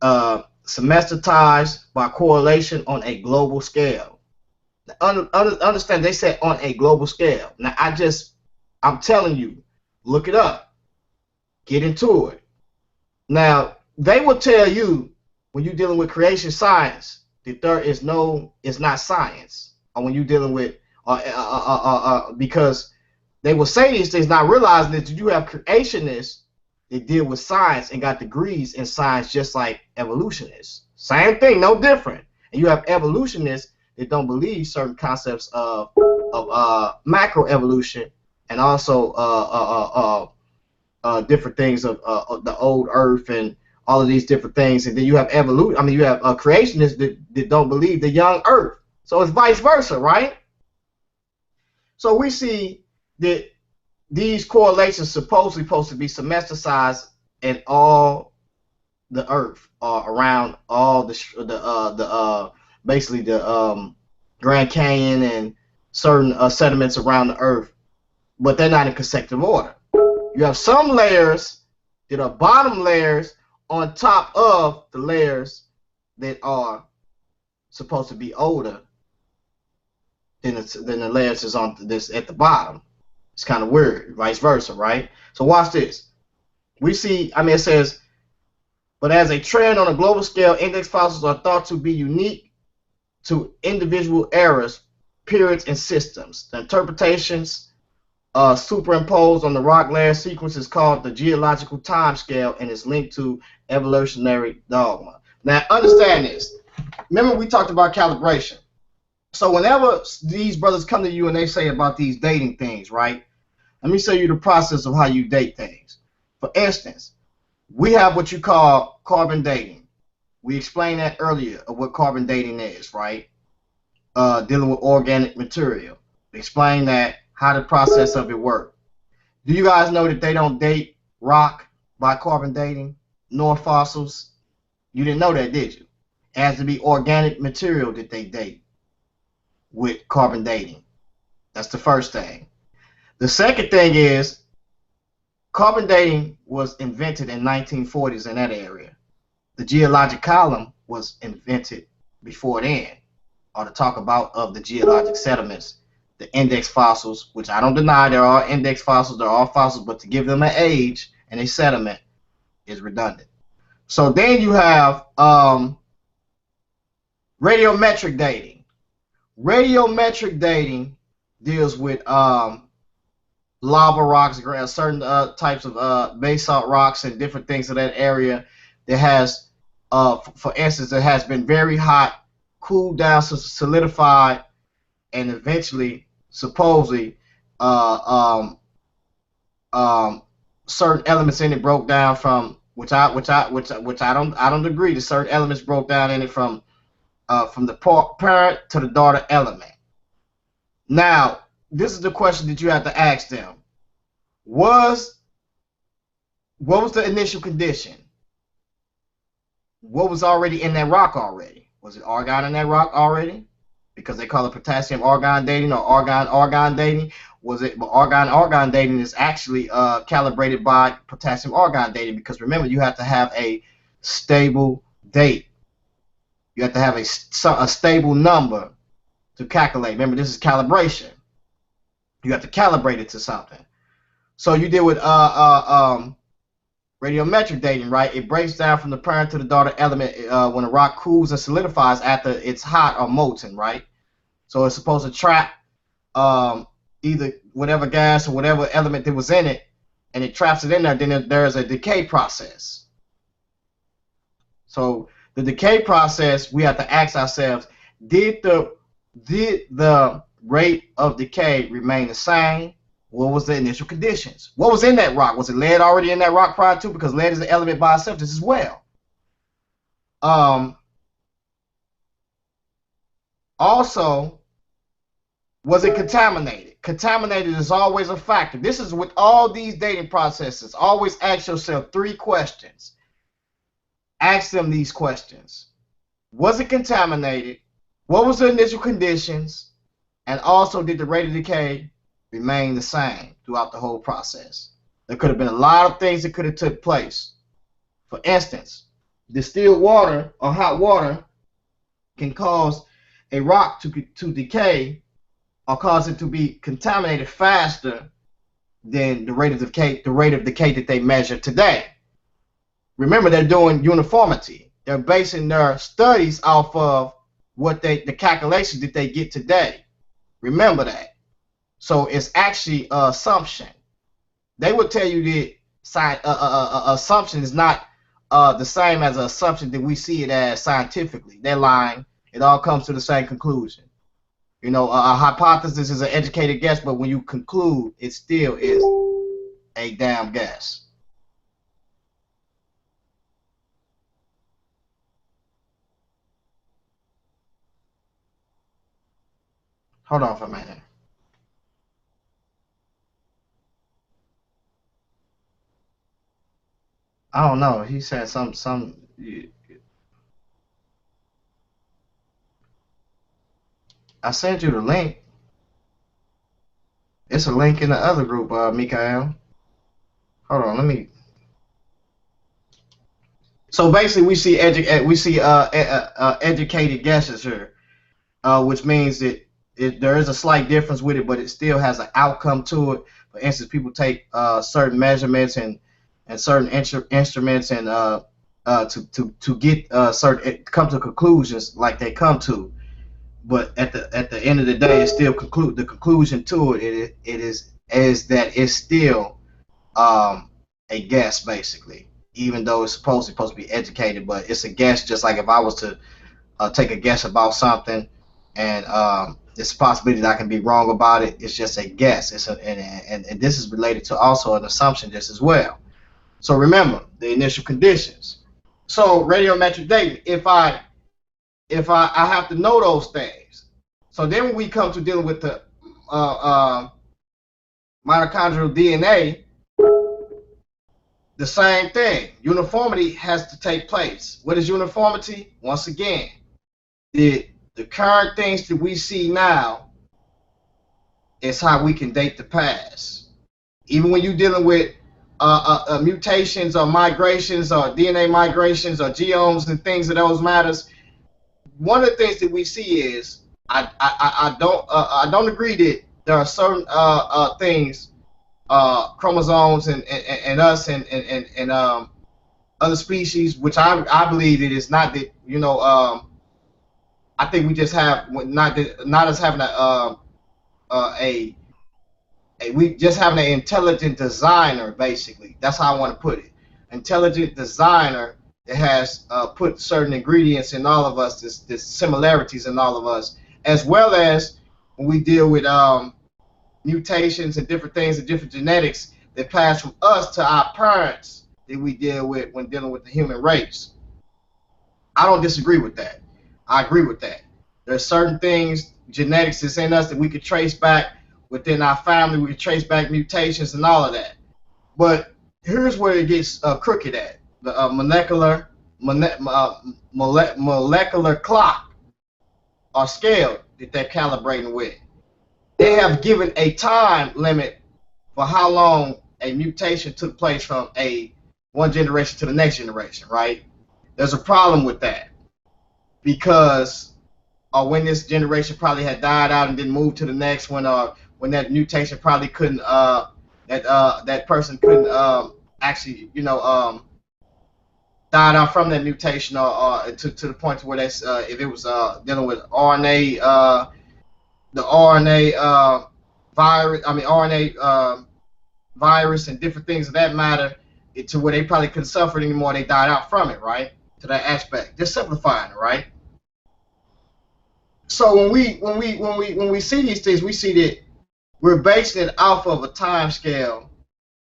A: semestatized by correlation on a global scale. Understand, they said on a global scale. Now I'm telling you, look it up, get into it. Now they will tell you when you're dealing with creation science that there is no, it's not science, or when you're dealing with because they will say these things, not realizing that you have creationists that deal with science and got degrees in science just like evolutionists. Same thing, no different. And you have evolutionists that don't believe certain concepts of macroevolution and also different things of the old earth and all of these different things. And then you have you have creationists that don't believe the young earth. So it's vice versa, right? So we see that these correlations supposedly supposed to be semestatized in all the earth, around all basically the Grand Canyon and certain sediments around the earth, but they're not in consecutive order. You have some layers that are bottom layers on top of the layers that are supposed to be older than the layers is on this at the bottom. It's kind of weird, vice versa, right? So watch this. We see, it says, but as a trend on a global scale, index fossils are thought to be unique to individual eras, periods, and systems. The interpretations superimposed on the rock layer sequence is called the geological time scale and is linked to evolutionary dogma. Now, understand this. Remember we talked about calibration. So whenever these brothers come to you and they say about these dating things, right? Let me show you the process of how you date things. For instance, we have what you call carbon dating. We explained that earlier of what carbon dating is, right? Dealing with organic material. Explain that, how the process of it works. Do you guys know that they don't date rock by carbon dating, nor fossils? You didn't know that, did you? It has to be organic material that they date with carbon dating. That's the first thing. The second thing is carbon dating was invented in 1940s in that area. The geologic column was invented before then, or to talk about of the geologic sediments, the index fossils, which I don't deny there are index fossils, there are fossils, but to give them an age and a sediment is redundant. So then you have radiometric dating. Radiometric dating deals with lava rocks, certain types of basalt rocks and different things of that area that has, for instance, it has been very hot, cooled down, solidified, and eventually, supposedly, certain elements in it broke down from which I don't agree. The certain elements broke down in it from the parent to the daughter element. Now, this is the question that you have to ask them. What was the initial condition? What was already in that rock already? Was it argon in that rock already? Because they call it potassium argon dating or argon dating. Was it? But argon dating is actually calibrated by potassium argon dating, because remember, you have to have a stable date. You have to have a stable number to calculate. Remember, this is calibration. You have to calibrate it to something. So you deal with radiometric dating, right? It breaks down from the parent to the daughter element when a rock cools and solidifies after it's hot or molten, right? So it's supposed to trap either whatever gas or whatever element that was in it, and it traps it in there. Then there's a decay process. So the decay process, we have to ask ourselves, did the rate of decay remain the same? What was the initial conditions? What was in that rock? Was it lead already in that rock prior to? Because lead is an element by itself just as well. Also, was it contaminated? Contaminated is always a factor. This is with all these dating processes. Always ask yourself 3 questions. Ask them these questions. Was it contaminated? What was the initial conditions? And also, did the rate of decay remain the same throughout the whole process? There could have been a lot of things that could have took place. For instance, distilled water or hot water can cause a rock to decay or cause it to be contaminated faster than the rate of decay that they measure today. Remember, they're doing uniformity. They're basing their studies off of the calculations that they get today. Remember that. So it's actually an assumption. They would tell you that assumption is not the same as an assumption that we see it as scientifically. They're lying. It all comes to the same conclusion. You know, a hypothesis is an educated guess, but when you conclude, it still is a damn guess. Hold on for a minute. I don't know. He said some. I sent you the link. It's a link in the other group, Mikael. Hold on, let me. So basically, we see educated guesses here, which means that there is a slight difference with it, but it still has an outcome to it. For instance, people take certain measurements and certain instruments and to get come to conclusions like they come to. But at the end of the day, it's still the conclusion to it is that it's still a guess, basically, even though it's supposed to be educated, but it's a guess. Just like if I was to take a guess about something and It's a possibility that I can be wrong about it. It's just a guess. And this is related to also an assumption just as well. So remember the initial conditions. So radiometric dating. If I have to know those things. So then when we come to dealing with the mitochondrial DNA, the same thing. Uniformity has to take place. What is uniformity? Once again, the current things that we see now is how we can date the past. Even when you're dealing with mutations or migrations or DNA migrations or genomes and things of those matters, one of the things that we see is I don't agree that there are certain things, chromosomes and us and other species, which I believe it is not that I think we just have not as having a we just having an intelligent designer, basically. That's how I want to put it. Intelligent designer that has put certain ingredients in all of us, this similarities in all of us, as well as when we deal with mutations and different things and different genetics that pass from us to our parents that we deal with when dealing with the human race. I don't disagree with that. I agree with that. There's certain things, genetics that's in us that we could trace back within our family. We could trace back mutations and all of that. But here's where it gets crooked at. The molecular clock or scale that they're calibrating with. They have given a time limit for how long a mutation took place from one generation to the next generation, right? There's a problem with that because when this generation probably had died out and then moved to the next one, or when that mutation probably couldn't, that person couldn't actually, died out from that mutation, or to the point to where that's if it was dealing with RNA, the RNA virus, RNA virus and different things of that matter, to where they probably couldn't suffer anymore. They died out from it, right? To that aspect, just simplifying it, right? So when we see these things, we see that we're basing it off of a time scale,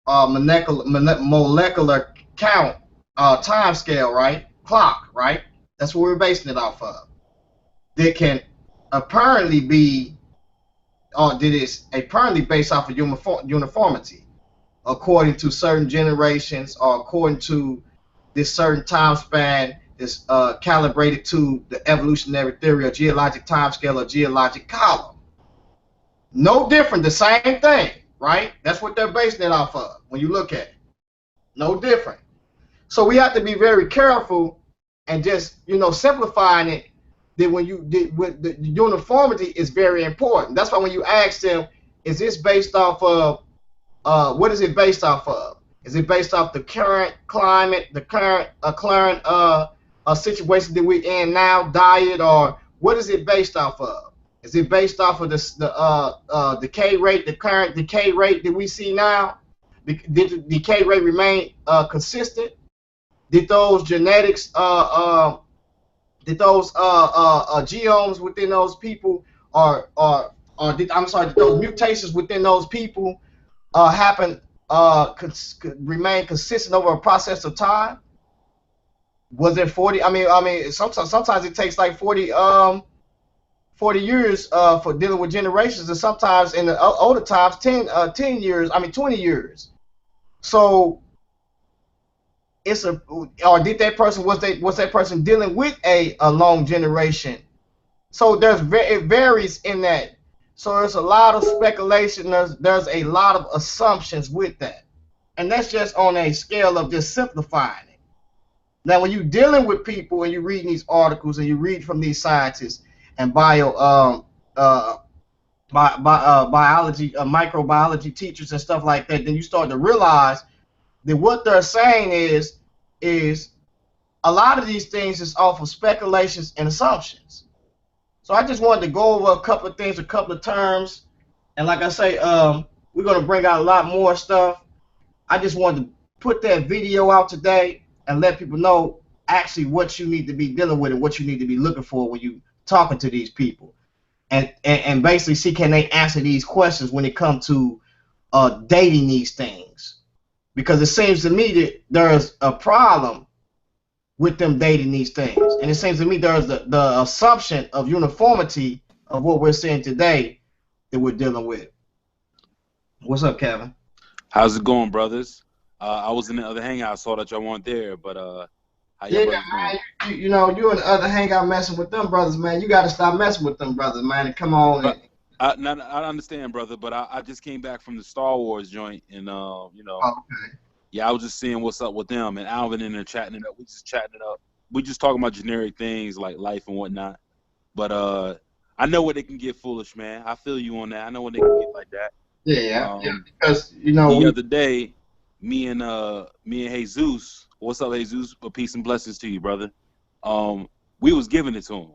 A: molecular count, time scale, right? Clock, right? That's what we're basing it off of. That can apparently be, or that is apparently based off of uniformity, according to certain generations, or according to this certain time span is calibrated to the evolutionary theory or geologic time scale or geologic column. No different, the same thing, right? That's what they're basing it off of when you look at it. No different. So we have to be very careful and just, simplifying it, that when you did with the uniformity is very important. That's why when you ask them, is this based off of, what is it based off of? Is it based off the current climate, the current situation that we're in now, diet, or what is it based off of? Is it based off of the decay rate, the current decay rate that we see now? Did the decay rate remain consistent? Did those genetics, did those genomes within those people, did those mutations within those people happen, remain consistent over a process of time? Was it 40? I mean, sometimes it takes like 40 years for dealing with generations, and sometimes in the older times 10 years, 20 years. So it's or did that person, was that person dealing with a long generation? So it varies in that. So there's a lot of speculation, there's a lot of assumptions with that. And that's just on a scale of just simplifying it. Now, when you're dealing with people and you're reading these articles and you read from these scientists and biology, microbiology teachers and stuff like that, then you start to realize that what they're saying is a lot of these things is off of speculations and assumptions. So I just wanted to go over a couple of things, a couple of terms, and like I say, we're going to bring out a lot more stuff. I just wanted to put that video out today and let people know actually what you need to be dealing with and what you need to be looking for when you talking to these people. and basically see can they answer these questions when it comes to dating these things. Because it seems to me that there's a problem with them dating these things. And it seems to me there's the assumption of uniformity of what we're seeing today that we're dealing with. What's up, Kevin?
M: How's it going, brothers? I was in the other hangout, saw that y'all weren't there, but how y'all
A: Yeah,
M: brothers doing?
A: man. You know, you and the other hangout messing with them brothers, man. You got to stop messing with them brothers, man, and come on.
M: But I understand, brother, but I just came back from the Star Wars joint, and
A: Okay.
M: yeah, I was just seeing what's up with them, and Alvin in there chatting it up. We just chatting it up. We just talking about generic things like life and whatnot. But I know where they can get foolish, man. I feel you on that. I know when they can get like that.
A: Yeah, because you know
M: The other day, me and Jesus, what's up, Jesus? But peace and blessings to you, brother. We was giving it to him.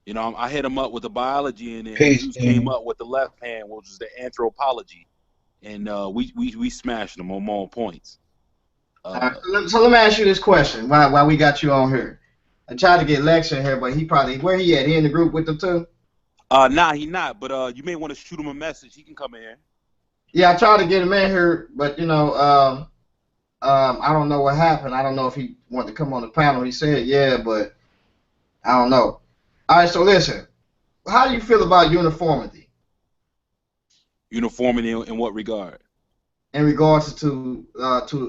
M: You know, I hit him up with the biology, and then
L: Peace,
M: Jesus
L: King.
M: came up with the left hand, which was the anthropology, and we smashed them on more points.
A: so let me ask you this question while we got you on here. I tried to get Lex in here, but he probably where he at? He in the group with them too?
M: Nah, he not. But you may want to shoot him a message. He can come in here.
A: Yeah, I tried to get him in here, but you know, I don't know what happened. I don't know if he wanted to come on the panel. He said yeah, but I don't know. All right, so listen, how do you feel about uniformity
M: Uniformity in what regard?
A: in regards to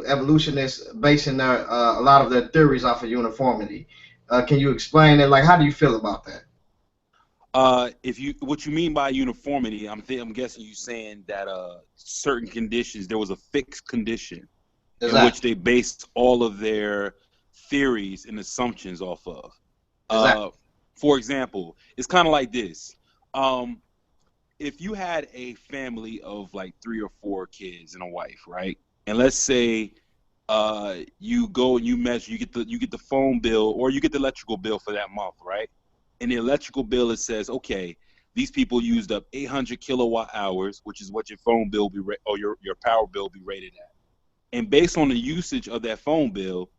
A: evolutionists basing their a lot of their theories off of uniformity? Can you explain it? Like, how do you feel about that?
M: If you what you mean by uniformity, I'm guessing you saying that certain conditions, there was a fixed condition in which they based all of their theories and assumptions off of. For example, it's kind of like this. If you had a family of like 3 or 4 kids and a wife, right? And let's say you go and you measure, you get the phone bill or you get the electrical bill for that month, right? In the electrical bill, it says, okay, these people used up 800 kilowatt hours, which is what your phone bill or your power bill be rated at. And based on the usage of that phone bill,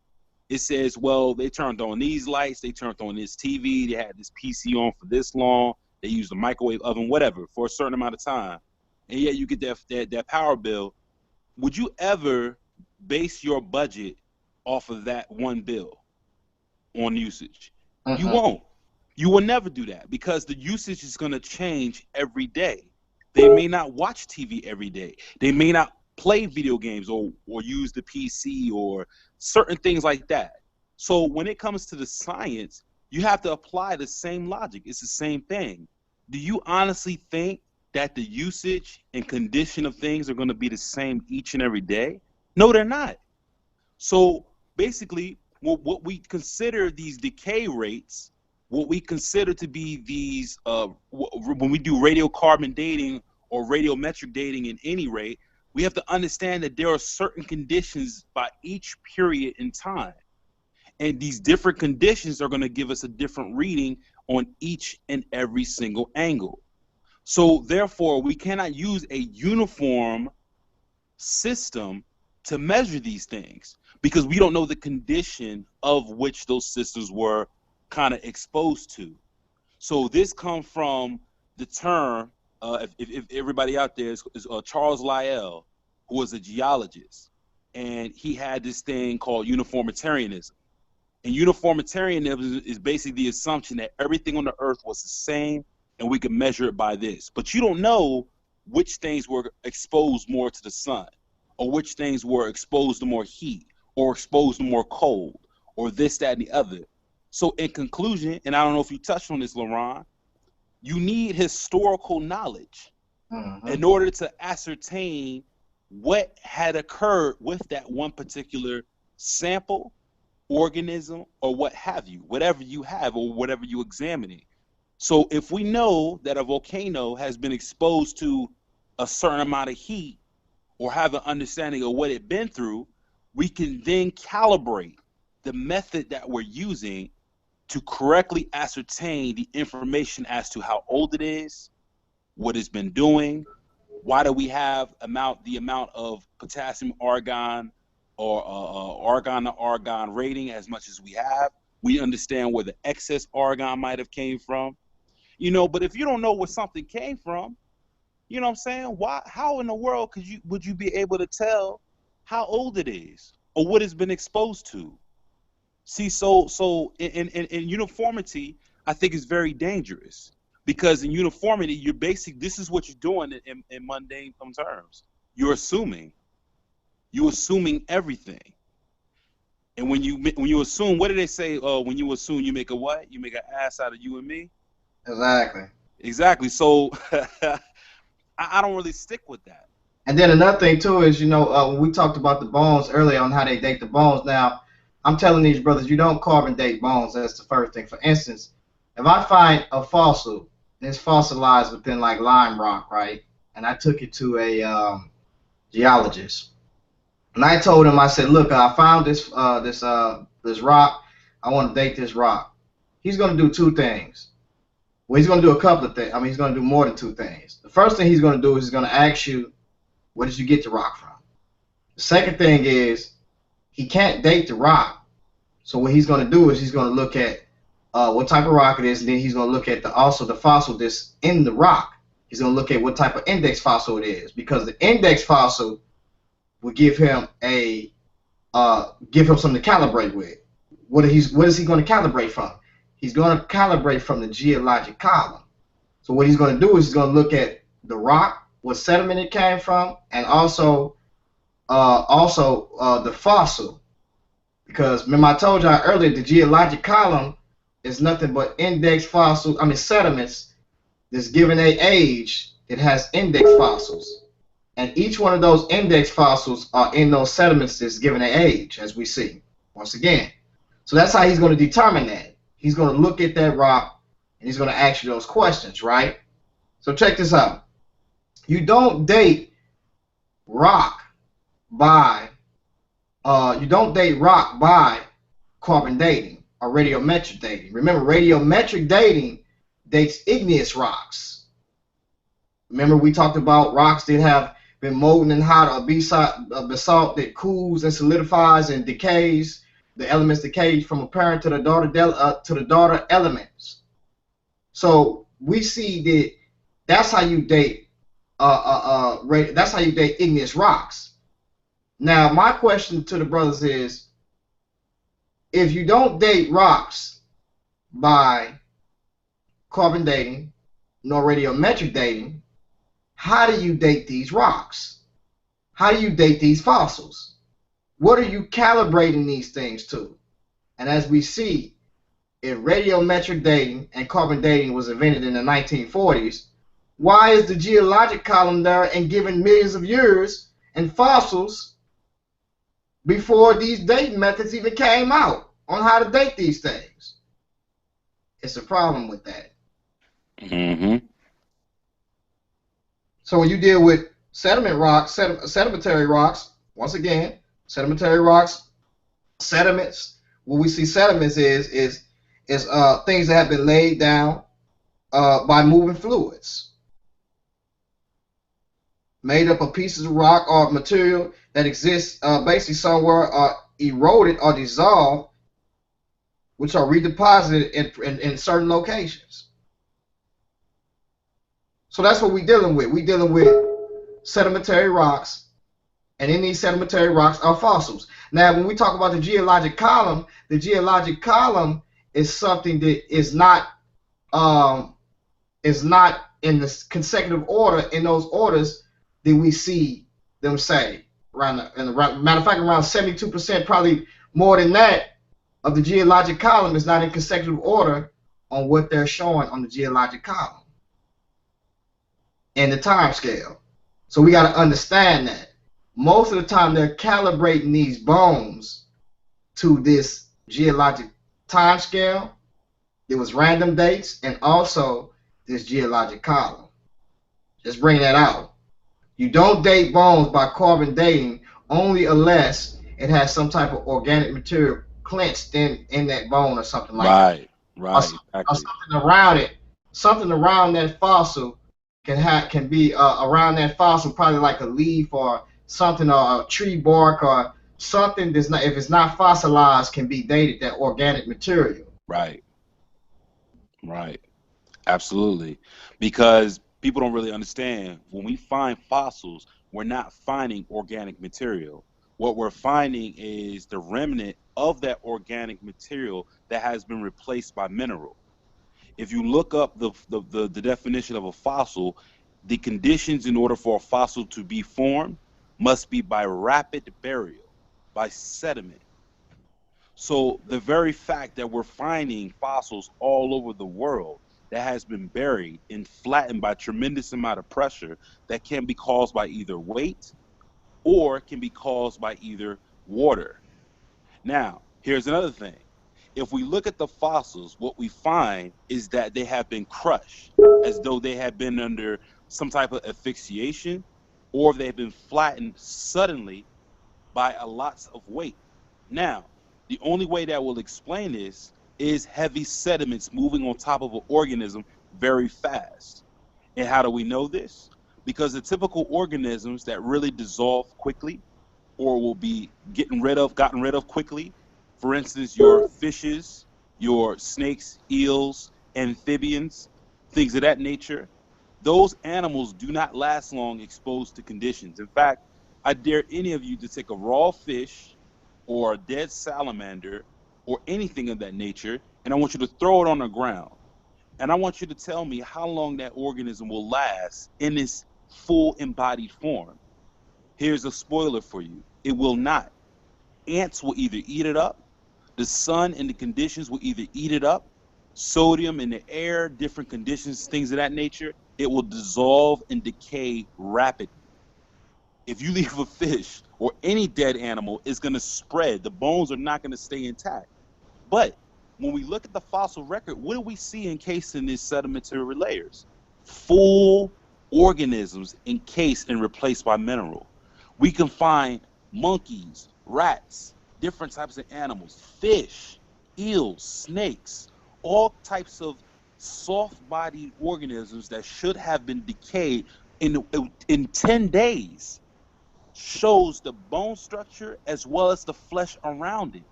M: it says, well, they turned on these lights, they turned on this TV, they had this PC on for this long, they used a microwave oven, whatever, for a certain amount of time. And yet you get that power bill. Would you ever base your budget off of that one bill on usage? You won't. You will never do that because the usage is going to change every day. They may not watch TV every day. They may not play video games or use the PC or certain things like that. So when it comes to the science, you have to apply the same logic. It's the same thing. Do you honestly think that the usage and condition of things are going to be the same each and every day? No, they're not. So basically, what we consider these decay rates, what we consider to be these, when we do radiocarbon dating or radiometric dating in any rate, we have to understand that there are certain conditions by each period in time. And these different conditions are going to give us a different reading on each and every single angle. So therefore, we cannot use a uniform system to measure these things because we don't know the condition of which those systems were kind of exposed to. So this comes from the term, if everybody out there is Charles Lyell, who was a geologist, and he had this thing called uniformitarianism. And uniformitarianism is basically the assumption that everything on the earth was the same and we can measure it by this. But you don't know which things were exposed more to the sun or which things were exposed to more heat or exposed to more cold or this, that, and the other. So in conclusion, and I don't know if you touched on this, Laurent, you need historical knowledge in order to ascertain what had occurred with that one particular sample, organism, or what have you, whatever you have or whatever you're examining. So if we know that a volcano has been exposed to a certain amount of heat or have an understanding of what it's been through, we can then calibrate the method that we're using to correctly ascertain the information as to how old it is, what it's been doing, why do we have the amount of potassium argon or argon to argon rating as much as we have. We understand where the excess argon might have came from. You know, but if you don't know where something came from, you know what I'm saying? How in the world would you be able to tell how old it is or what it's been exposed to? See, so in uniformity, I think is very dangerous, because in uniformity, this is what you're doing in mundane terms. You're assuming everything. And when you assume, what do they say? When you assume, you make a what? You make an ass out of you and me. Exactly. So I don't really stick with that.
A: And then another thing too is, when we talked about the bones earlier on how they date the bones. Now, I'm telling these brothers, you don't carbon date bones. That's the first thing. For instance, if I find a fossil, and it's fossilized within like lime rock, right? And I took it to a geologist, and I told him, I said, look, I found this rock. I want to date this rock. He's going to do two things. Well, he's going to do a couple of things. I mean, he's going to do more than two things. The first thing he's going to do is he's going to ask you, where did you get the rock from? The second thing is, he can't date the rock. So what he's going to do is he's going to look at what type of rock it is, and then he's going to look at also the fossil that's in the rock. He's going to look at what type of index fossil it is, because the index fossil will give him something to calibrate with. What is he going to calibrate from? He's going to calibrate from the geologic column. So what he's going to do is he's going to look at the rock, what sediment it came from, and also the fossil. Because remember I told y'all earlier, the geologic column is nothing but sediments that's given a age. It has index fossils. And each one of those index fossils are in those sediments that's given an age, as we see, once again. So that's how he's going to determine that. He's going to look at that rock, and he's going to ask you those questions, right? So check this out. You don't date rock by carbon dating or radiometric dating. Remember, radiometric dating dates igneous rocks. Remember, we talked about rocks that have been molten and hot, or basalt that cools and solidifies and decays. The elements decay from a parent to the daughter elements. So we see that that's how you date that's how you date igneous rocks. Now, my question to the brothers is, if you don't date rocks by carbon dating nor radiometric dating, how do you date these rocks? How do you date these fossils? What are you calibrating these things to? And as we see, if radiometric dating and carbon dating was invented in the 1940s, why is the geologic column there and given millions of years and fossils before these dating methods even came out on how to date these things? It's a problem with that.
M: Mm-hmm.
A: So when you deal with sedimentary rocks, once again, sedimentary rocks, sediments, what we see sediments is things that have been laid down by moving fluids, made up of pieces of rock or material that exists basically somewhere, eroded or dissolved, which are redeposited in certain locations. So that's what we're dealing with. We're dealing with sedimentary rocks, and in these sedimentary rocks are fossils. Now, when we talk about the geologic column is something that is not in the consecutive order, in those orders that we see them say. Matter of fact, around 72%, probably more than that, of the geologic column is not in consecutive order on what they're showing on the geologic column and the time scale. So we got to understand that. Most of the time they're calibrating these bones to this geologic time scale. It was random dates and also this geologic column. Just bring that out. You don't date bones by carbon dating only unless it has some type of organic material clenched in that bone or something like that.
M: Right.
A: Or something around it. Something around that fossil can be around that fossil, probably like a leaf or something, or a tree bark or something that's not, if it's not fossilized, can be dated, that organic material.
M: Right. Absolutely. Because people don't really understand when we find fossils, we're not finding organic material. What we're finding is the remnant of that organic material that has been replaced by mineral. If you look up the definition of a fossil, the conditions in order for a fossil to be formed must be by rapid burial, by sediment. So the very fact that we're finding fossils all over the world that has been buried and flattened by a tremendous amount of pressure that can be caused by either weight or can be caused by either water. Now, here's another thing. If we look at the fossils, what we find is that they have been crushed as though they had been under some type of asphyxiation, or they've been flattened suddenly by a lots of weight. Now, the only way that will explain this is heavy sediments moving on top of an organism very fast. And how do we know this? Because the typical organisms that really dissolve quickly or will be gotten rid of quickly, for instance, your fishes, your snakes, eels, amphibians, things of that nature, those animals do not last long exposed to conditions. In fact, I dare any of you to take a raw fish or a dead salamander or anything of that nature, and I want you to throw it on the ground. And I want you to tell me how long that organism will last in its full embodied form. Here's a spoiler for you. It will not. Ants will either eat it up, the sun and the conditions will either eat it up, sodium in the air, different conditions, things of that nature, it will dissolve and decay rapidly. If you leave a fish or any dead animal, it's going to spread. The bones are not going to stay intact. But when we look at the fossil record, what do we see encased in these sedimentary layers? Full organisms encased and replaced by mineral. We can find monkeys, rats, different types of animals, fish, eels, snakes, all types of soft-bodied organisms that should have been decayed in 10 days. Shows the bone structure as well as the flesh around it.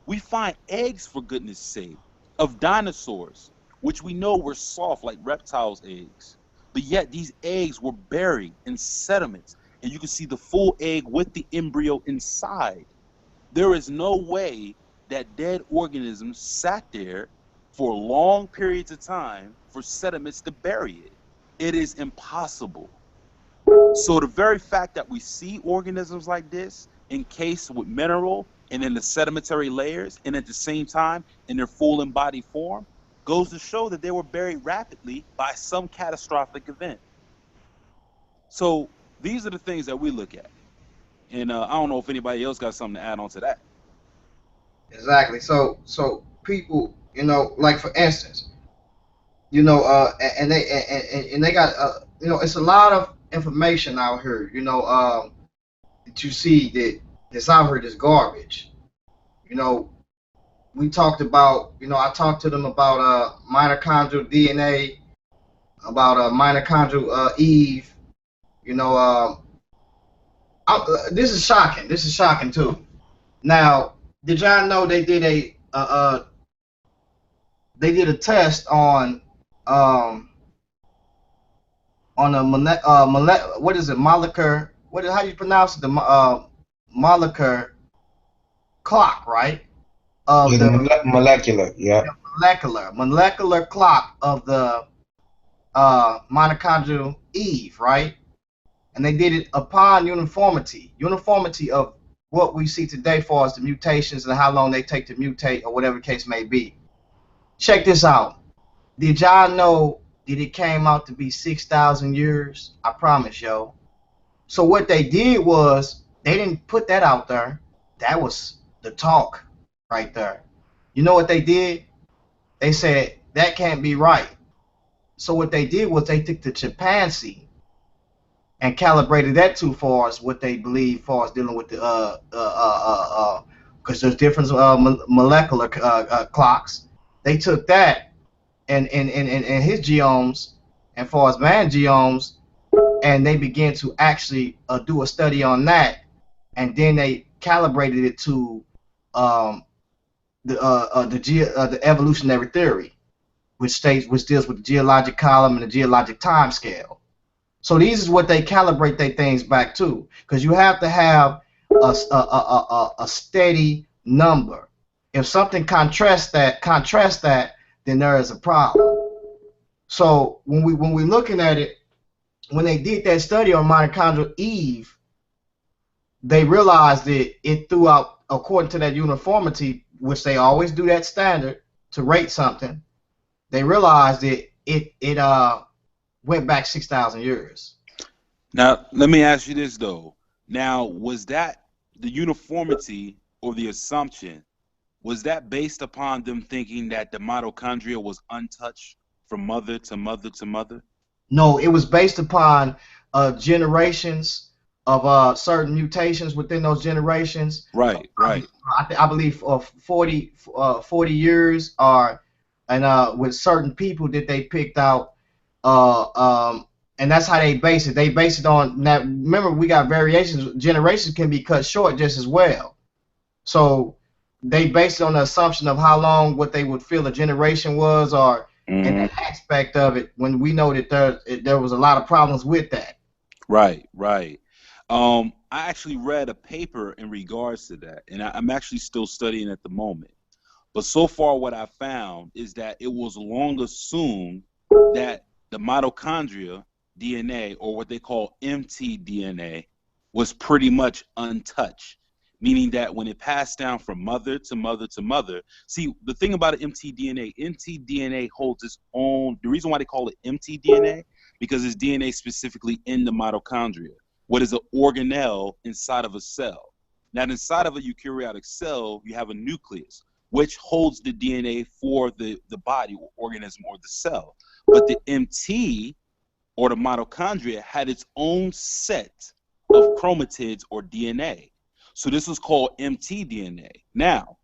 M: We find eggs, for goodness sake, of dinosaurs, which we know were soft like reptiles' eggs. But yet these eggs were buried in sediments, and you can see the full egg with the embryo inside. There is no way that dead organisms sat there for long periods of time for sediments to bury it. It is impossible. So the very fact that we see organisms like this encased with mineral and in the sedimentary layers and at the same time in their full embodied form goes to show that they were buried rapidly by some catastrophic event. So these are the things that we look at. And I don't know if anybody else got something to add on to that.
A: Exactly. So people, like for instance, and they got it's a lot of information out here, that you see that's out here that's garbage. We talked about, I talked to them about mitochondrial DNA, about mitochondrial Eve. This is shocking. This is shocking too. Now, did y'all know they did a test on a what is it, molecular, how do you pronounce it, the molecular clock, right, of
L: Yeah,
A: the
L: molecular, yeah.
A: molecular clock of the mitochondrial Eve, right? And they did it upon uniformity of what we see today, far as the mutations and how long they take to mutate or whatever the case may be. Check this out. Did y'all know that it came out to be 6,000 years? I promise, yo. So what they did was they didn't put that out there. That was the talk right there. You know what they did? They said that can't be right. So what they did was they took the chimpanzee and calibrated that too far as what they believe far as dealing with the because there's different molecular clocks. They took that and his genomes and far as man genomes, and they began to actually do a study on that, and then they calibrated it to the evolutionary theory. which deals with the geologic column and the geologic time scale. So these is what they calibrate their things back to, because you have to have a steady number. If something contrasts that, then there is a problem. So when we're looking at it, when they did that study on mitochondrial Eve, they realized that it threw out, according to that uniformity, which they always do that standard to rate something. They realized that it went back 6,000 years.
M: Now, let me ask you this though. Now, was that the uniformity or the assumption? Was that based upon them thinking that the mitochondria was untouched from mother to mother to mother?
A: No, it was based upon generations of certain mutations within those generations.
M: Right.
A: I believe 40 years are, and with certain people that they picked out, and that's how they base it. They base it on that. Remember, we got variations. Generations can be cut short just as well. So they based it on the assumption of how long what they would feel a generation was, or and that aspect of it, when we know that there was a lot of problems with that.
M: Right. I actually read a paper in regards to that, and I'm actually still studying at the moment. But so far what I found is that it was long assumed that the mitochondria DNA, or what they call mtDNA, was pretty much untouched. Meaning that when it passed down from mother to mother to mother, see, the thing about mtDNA holds its own. The reason why they call it mtDNA, because it's DNA specifically in the mitochondria, what is an organelle inside of a cell. Now, inside of a eukaryotic cell, you have a nucleus, which holds the DNA for the body or organism or the cell. But the MT, or the mitochondria, had its own set of chromatids or DNA. So this was called mtDNA. Now,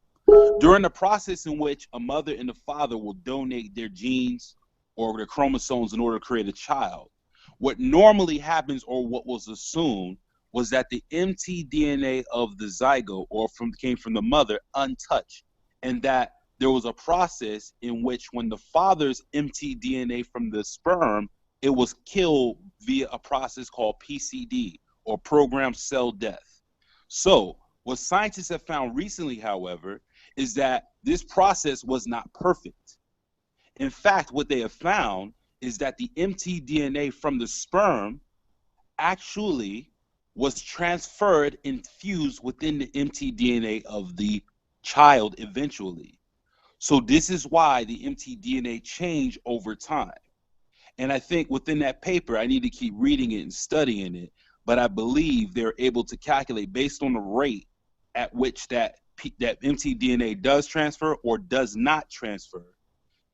M: during the process in which a mother and a father will donate their genes or their chromosomes in order to create a child, what normally happens, or what was assumed, was that the mtDNA of the zygote, or came from the mother, untouched, and that there was a process in which when the father's mtDNA from the sperm, it was killed via a process called PCD, or programmed cell death. So what scientists have found recently, however, is that this process was not perfect. In fact, what they have found is that the mtDNA from the sperm actually was transferred and fused within the mtDNA of the child eventually. So this is why the mtDNA changed over time. And I think within that paper, I need to keep reading it and studying it, but I believe they're able to calculate based on the rate at which that mtDNA does transfer or does not transfer.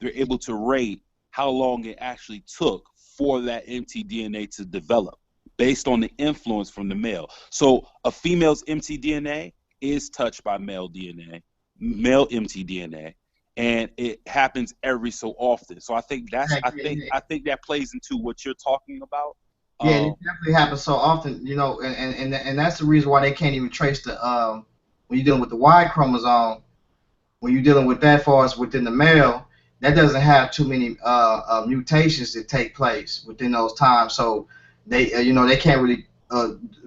M: They're able to rate how long it actually took for that mtDNA to develop based on the influence from the male. So a female's mtDNA is touched by male DNA, male mtDNA, and it happens every so often. So I think that plays into what you're talking about.
A: Yeah, it definitely happens so often, and that's the reason why they can't even trace the when you're dealing with the Y chromosome, when you're dealing with that far as within the male, that doesn't have too many mutations that take place within those times. So they they can't really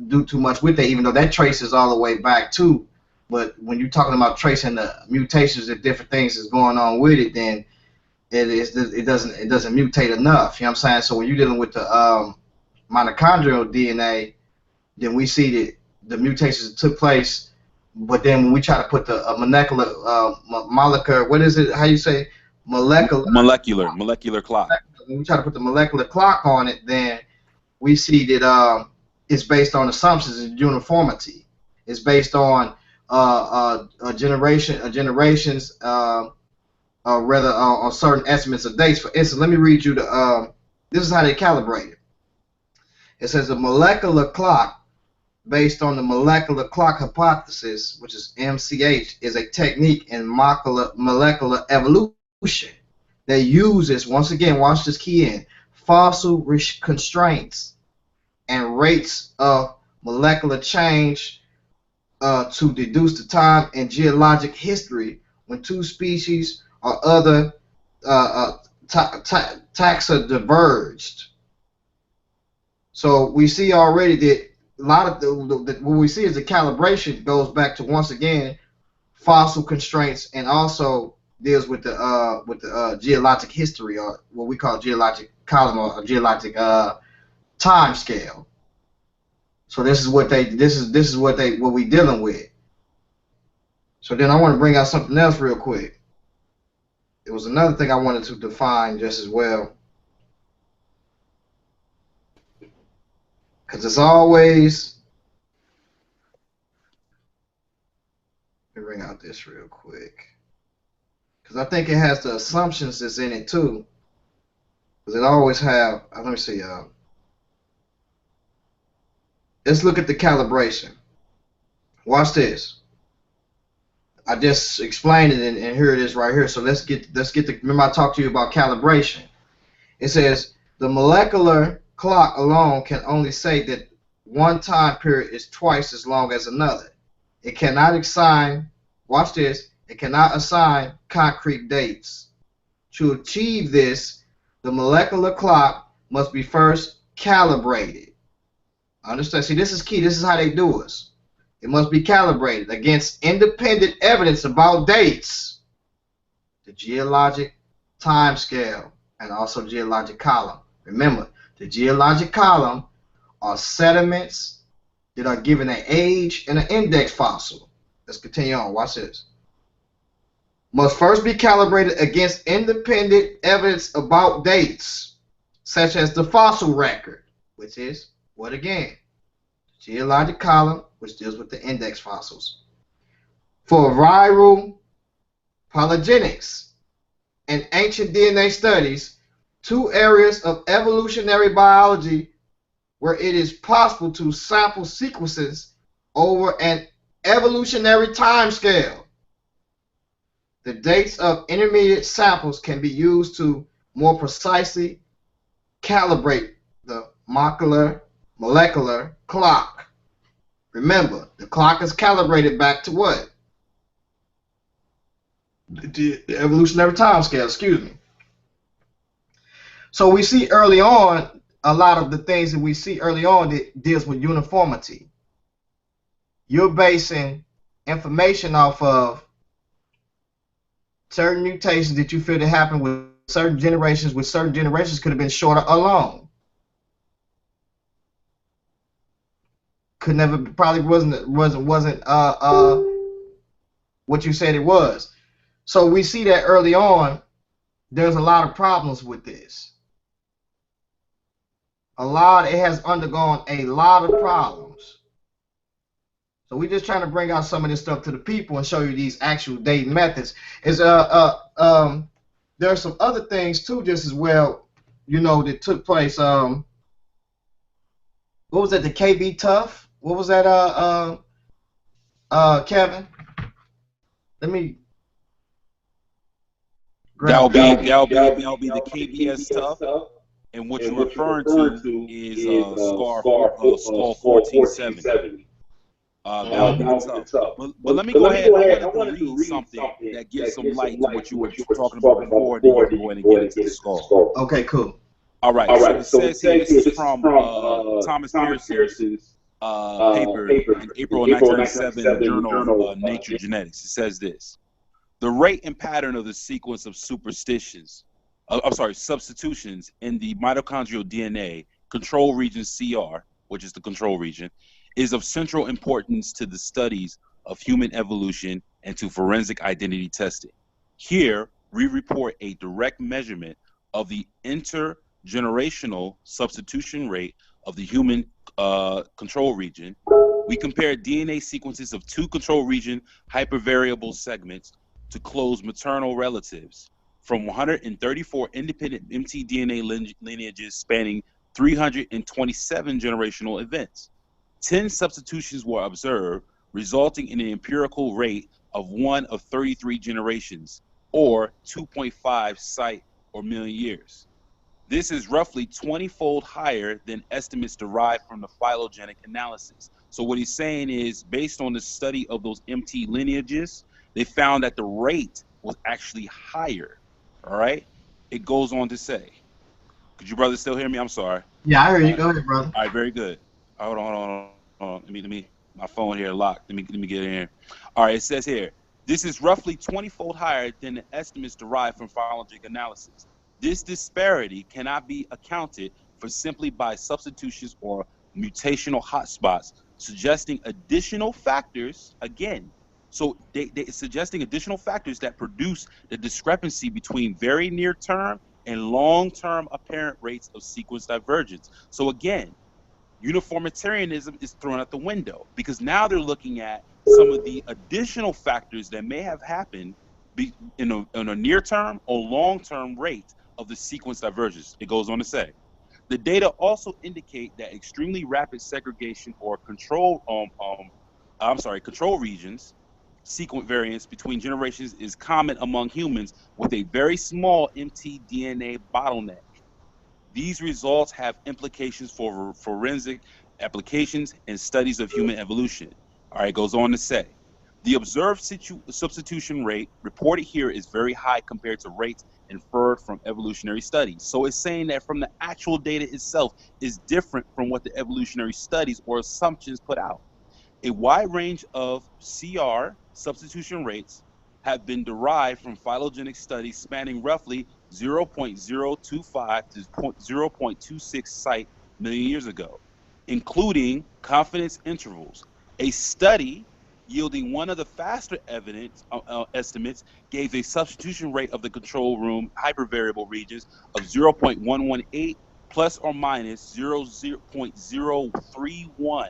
A: do too much with that, even though that traces all the way back too. But when you're talking about tracing the mutations and different things that's going on with it, then it doesn't mutate enough. You know what I'm saying? So when you're dealing with the mitochondrial DNA, then we see that the mutations took place, but then when we try to put the molecular, what is it? How you say
M: molecular clock?
A: When we try to put the molecular clock on it, then we see that it's based on assumptions and uniformity. It's based on generations, rather on certain estimates of dates. For instance, let me read you the. This is how they calibrate it. It says a molecular clock based on the molecular clock hypothesis, which is MCH, is a technique in molecular evolution that uses, once again, watch this key in, fossil constraints and rates of molecular change to deduce the time and geologic history when two species or other taxa diverged. So we see already that a lot of what we see is the calibration goes back to, once again, fossil constraints, and also deals with the geologic history, or what we call geologic column, or geologic time scale. So this is what we dealing with. So then I want to bring out something else real quick. It was another thing I wanted to define just as well, because it's always. Let me bring out this real quick, because I think it has the assumptions that's in it too. Because it always have. Let me see. Let's look at the calibration. Watch this. I just explained it, and here it is right here. So let's get the. Remember I talked to you about calibration. It says the molecular clock alone can only say that one time period is twice as long as another. It cannot assign. Watch this. It cannot assign concrete dates. To achieve this, the molecular clock must be first calibrated. Understand? See, this is key. This is how they do us. It must be calibrated against independent evidence about dates, the geologic time scale, and also geologic column. Remember, the geologic column are sediments that are given an age and an index fossil. Let's continue on. Watch this. Must first be calibrated against independent evidence about dates, such as the fossil record, which is what again? Geologic column, which deals with the index fossils. For viral polygenics and ancient DNA studies, two areas of evolutionary biology where it is possible to sample sequences over an evolutionary time scale. The dates of intermediate samples can be used to more precisely calibrate the molecular clock. Remember, the clock is calibrated back to what? The evolutionary time scale, excuse me. So we see early on, a lot of the things that we see early on that deals with uniformity. You're basing information off of certain mutations that you feel that happened with certain generations, could have been shorter alone. Could never, probably wasn't what you said it was. So we see that early on, there's a lot of problems with this. It has undergone a lot of problems. So we're just trying to bring out some of this stuff to the people and show you these actual dating methods. There are some other things too, just as well, that took place. What was that? The KB Tough? What was that? Kevin? Let me.
M: That'll be the KBS stuff, and what you're referring to is Skull 1470. That'll be tough. But let me go ahead. I wanted to read something that gives some light to what you were talking about before, and then you can go ahead and get into the skull.
A: Okay, cool.
M: All right. So it says here, this is from Thomas Pearson's paper in April 1997 in the journal Nature Genetics. It says this: the rate and pattern of the sequence of substitutions in the mitochondrial DNA control region CR, which is the control region, is of central importance to the studies of human evolution and to forensic identity testing. Here, we report a direct measurement of the intergenerational substitution rate of the human control region. We compare DNA sequences of two control region hypervariable segments to close maternal relatives from 134 independent mtDNA lineages spanning 327 generational events. 10 substitutions were observed, resulting in an empirical rate of 1 of 33 generations, or 2.5 site or million years. This is roughly 20-fold higher than estimates derived from the phylogenetic analysis. So what he's saying is, based on the study of those MT lineages, they found that the rate was actually higher, all right? It goes on to say, could you brothers still hear me? I'm sorry.
A: Yeah, I heard
M: All
A: you.
M: right,
A: Go ahead, brother.
M: all right, very good. Hold on. Let me. My phone here locked. Let me get in here. All right, it says here, this is roughly 20-fold higher than the estimates derived from phylogenetic analysis. This disparity cannot be accounted for simply by substitutions or mutational hotspots, suggesting additional factors again. So they suggesting additional factors that produce the discrepancy between very near term and long-term apparent rates of sequence divergence. So again, uniformitarianism is thrown out the window because now they're looking at some of the additional factors that may have happened in a near-term or long-term rate of the sequence divergence. It goes on to say, the data also indicate that extremely rapid segregation or control regions, sequence variance between generations is common among humans with a very small mtDNA bottleneck. These results have implications for forensic applications and studies of human evolution. All right, it goes on to say, the observed substitution rate reported here is very high compared to rates inferred from evolutionary studies. So it's saying that from the actual data itself is different from what the evolutionary studies or assumptions put out. A wide range of CR substitution rates have been derived from phylogenetic studies spanning roughly 0.025 to 0.26 site million years ago, including confidence intervals. A study yielding one of the faster evidence estimates gave a substitution rate of the control room hypervariable regions of 0.118 plus or minus 0.031.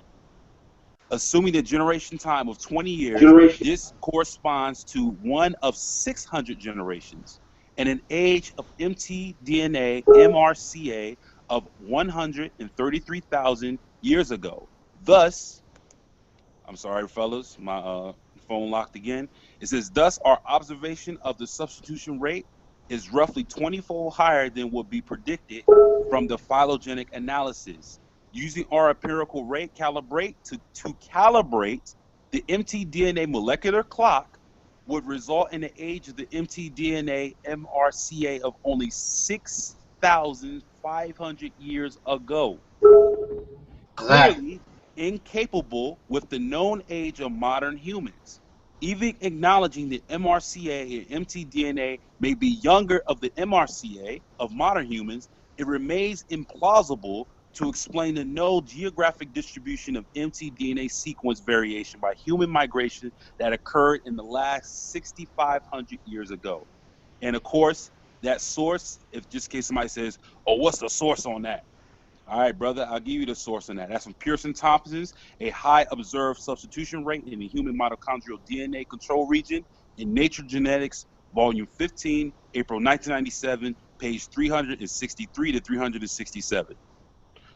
M: Assuming the generation time of 20 years, this corresponds to one of 600 generations and an age of mtDNA MRCA of 133,000 years ago. Thus, I'm sorry, fellas, my phone locked again. It says, thus, our observation of the substitution rate is roughly 20-fold higher than would be predicted from the phylogenetic analysis. Using our empirical rate to calibrate the mtDNA molecular clock would result in the age of the mtDNA MRCA of only 6,500 years ago. Clearly incapable with the known age of modern humans. Even acknowledging that MRCA and mtDNA may be younger of the MRCA of modern humans, it remains implausible to explain the no geographic distribution of mtDNA sequence variation by human migration that occurred in the last 6,500 years ago. And of course, that source, if just in case somebody says, oh, what's the source on that? All right, brother, I'll give you the source on that. That's from Pearson Thompson's A High Observed Substitution Rate in the Human Mitochondrial DNA Control Region in Nature Genetics, Volume 15, April 1997, page 363 to 367.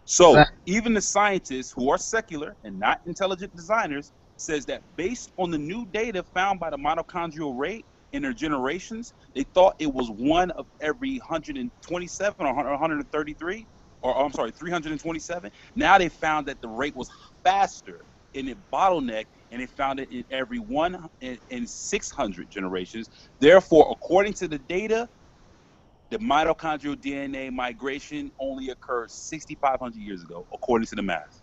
M: So even the scientists who are secular and not intelligent designers says that based on the new data found by the mitochondrial rate in their generations, they thought it was one of every 127 or 133, or I'm sorry, 327. Now they found that the rate was faster and it bottlenecked, and they found it in every one in 600 generations. Therefore, according to the data, the mitochondrial DNA migration only occurred 6,500 years ago, according to the math.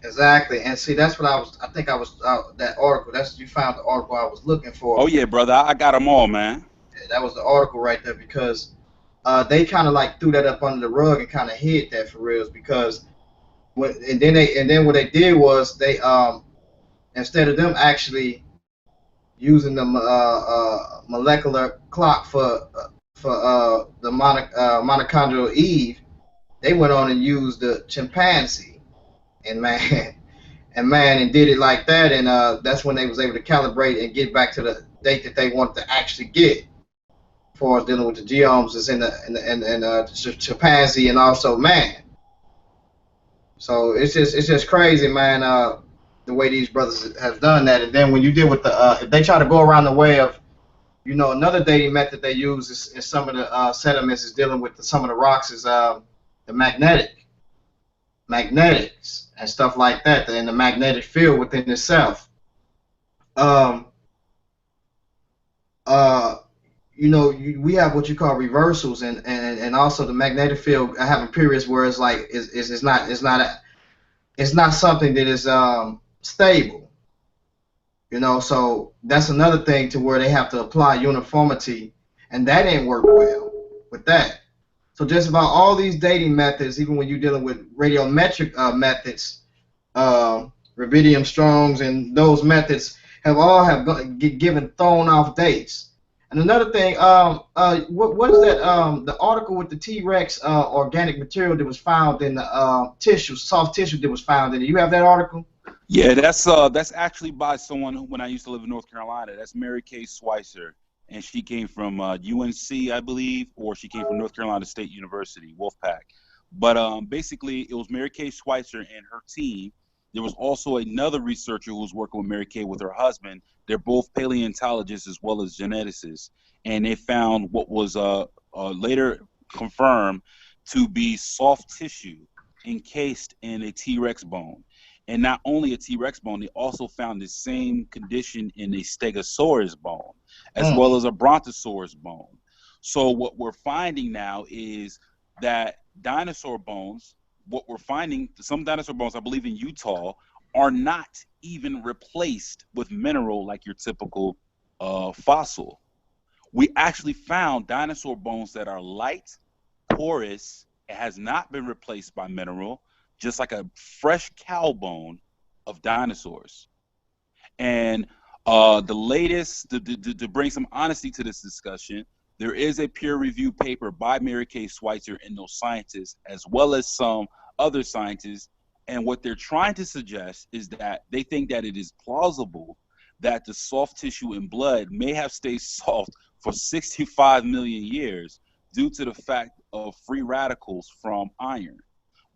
A: Exactly, and see, that's what I think I was that article. That's you found the article I was looking for.
M: Oh yeah, brother, I got them all, man.
A: That was the article right there because they kind of like threw that up under the rug and kind of hid that for reals because and then what they did was they instead of them actually using the molecular clock for the mitochondrial Eve, they went on and used the chimpanzee, and and did it like that, and that's when they was able to calibrate and get back to the date that they wanted to actually get, as far as dealing with the genomes is in the chimpanzee and also man. So it's just crazy, man. The way these brothers have done that, and then when you deal with the if they try to go around the way of another dating method they use is in some of the sediments is dealing with some of the rocks is the magnetics and stuff like that, and the magnetic field within itself. Um, uh, we have what you call reversals, and also the magnetic field having periods where it's like it's not something that is stable. So that's another thing to where they have to apply uniformity, and that ain't work well with that. So just about all these dating methods, even when you're dealing with radiometric methods, rubidium strongs, and those methods have given thrown off dates. And another thing, what is that? The article with the T-Rex organic material that was found in the tissue, soft tissue that was found in it. You have that article?
M: Yeah, that's actually by someone when I used to live in North Carolina. That's Mary Kay Sweitzer, and she came from UNC, I believe, or she came from North Carolina State University, Wolfpack. But basically, it was Mary Kay Sweitzer and her team. There was also another researcher who was working with Mary Kay with her husband. They're both paleontologists as well as geneticists, and they found what was later confirmed to be soft tissue encased in a T-Rex bone. And not only a T-Rex bone, they also found the same condition in a Stegosaurus bone, as well as a Brontosaurus bone. So what we're finding now is that dinosaur bones, some dinosaur bones, I believe in Utah, are not even replaced with mineral like your typical fossil. We actually found dinosaur bones that are light, porous, it has not been replaced by mineral, just like a fresh cow bone of dinosaurs. And the latest, to bring some honesty to this discussion, there is a peer-reviewed paper by Mary Kay Sweitzer and those scientists, as well as some other scientists. And what they're trying to suggest is that they think that it is plausible that the soft tissue in blood may have stayed soft for 65 million years due to the fact of free radicals from iron.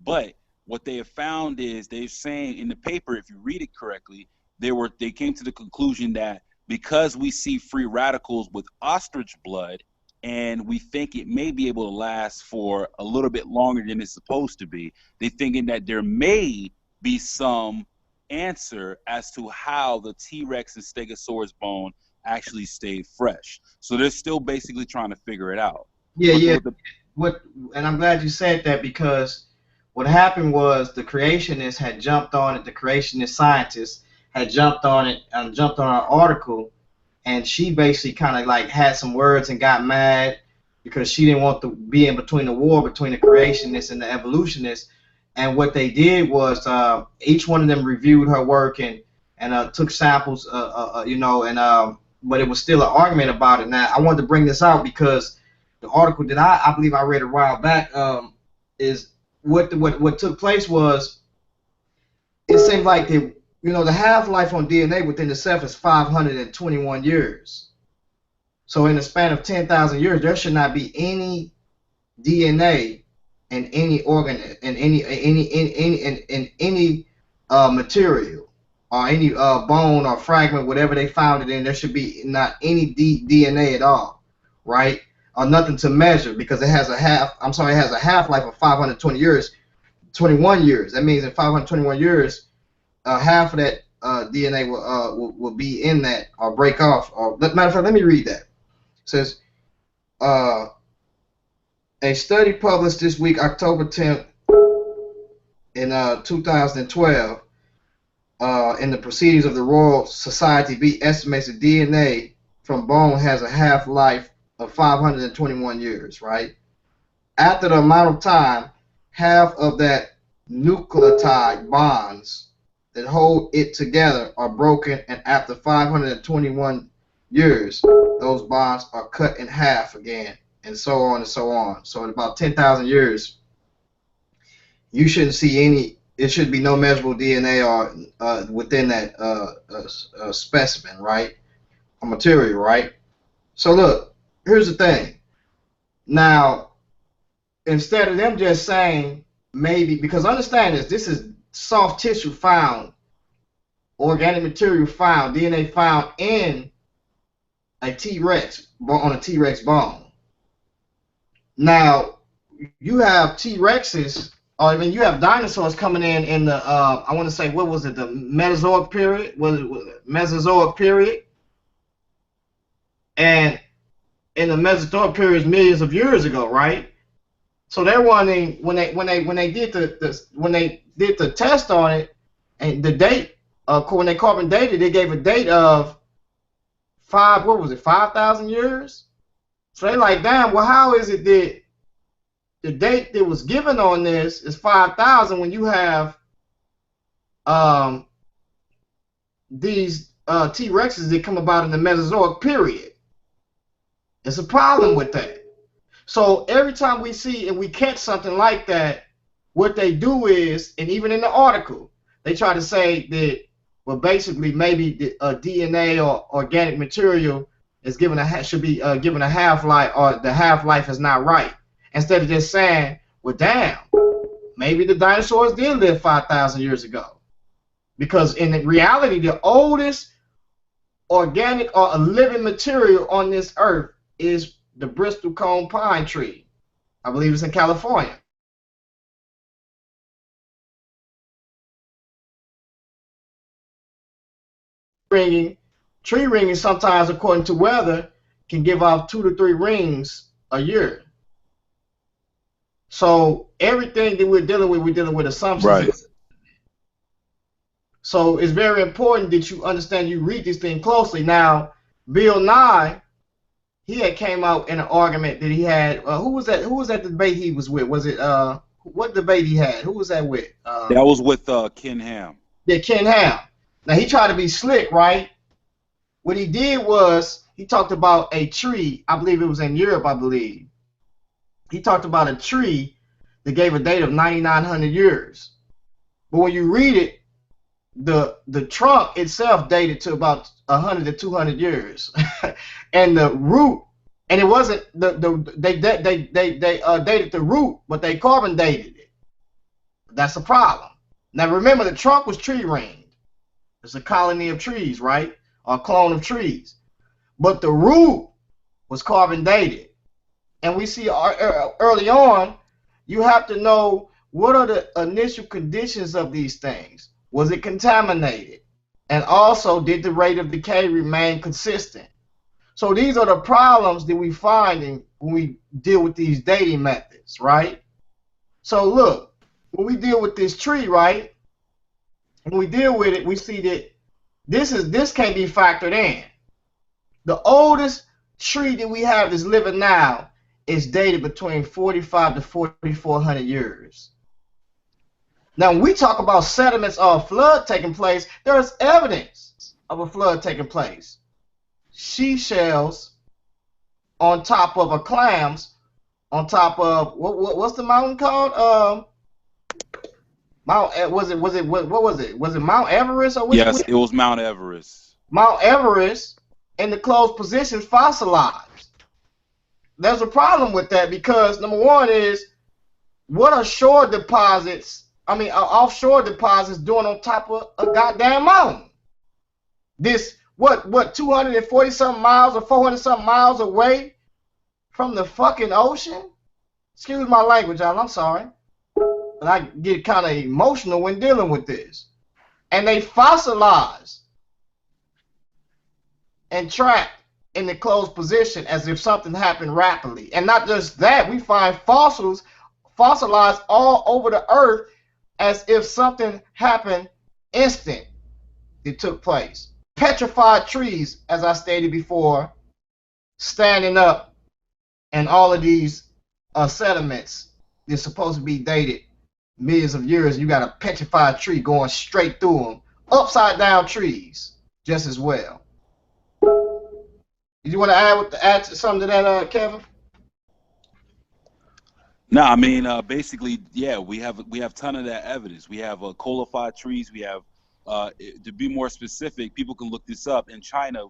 M: But what they have found is they're saying in the paper, if you read it correctly, they came to the conclusion that because we see free radicals with ostrich blood, and we think it may be able to last for a little bit longer than it's supposed to be, they're thinking that there may be some answer as to how the T-Rex and Stegosaurus bone actually stayed fresh. So they're still basically trying to figure it out.
A: Yeah. And I'm glad you said that, because what happened was the creationists had jumped on it. The creationist scientists had jumped on it and jumped on our article, and she basically kind of like had some words and got mad because she didn't want to be in between the war between the creationists and the evolutionists. And what they did was each one of them reviewed her work and took samples, but it was still an argument about it. Now I wanted to bring this out because the article that I believe I read a while back is what took place was, it seemed like the half-life on DNA within itself is 521 years. So in the span of 10,000 years, there should not be any DNA in any organ, in any material, or any bone or fragment, whatever they found it in. There should be not any DNA at all, right? Or nothing to measure, because it has a half-life of 520 years, 21 years. That means in 521 years, half of that DNA will be in that or break off. Or matter of fact, let me read that. It says, a study published this week, October 10th, in 2012, in the Proceedings of the Royal Society B, estimates that DNA from bone has a half-life of 521 years, right? After the amount of time, half of that nucleotide bonds that hold it together are broken, and after 521 years, those bonds are cut in half again, and so on and so on. So in about 10,000 years, you shouldn't see any, it should be no measurable DNA or within that specimen, right? A material, right? So look, here's the thing. Now, instead of them just saying maybe, because understand this is soft tissue found, organic material found, DNA found in a T-Rex, on a T-Rex bone. Now, you have T-Rexes, or I mean, you have dinosaurs coming in the, I want to say, what was it, the Mesozoic period? Was it Mesozoic period? And in the Mesozoic period is millions of years ago, right? So they're wanting when they did the test on it and the date when they carbon dated, they gave a date of 5,000 years. So they like, damn, well, how is it that the date that was given on this is 5,000 when you have these T Rexes that come about in the Mesozoic period? It's a problem with that. So every time we see and we catch something like that, what they do is, and even in the article, they try to say that, well, basically maybe the DNA or organic material is should be given a half-life, or the half-life is not right. Instead of just saying, well, damn, maybe the dinosaurs did live 5,000 years ago. Because in reality, the oldest organic or a living material on this earth is the Bristol cone pine tree. I believe it's in California. Tree ringing sometimes, according to weather, can give off 2 to 3 rings a year. So everything that we're dealing with assumptions.
M: Right.
A: So it's very important that you understand, you read this thing closely. Now, Bill Nye, he had came out in an argument that he had. Who was that? Who was that debate he was with? Was it what debate he had? Who was that with?
M: That was with Ken Ham.
A: Yeah, Ken Ham. Now he tried to be slick, right? What he did was he talked about a tree. I believe it was in Europe. I believe he talked about a tree that gave a date of 9,900 years. But when you read it, the trunk itself dated to about 100 to 200 years, and the root, and it wasn't they dated the root, but they carbon dated it. That's a problem. Now remember, the trunk was tree ringed. It's a colony of trees, right, or a clone of trees, but the root was carbon dated. And we see early on, you have to know what are the initial conditions of these things. Was it contaminated? And also, did the rate of decay remain consistent? So these are the problems that we find when we deal with these dating methods, right? So look, when we deal with this tree, right? When we deal with it, we see that this can't be factored in. The oldest tree that we have that's living now is dated between 45 to 4,400 years. Now, when we talk about sediments or a flood taking place, there is evidence of a flood taking place. Seashells on top of clams on top of what's the mountain called? Mount was it what was it? Was it Mount Everest or
M: yes, it was Mount Everest.
A: Mount Everest in the closed position fossilized. There's a problem with that because number one is what are shore deposits? I mean, offshore deposits doing on top of a goddamn mountain. This, what 240 something miles or 400 something miles away from the fucking ocean? Excuse my language, y'all, I'm sorry. But I get kind of emotional when dealing with this. And they fossilized and trapped in the closed position as if something happened rapidly. And not just that, we find fossilized all over the earth as if something happened instant that took place. Petrified trees, as I stated before, standing up, and all of these sediments, they're supposed to be dated millions of years. You got a petrified tree going straight through them. Upside down trees, just as well. Did you want to add something to that, Kevin?
M: No, I mean basically, yeah, we have a ton of that evidence. We have colified trees. We have, to be more specific, people can look this up. In China,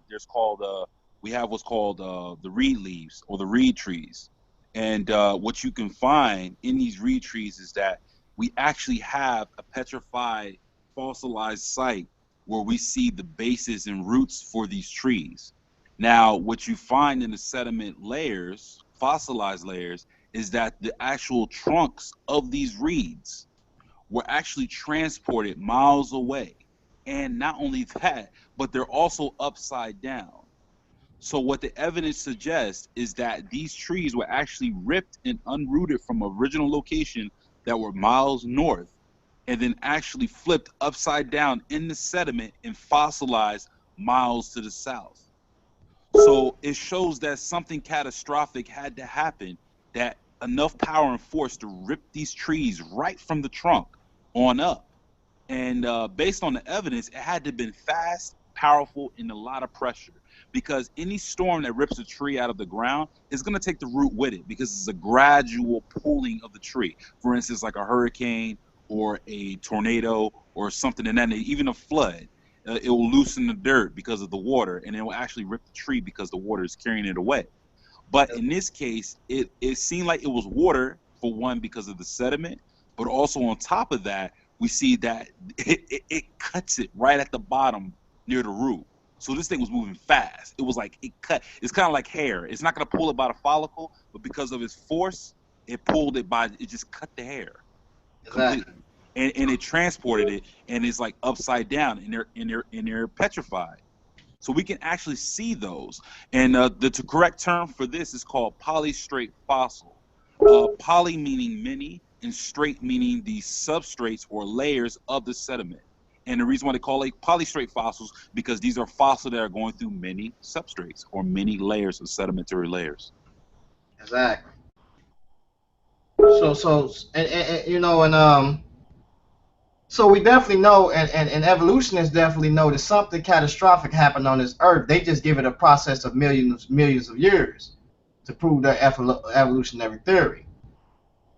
M: we have what's called the reed leaves or the reed trees, and what you can find in these reed trees is that we actually have a petrified, fossilized site where we see the bases and roots for these trees. Now, what you find in the sediment layers, fossilized layers, is that the actual trunks of these reeds were actually transported miles away. And not only that, but they're also upside down. So what the evidence suggests is that these trees were actually ripped and unrooted from original location that were miles north, and then actually flipped upside down in the sediment and fossilized miles to the south. So it shows that something catastrophic had to happen, that enough power and force to rip these trees right from the trunk on up. And based on the evidence, it had to have been fast, powerful, and a lot of pressure. Because any storm that rips a tree out of the ground is going to take the root with it, because it's a gradual pulling of the tree. For instance, like a hurricane or a tornado or something, and then even a flood. It will loosen the dirt because of the water, and it will actually rip the tree because the water is carrying it away. But in this case, it seemed like it was water, for one, because of the sediment, but also on top of that, we see that it cuts it right at the bottom near the root. So this thing was moving fast. It was like it cut. It's kind of like hair. It's not going to pull it by the follicle, but because of its force, it pulled it by. It just cut the hair completely, and it transported it, and it's like upside down, and they're petrified. So we can actually see those. And the correct term for this is called polystrate fossil. Poly meaning many, and straight meaning the substrates or layers of the sediment. And the reason why they call it polystrate fossils, because these are fossils that are going through many substrates or many layers of sedimentary layers.
A: Exactly. So and you know, and so we definitely know, and evolutionists definitely know that something catastrophic happened on this earth. They just give it a process of millions of years to prove their evolutionary theory.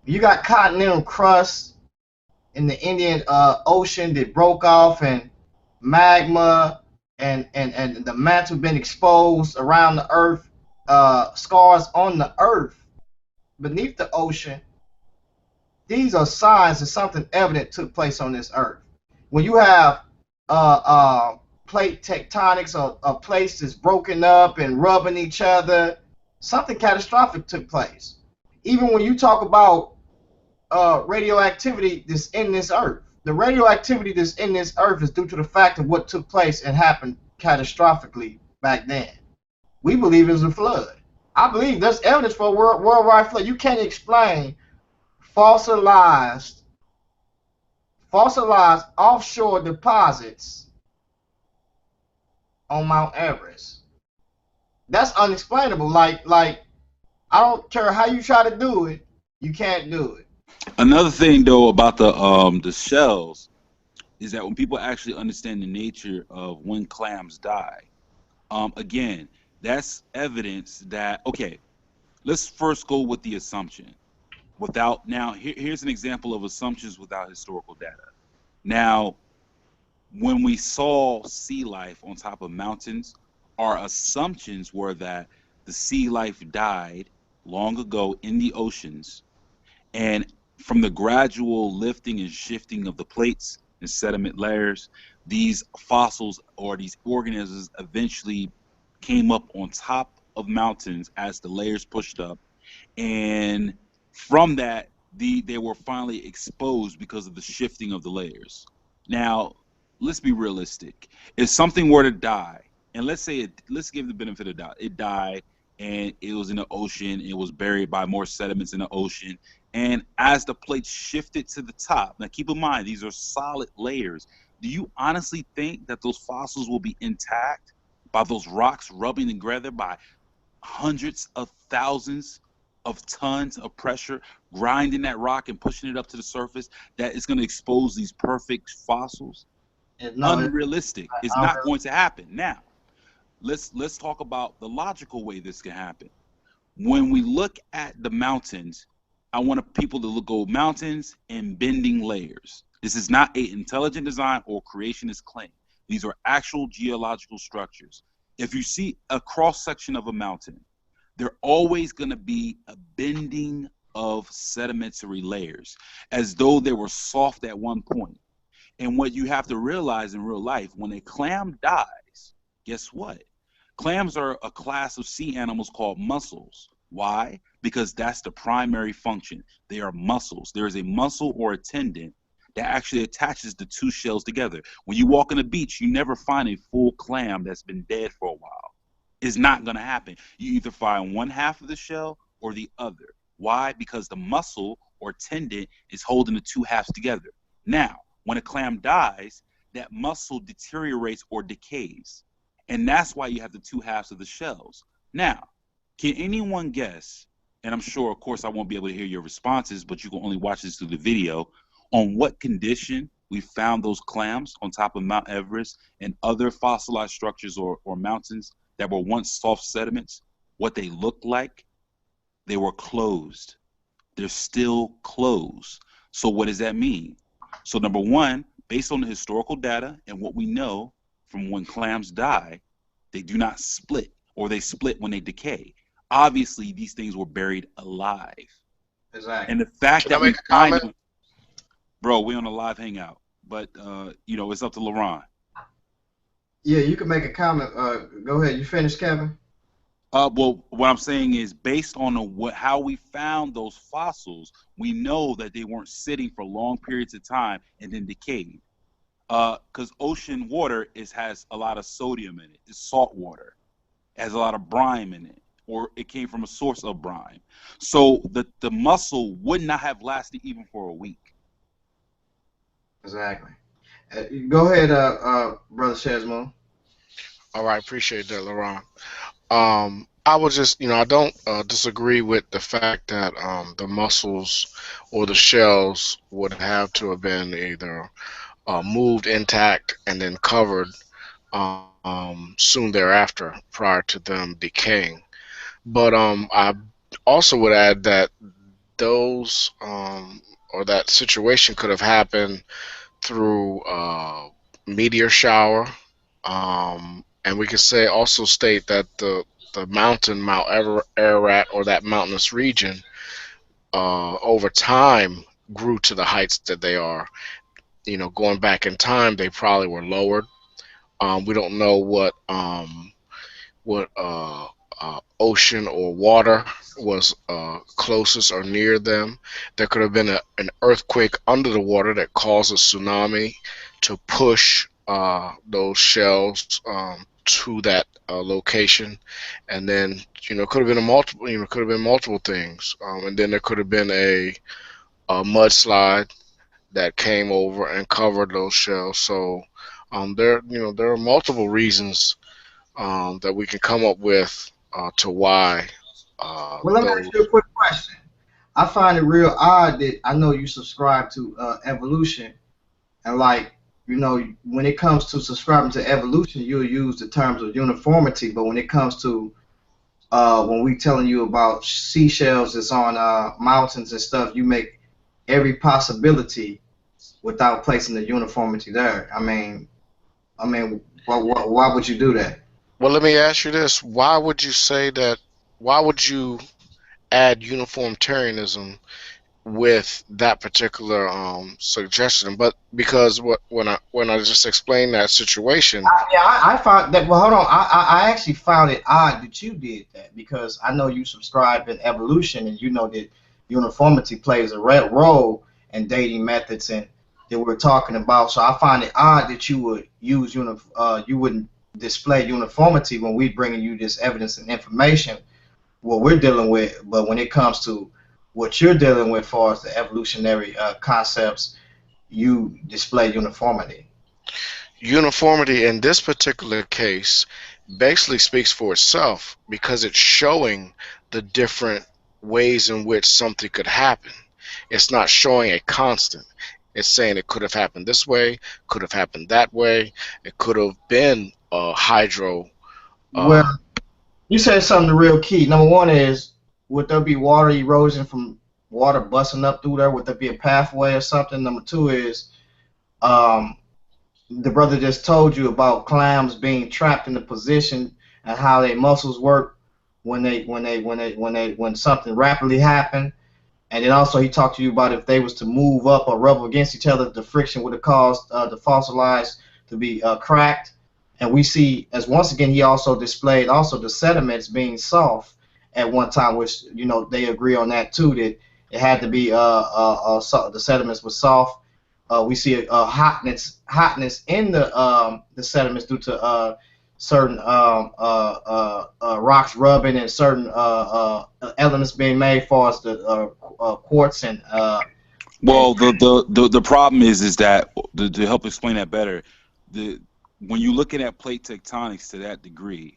A: You got continental crust in the Indian Ocean that broke off, and magma and the mantle been exposed around the earth, scars on the earth beneath the ocean. These are signs that something evident took place on this earth. When you have plate tectonics, or plates that's broken up and rubbing each other, something catastrophic took place. Even when you talk about radioactivity that's in this earth, the radioactivity that's in this earth is due to the fact of what took place and happened catastrophically back then. We believe it was a flood. I believe there's evidence for a worldwide flood. You can't explain fossilized offshore deposits on Mount Everest. That's unexplainable. Like I don't care how you try to do it, you can't do it.
M: Another thing though about the shells is that when people actually understand the nature of when clams die, again, that's evidence that, okay, let's first go with the assumption. Here's an example of assumptions without historical data. Now, when we saw sea life on top of mountains, our assumptions were that the sea life died long ago in the oceans, and from the gradual lifting and shifting of the plates and sediment layers, these fossils or these organisms eventually came up on top of mountains as the layers pushed up, and from that they were finally exposed because of the shifting of the layers. Now, let's be realistic. If something were to die, and let's give the benefit of the doubt, it died and it was in the ocean, it was buried by more sediments in the ocean, and as the plates shifted to the top, now keep in mind these are solid layers, do you honestly think that those fossils will be intact by those rocks rubbing together by hundreds of thousands of tons of pressure, grinding that rock and pushing it up to the surface, that is going to expose these perfect fossils? Unrealistic. It's not going to happen. Now, let's talk about the logical way this can happen. When we look at the mountains, I want people to go mountains and bending layers. This is not an intelligent design or creationist claim. These are actual geological structures. If you see a cross section of a mountain, they're always going to be a bending of sedimentary layers, as though they were soft at one point. And what you have to realize in real life, when a clam dies, guess what? Clams are a class of sea animals called mussels. Why? Because that's the primary function. They are mussels. There is a muscle or a tendon that actually attaches the two shells together. When you walk on the beach, you never find a full clam that's been dead for a while. is not going to happen. You either find one half of the shell or the other. Why? Because the muscle or tendon is holding the two halves together. Now, when a clam dies, that muscle deteriorates or decays. And that's why you have the two halves of the shells. Now, can anyone guess, and I'm sure, of course, I won't be able to hear your responses, but you can only watch this through the video, on what condition we found those clams on top of Mount Everest and other fossilized structures or mountains that were once soft sediments, what they looked like? They were closed. They're still closed. So what does that mean? So number one, based on the historical data and what we know from when clams die, they do not split, or they split when they decay. Obviously, these things were buried alive.
A: Exactly.
M: And the fact
N: Can I
M: that we
N: make a comment?
M: find them, bro, we're on a live hangout, but it's up to LaRon.
A: Yeah, you can make a comment. Go ahead. You finished, Kevin?
M: Well, what I'm saying is, based on how we found those fossils, we know that they weren't sitting for long periods of time and then decayed. Because ocean water has a lot of sodium in it. It's salt water. It has a lot of brine in it, or it came from a source of brine. So the muscle would not have lasted even for a week.
A: Exactly. Go ahead, Brother Shazmo.
N: All right, appreciate that, Laurent. I would just, I don't disagree with the fact that the muscles or the shells would have to have been either moved intact and then covered soon thereafter prior to them decaying. But I also would add that those or that situation could have happened through meteor shower, and we could also state that the mountain Mount Ararat, or that mountainous region, over time grew to the heights that they are. Going back in time, they probably were lowered. We don't know what ocean or water was closest or near them. There could have been an earthquake under the water that caused a tsunami to push those shells to that location, and then could have been multiple things, and then there could have been a mudslide that came over and covered those shells. So there are multiple reasons that we can come up with to why
A: Well, let me
N: those.
A: ask you a quick question. I find it real odd that I know you subscribe to evolution, and when it comes to subscribing to evolution, you'll use the terms of uniformity, but when it comes to when we telling you about seashells that's on mountains and stuff, you make every possibility without placing the uniformity there. Why would you do that?
N: Well, let me ask you this: Why would you say that? Why would you add uniformitarianism with that particular suggestion? But because when I just explained that situation.
A: I found that. Well, hold on. I actually found it odd that you did that, because I know you subscribe in evolution, and you know that uniformity plays a role in dating methods and that we're talking about. So I find it odd that you would use you wouldn't display uniformity when we bringing you this evidence and information, what we're dealing with. But when it comes to what you're dealing with, as far as the evolutionary concepts, you display uniformity.
N: Uniformity in this particular case basically speaks for itself, because it's showing the different ways in which something could happen. It's not showing a constant. It's saying it could have happened this way, could have happened that way. It could have been hydro.
A: Well, you said something real key. Number one is, would there be water erosion from water busting up through there? Would there be a pathway or something? Number two is, um, the brother just told you about clams being trapped in the position and how their muscles work when something rapidly happened. And then also he talked to you about if they was to move up or rub against each other, the friction would have caused the fossilized to be cracked. And we see, as once again, he also displayed also the sediments being soft at one time, which they agree on that too, that it had to be the sediments were soft. We see hotness in the sediments due to certain rocks rubbing and certain elements being made, far as the quartz and
M: Well, the problem is that to help explain that better, the when you're looking at plate tectonics to that degree,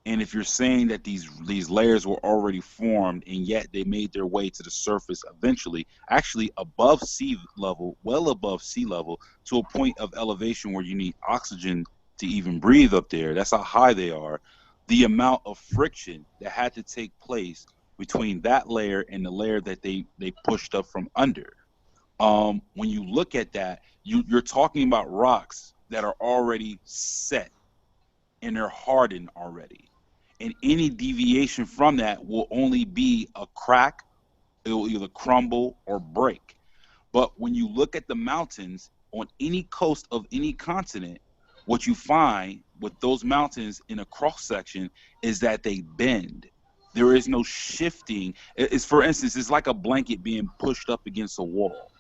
M: and if you're saying that these layers were already formed and yet they made their way to the surface eventually, actually above sea level, well above sea level, to a point of elevation where you need oxygen to even breathe up there. That's how high they are. The amount of friction that had to take place between that layer and the layer that they pushed up from under, when you look at that, you're talking about rocks that are already set and they're hardened already. And any deviation from that will only be a crack, it will either crumble or break. But when you look at the mountains on any coast of any continent, what you find with those mountains in a cross section is that they bend. There is no shifting. It's, for instance, it's like a blanket being pushed up against a wall.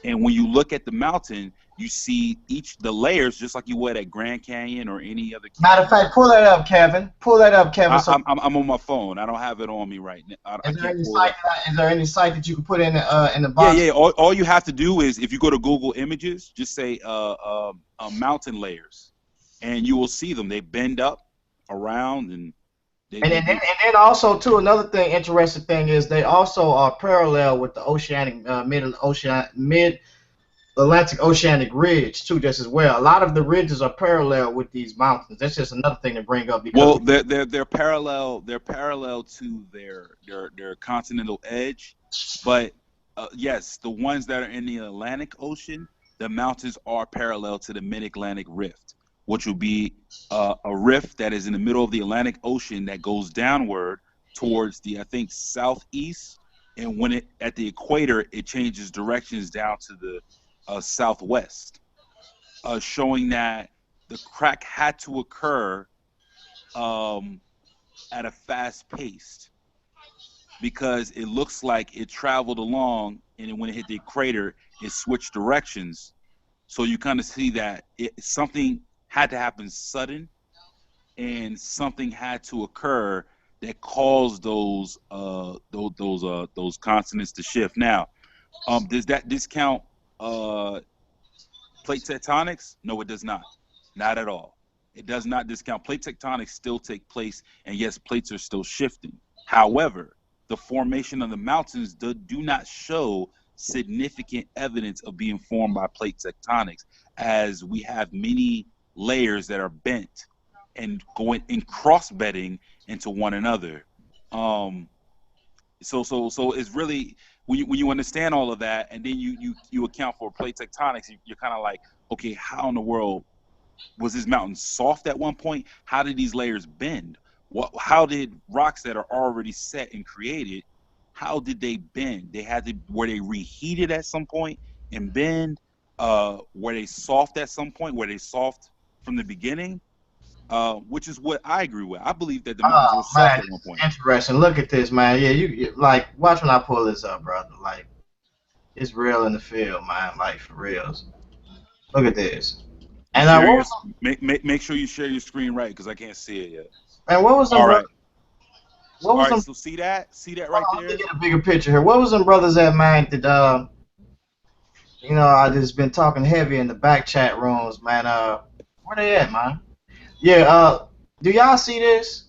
M: And when you look at the mountain, you see the layers, just like you would at Grand Canyon or any other canyon.
A: Matter of fact, pull that up, Kevin. Pull that up, Kevin.
M: I'm on my phone. I don't have it on me right now. I can't pull it up.
A: Is there any site that you can put in the box?
M: Yeah. All you have to do is, if you go to Google Images, just say mountain layers, and you will see them. They bend up around, and
A: then also too, another thing, interesting thing is they also are parallel with the oceanic mid Atlantic oceanic ridge too, just as well. A lot of the ridges are parallel with these mountains. That's just another thing to bring up.
M: Well, they're parallel. They're parallel to their continental edge, but yes, the ones that are in the Atlantic Ocean, the mountains are parallel to the Mid-Atlantic Rift, which will be a rift that is in the middle of the Atlantic Ocean that goes downward towards the, I think, southeast, and when it at the equator, it changes directions down to the southwest, showing that the crack had to occur at a fast pace, because it looks like it traveled along, and when it hit the equator, it switched directions. So you kind of see that something had to happen sudden, and something had to occur that caused those continents to shift. Now, does that discount plate tectonics? No, it does not. Not at all. It does not discount. Plate tectonics still take place, and yes, plates are still shifting. However, the formation of the mountains do not show significant evidence of being formed by plate tectonics, as we have many layers that are bent and going in cross-bedding into one another. So it's really, when you understand all of that, and then you account for plate tectonics, you're kind of like, okay, how in the world was this mountain soft at one point? How did these layers bend? How did rocks that are already set and created, how did they bend? Were they reheated at some point and bend? Were they soft at some point? Were they soft from the beginning? Which is what I agree with. I believe that the mountains were soft at one point.
A: Interesting. Look at this, man. Yeah, you like, watch when I pull this up, brother. Like, it's real in the field, man. Like, for reals. Look at this. And
M: make sure you share your screen right, because I can't see it yet.
A: And what was them?
M: All right.
A: What was them?
M: So see that right there?
A: Let me get a bigger picture here. What was them brothers at, man? That I just been talking heavy in the back chat rooms, man. Where they at, man? Yeah. Do y'all see this?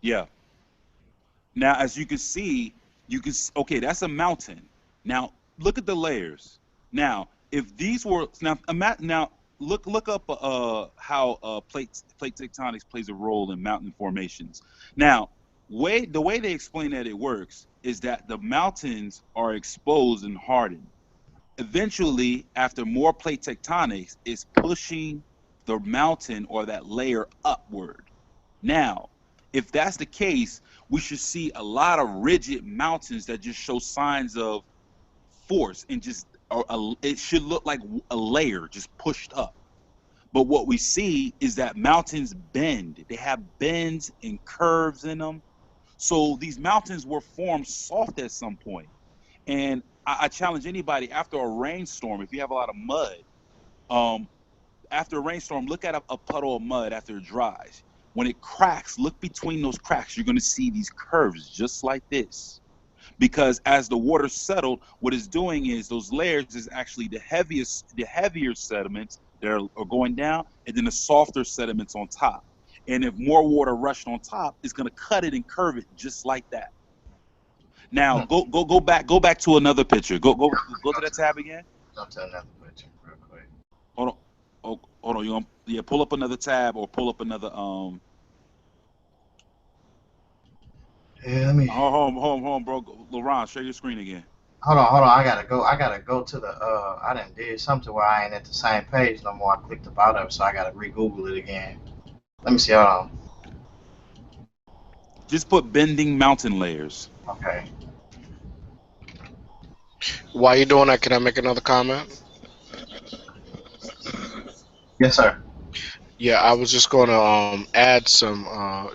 M: Yeah. Now, as you can see, okay, that's a mountain. Now, look at the layers. Now, if these were now look up how plate tectonics plays a role in mountain formations. Now, the way they explain that it works is that the mountains are exposed and hardened. Eventually, after more plate tectonics, it's pushing the mountain or that layer upward. Now, if that's the case, we should see a lot of rigid mountains that just show signs of force, and just it should look like a layer just pushed up. But what we see is that mountains bend. They have bends and curves in them. So these mountains were formed soft at some point. And I challenge anybody, after a rainstorm, if you have a lot of mud, after a rainstorm, look at a puddle of mud after it dries. When it cracks, look between those cracks. You're going to see these curves just like this. Because as the water settled, what it's doing is those layers is actually the heavier sediments that are going down, and then the softer sediments on top. And if more water rushed on top, it's going to cut it and curve it just like that. Now go back to another picture. Go to that tab again.
A: Go to another picture real quick.
M: Hold on. Oh, hold on. Pull up another tab or pull up another
A: Yeah, let me.
M: Hold on, bro. LaRon, share your screen again.
A: Hold on. I gotta go to the. I done did something where I ain't at the same page no more. I clicked about it, so I gotta re-Google it again. Let me see. Hold on.
M: Just put bending mountain layers.
A: Okay.
N: While you're doing that, can I make another comment?
A: Yes, sir.
N: Yeah, I was just going to add some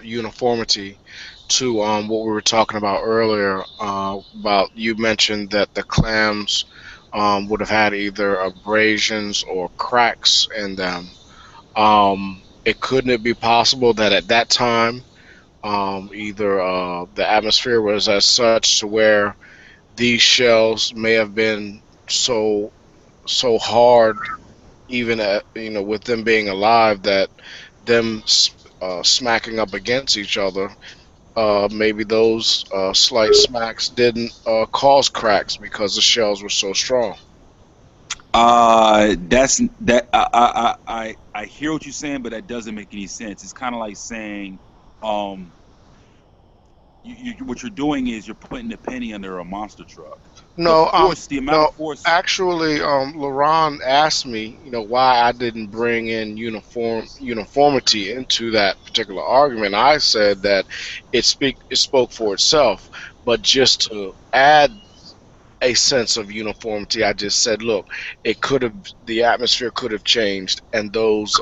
N: uniformity to what we were talking about earlier. About you mentioned that the clams would have had either abrasions or cracks in them. Couldn't it be possible that at that time, either the atmosphere was as such to where these shells may have been so hard, even with them being alive, that them smacking up against each other, maybe those slight smacks didn't cause cracks because the shells were so strong.
M: That's that. I hear what you're saying, but that doesn't make any sense. It's kind of like saying, what you're doing is you're putting a penny under a monster truck. The amount of force.
N: Actually, LaRon asked me, why I didn't bring in uniformity into that particular argument. I said that it spoke for itself, but just to add a sense of uniformity, I just said, look, the atmosphere could have changed, and those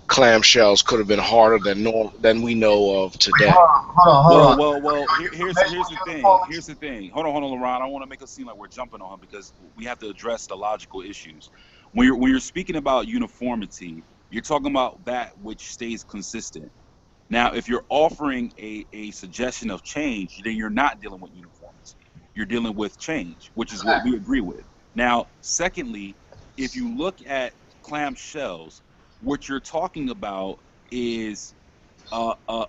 N: clamshells could have been harder than we know of today.
A: Hold on.
M: Well. Here's the thing. Here's the thing. Hold on, LaRon. I don't want to make it seem like we're jumping on him because we have to address the logical issues. When you're speaking about uniformity, you're talking about that which stays consistent. Now, if you're offering a suggestion of change, then you're not dealing with uniformity. You're dealing with change, which is what we agree with. Now, secondly, if you look at clam shells, what you're talking about is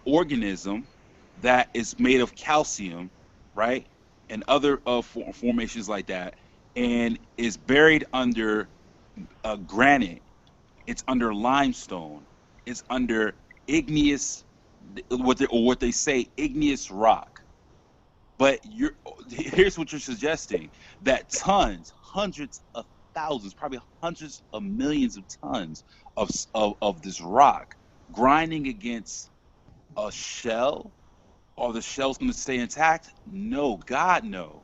M: organism that is made of calcium, right, and other formations like that, and is buried under granite. It's under limestone. It's under igneous, what they say, igneous rock. But here's what you're suggesting: that tons, hundreds of thousands, probably hundreds of millions of tons of this rock grinding against a shell, are the shells going to stay intact? No, God, no.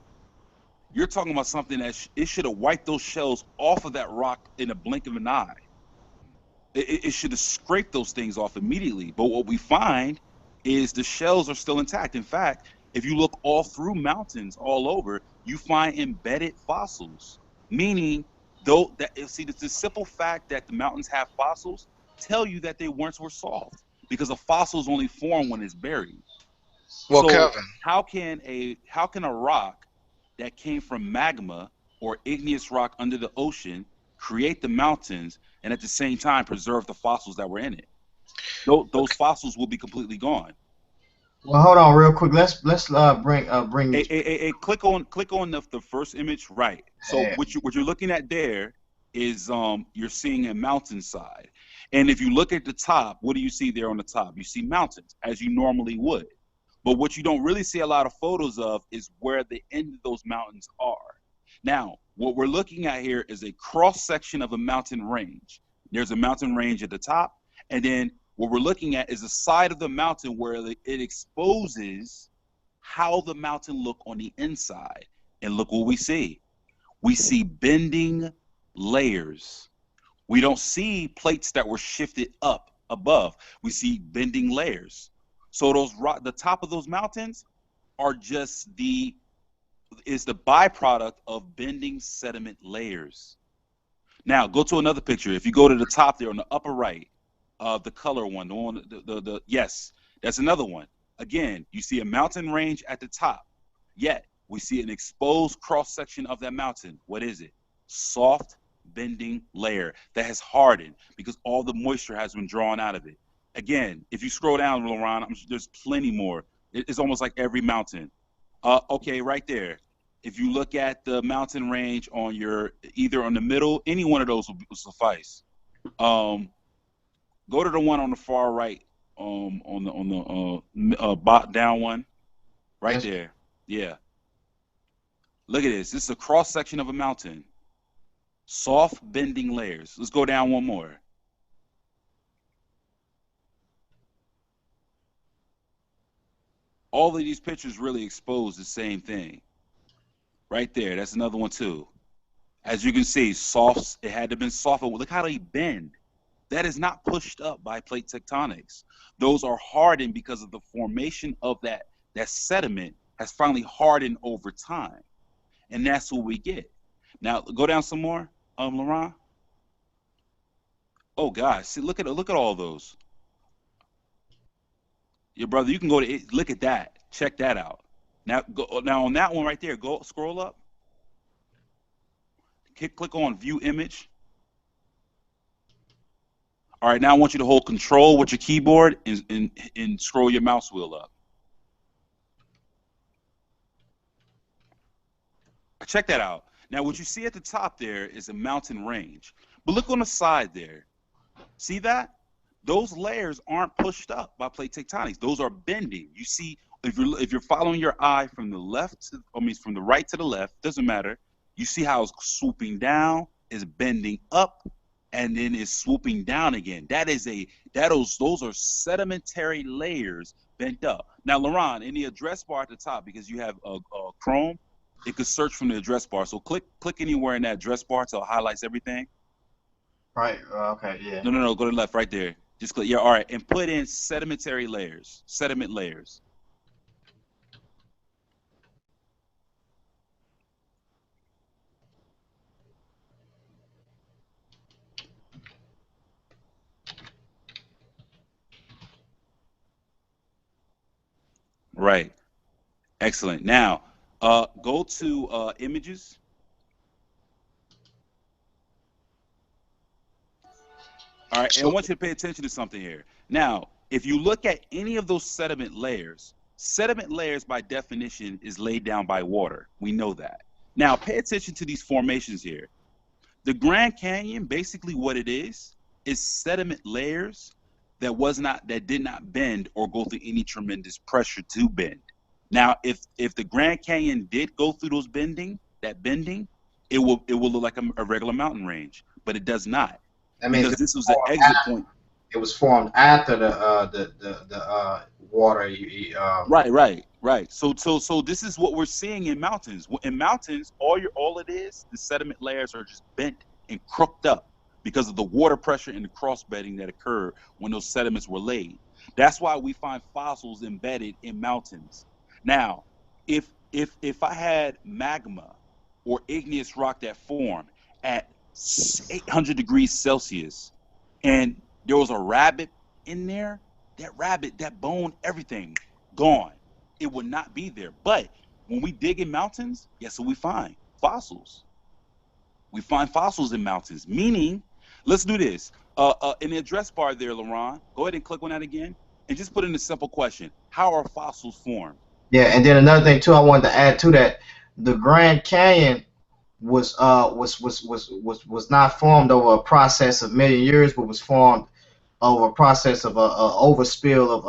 M: You're talking about something that it should have wiped those shells off of that rock in a blink of an eye. It should have scraped those things off immediately. But what we find is the shells are still intact. In fact, if you look all through mountains all over, you find embedded fossils, meaning the simple fact that the mountains have fossils tell you that they once were soft, because a fossil is only formed when it's buried.
N: Well,
M: So
N: Kevin,
M: how can a rock that came from magma or igneous rock under the ocean create the mountains and at the same time preserve the fossils that were in it? Those fossils will be completely gone.
A: Well, hold on, real quick. Let's bring.
M: Click on the first image, right? So what you're looking at there is you're seeing a mountainside, and if you look at the top, what do you see there on the top? You see mountains, as you normally would. But what you don't really see a lot of photos of is where the end of those mountains are. Now, what we're looking at here is a cross section of a mountain range. There's a mountain range at the top, and then what we're looking at is the side of the mountain where it exposes how the mountain look on the inside. And look what we see. We see bending layers. We don't see plates that were shifted up above. We see bending layers. So the top of those mountains are just the byproduct of bending sediment layers. Now go to another picture. If you go to the top there on the upper right, the color one, the one, the yes, that's another one. Again, you see a mountain range at the top. Yet we see an exposed cross section of that mountain. What is it? Soft bending layer that has hardened because all the moisture has been drawn out of it. Again, if you scroll down, Laurent, there's plenty more. It's almost like every mountain. Okay, right there. If you look at the mountain range on your either on the middle, any one of those will suffice. Go to the one on the far right, on the bot down one, right there. Yeah. Look at this. This is a cross section of a mountain. Soft bending layers. Let's go down one more. All of these pictures really expose the same thing. Right there. That's another one too. As you can see, soft. It had to have been softened. Look how they bend. That is not pushed up by plate tectonics. Those are hardened because of the formation of that sediment has finally hardened over time. And that's what we get. Now go down some more, Laurent. Oh gosh, see, look at all those. Your brother, you can go to it, look at that. Check that out. Now on that one right there, go scroll up. Click on view image. All right, now I want you to hold control with your keyboard and scroll your mouse wheel up. Check that out. Now what you see at the top there is a mountain range. But look on the side there. See that? Those layers aren't pushed up by plate tectonics. Those are bending. You see, if you're following your eye from the from the right to the left, doesn't matter. You see how it's swooping down, is bending up, and then is swooping down again. Those are sedimentary layers bent up. Now, Laurent, in the address bar at the top, because you have Chrome, it could search from the address bar. So click anywhere in that address bar till it highlights everything.
A: Right. Okay. Yeah.
M: No. Go to the left, right there. Just click. Yeah. All right. And put in sedimentary layers. Sediment layers. Right. Excellent. Now, go to images. All right, and I want you to pay attention to something here. Now, if you look at any of those sediment layers by definition is laid down by water. We know that. Now, pay attention to these formations here. The Grand Canyon, basically what it is sediment layers that did not bend or go through any tremendous pressure to bend. Now, if the Grand Canyon did go through bending, it will look like a regular mountain range, but it does not.
A: That means
M: because this was the exit point.
A: It was formed after the water.
M: Right. So this is what we're seeing in mountains. In mountains, all it is, the sediment layers are just bent and crooked up because of the water pressure and the cross bedding that occurred when those sediments were laid. That's why we find fossils embedded in mountains. Now, if I had magma or igneous rock that formed at 800 degrees Celsius and there was a rabbit in there, that bone, everything gone. It would not be there. But when we dig in mountains, guess what we find? Fossils. We find fossils in mountains, meaning, let's do this. In the address bar there, Laurent, go ahead and click on that again and just put in a simple question. How are fossils formed?
A: Yeah, and then another thing too I wanted to add to that, the Grand Canyon was not formed over a process of million years, but was formed over a process of a overspill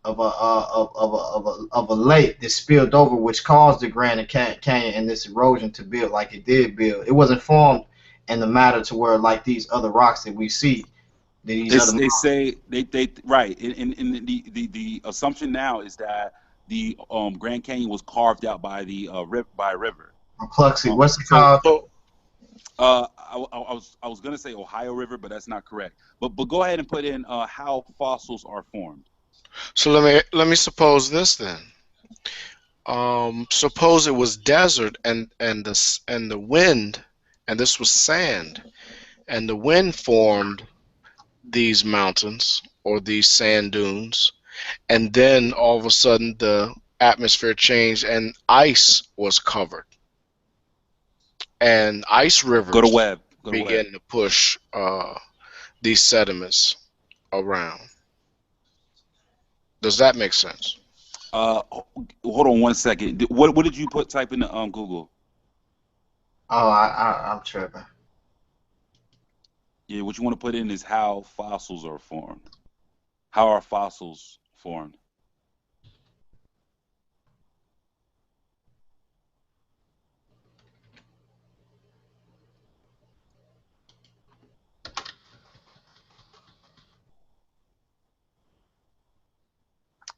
A: of a lake that spilled over, which caused the Grand Canyon and this erosion to build like it did build. It wasn't formed in the matter to where like these other rocks that we see.
M: They say right. And the assumption now is that the Grand Canyon was carved out by a river.
A: Pluxy, what's it called?
M: I was gonna say Ohio River, but that's not correct. But go ahead and put in how fossils are formed.
N: So let me suppose this then. Suppose it was desert and the wind and this was sand. And the wind formed these mountains or these sand dunes. And then all of a sudden, the atmosphere changed and ice was covered. And ice
M: Go to
N: rivers
M: web. Go to web.
N: began to push these sediments around. Does that make sense?
M: Hold on 1 second. What did you type into Google?
A: Oh, I'm tripping.
M: Yeah, what you want to put in is how fossils are formed. How are fossils formed?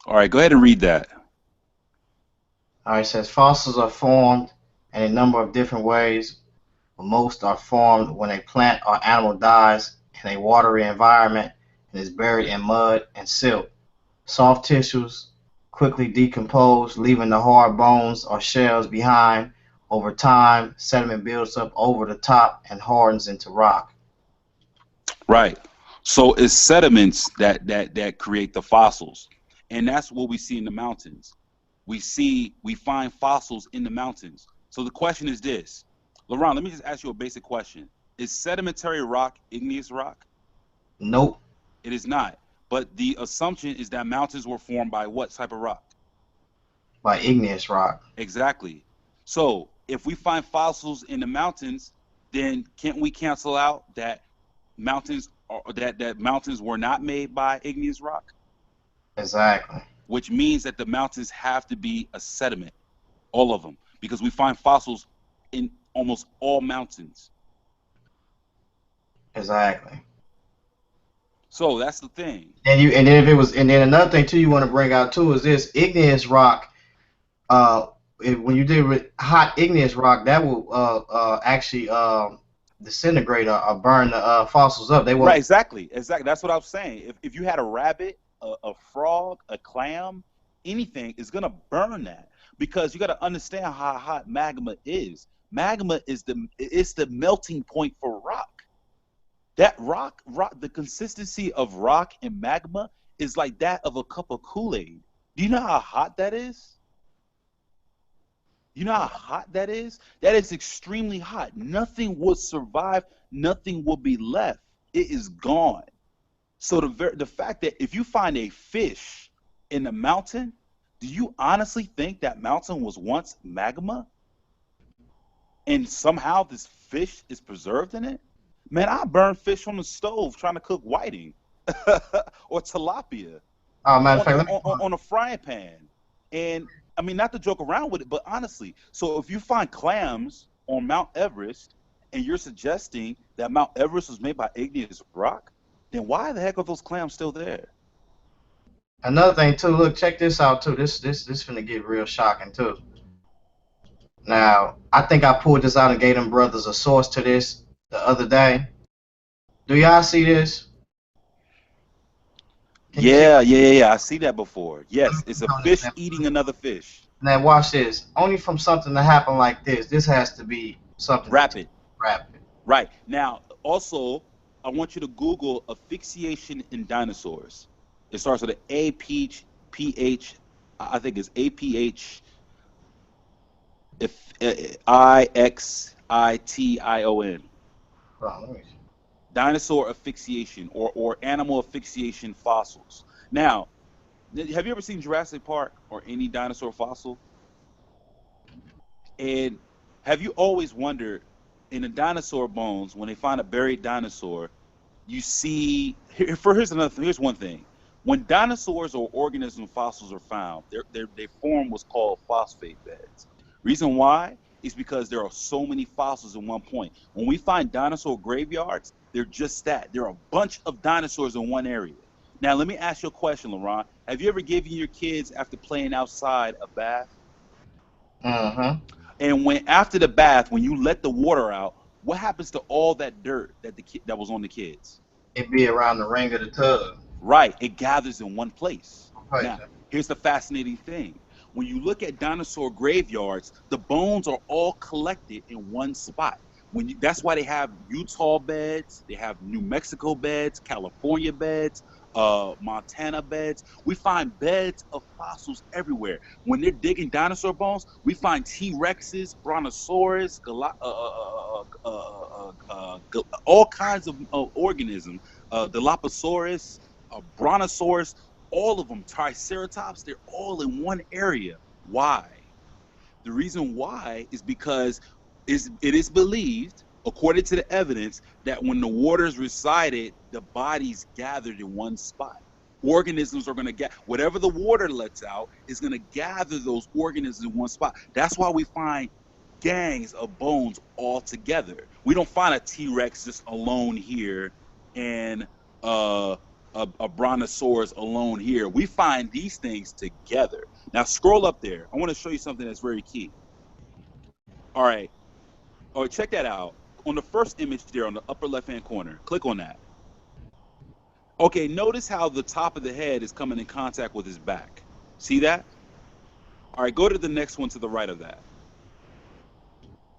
M: All right, go ahead and read that.
A: All right, it says fossils are formed in a number of different ways, but most are formed when a plant or animal dies in a watery environment and is buried in mud and silt. Soft tissues quickly decompose, leaving the hard bones or shells behind. Over time, sediment builds up over the top and hardens into rock.
M: Right. So it's sediments that create the fossils, and that's what we see in the mountains. We find fossils in the mountains. So the question is this, Laurent. Let me just ask you a basic question: is sedimentary rock igneous rock?
A: Nope.
M: It is not. But the assumption is that mountains were formed by what type of rock?
A: By igneous rock.
M: Exactly. So if we find fossils in the mountains, then can't we cancel out that mountains were not made by igneous rock?
A: Exactly.
M: Which means that the mountains have to be a sediment, all of them, because we find fossils in almost all mountains.
A: Exactly.
M: So that's the thing.
A: And then another thing too you want to bring out too is this igneous rock. When you deal with hot igneous rock, that will actually disintegrate or burn the fossils up. They won't.
M: Right, exactly. That's what I was saying. If you had a rabbit, a frog, a clam, anything, it's gonna burn that, because you got to understand how hot magma is. Magma is the melting point for rock. That rock, the consistency of rock and magma is like that of a cup of Kool-Aid. Do you know how hot that is? You know how hot that is? That is extremely hot. Nothing would survive. Nothing will be left. It is gone. So the fact that if you find a fish in the mountain, do you honestly think that mountain was once magma? And somehow this fish is preserved in it? Man, I burn fish on the stove trying to cook whiting or tilapia
A: Matter of fact,
M: on a frying pan. And I mean, not to joke around with it, but honestly, so if you find clams on Mount Everest and you're suggesting that Mount Everest was made by igneous rock, then why the heck are those clams still there?
A: Another thing too, look, check this out too. This finna get real shocking too. Now, I think I pulled this out and gave them brothers a source to this the other day. Do y'all see this?
M: Yeah. I see that before. Yes, it's a fish eating another fish.
A: Now watch this. Only from something to happen like this. This has to be something
M: rapid.
A: Right.
M: Now, also, I want you to Google asphyxiation in dinosaurs. It starts with an APH. I think it's APH. IXITION. Dinosaur asphyxiation or animal asphyxiation fossils. Now, have you ever seen Jurassic Park or any dinosaur fossil? And have you always wondered, in the dinosaur bones, when they find a buried dinosaur, you see here's one thing. When dinosaurs or organism fossils are found, they form what's called phosphate beds. Reason why is because there are so many fossils in one point. When we find dinosaur graveyards, they're just that. There are a bunch of dinosaurs in one area. Now, let me ask you a question, Laurent. Have you ever given your kids, after playing outside, a bath? And after the bath, when you let the water out, what happens to all that dirt that was on the kids?
A: It be around the ring of the tub.
M: Right. It gathers in one place. Right. Now, here's the fascinating thing. When you look at dinosaur graveyards, the bones are all collected in one spot. That's why they have Utah beds, they have New Mexico beds, California beds, Montana beds. We find beds of fossils everywhere. When they're digging dinosaur bones, we find T-Rexes, Brontosaurus, all kinds of organisms, Dilophosaurus, Brontosaurus, all of them, Triceratops. They're all in one area. Why? The reason why is because it is believed, according to the evidence, that when the waters receded, the bodies gathered in one spot. Organisms are going to get whatever the water lets out is going to gather those organisms in one spot. That's why we find gangs of bones all together. We don't find a T-Rex just alone here and a Brontosaurus alone here. We find these things together. Now scroll up there. I want to show you something that's very key. All right. Oh, check that out. On the first image there on the upper left-hand corner, click on that. Okay, notice how the top of the head is coming in contact with his back. See that? All right, go to the next one to the right of that.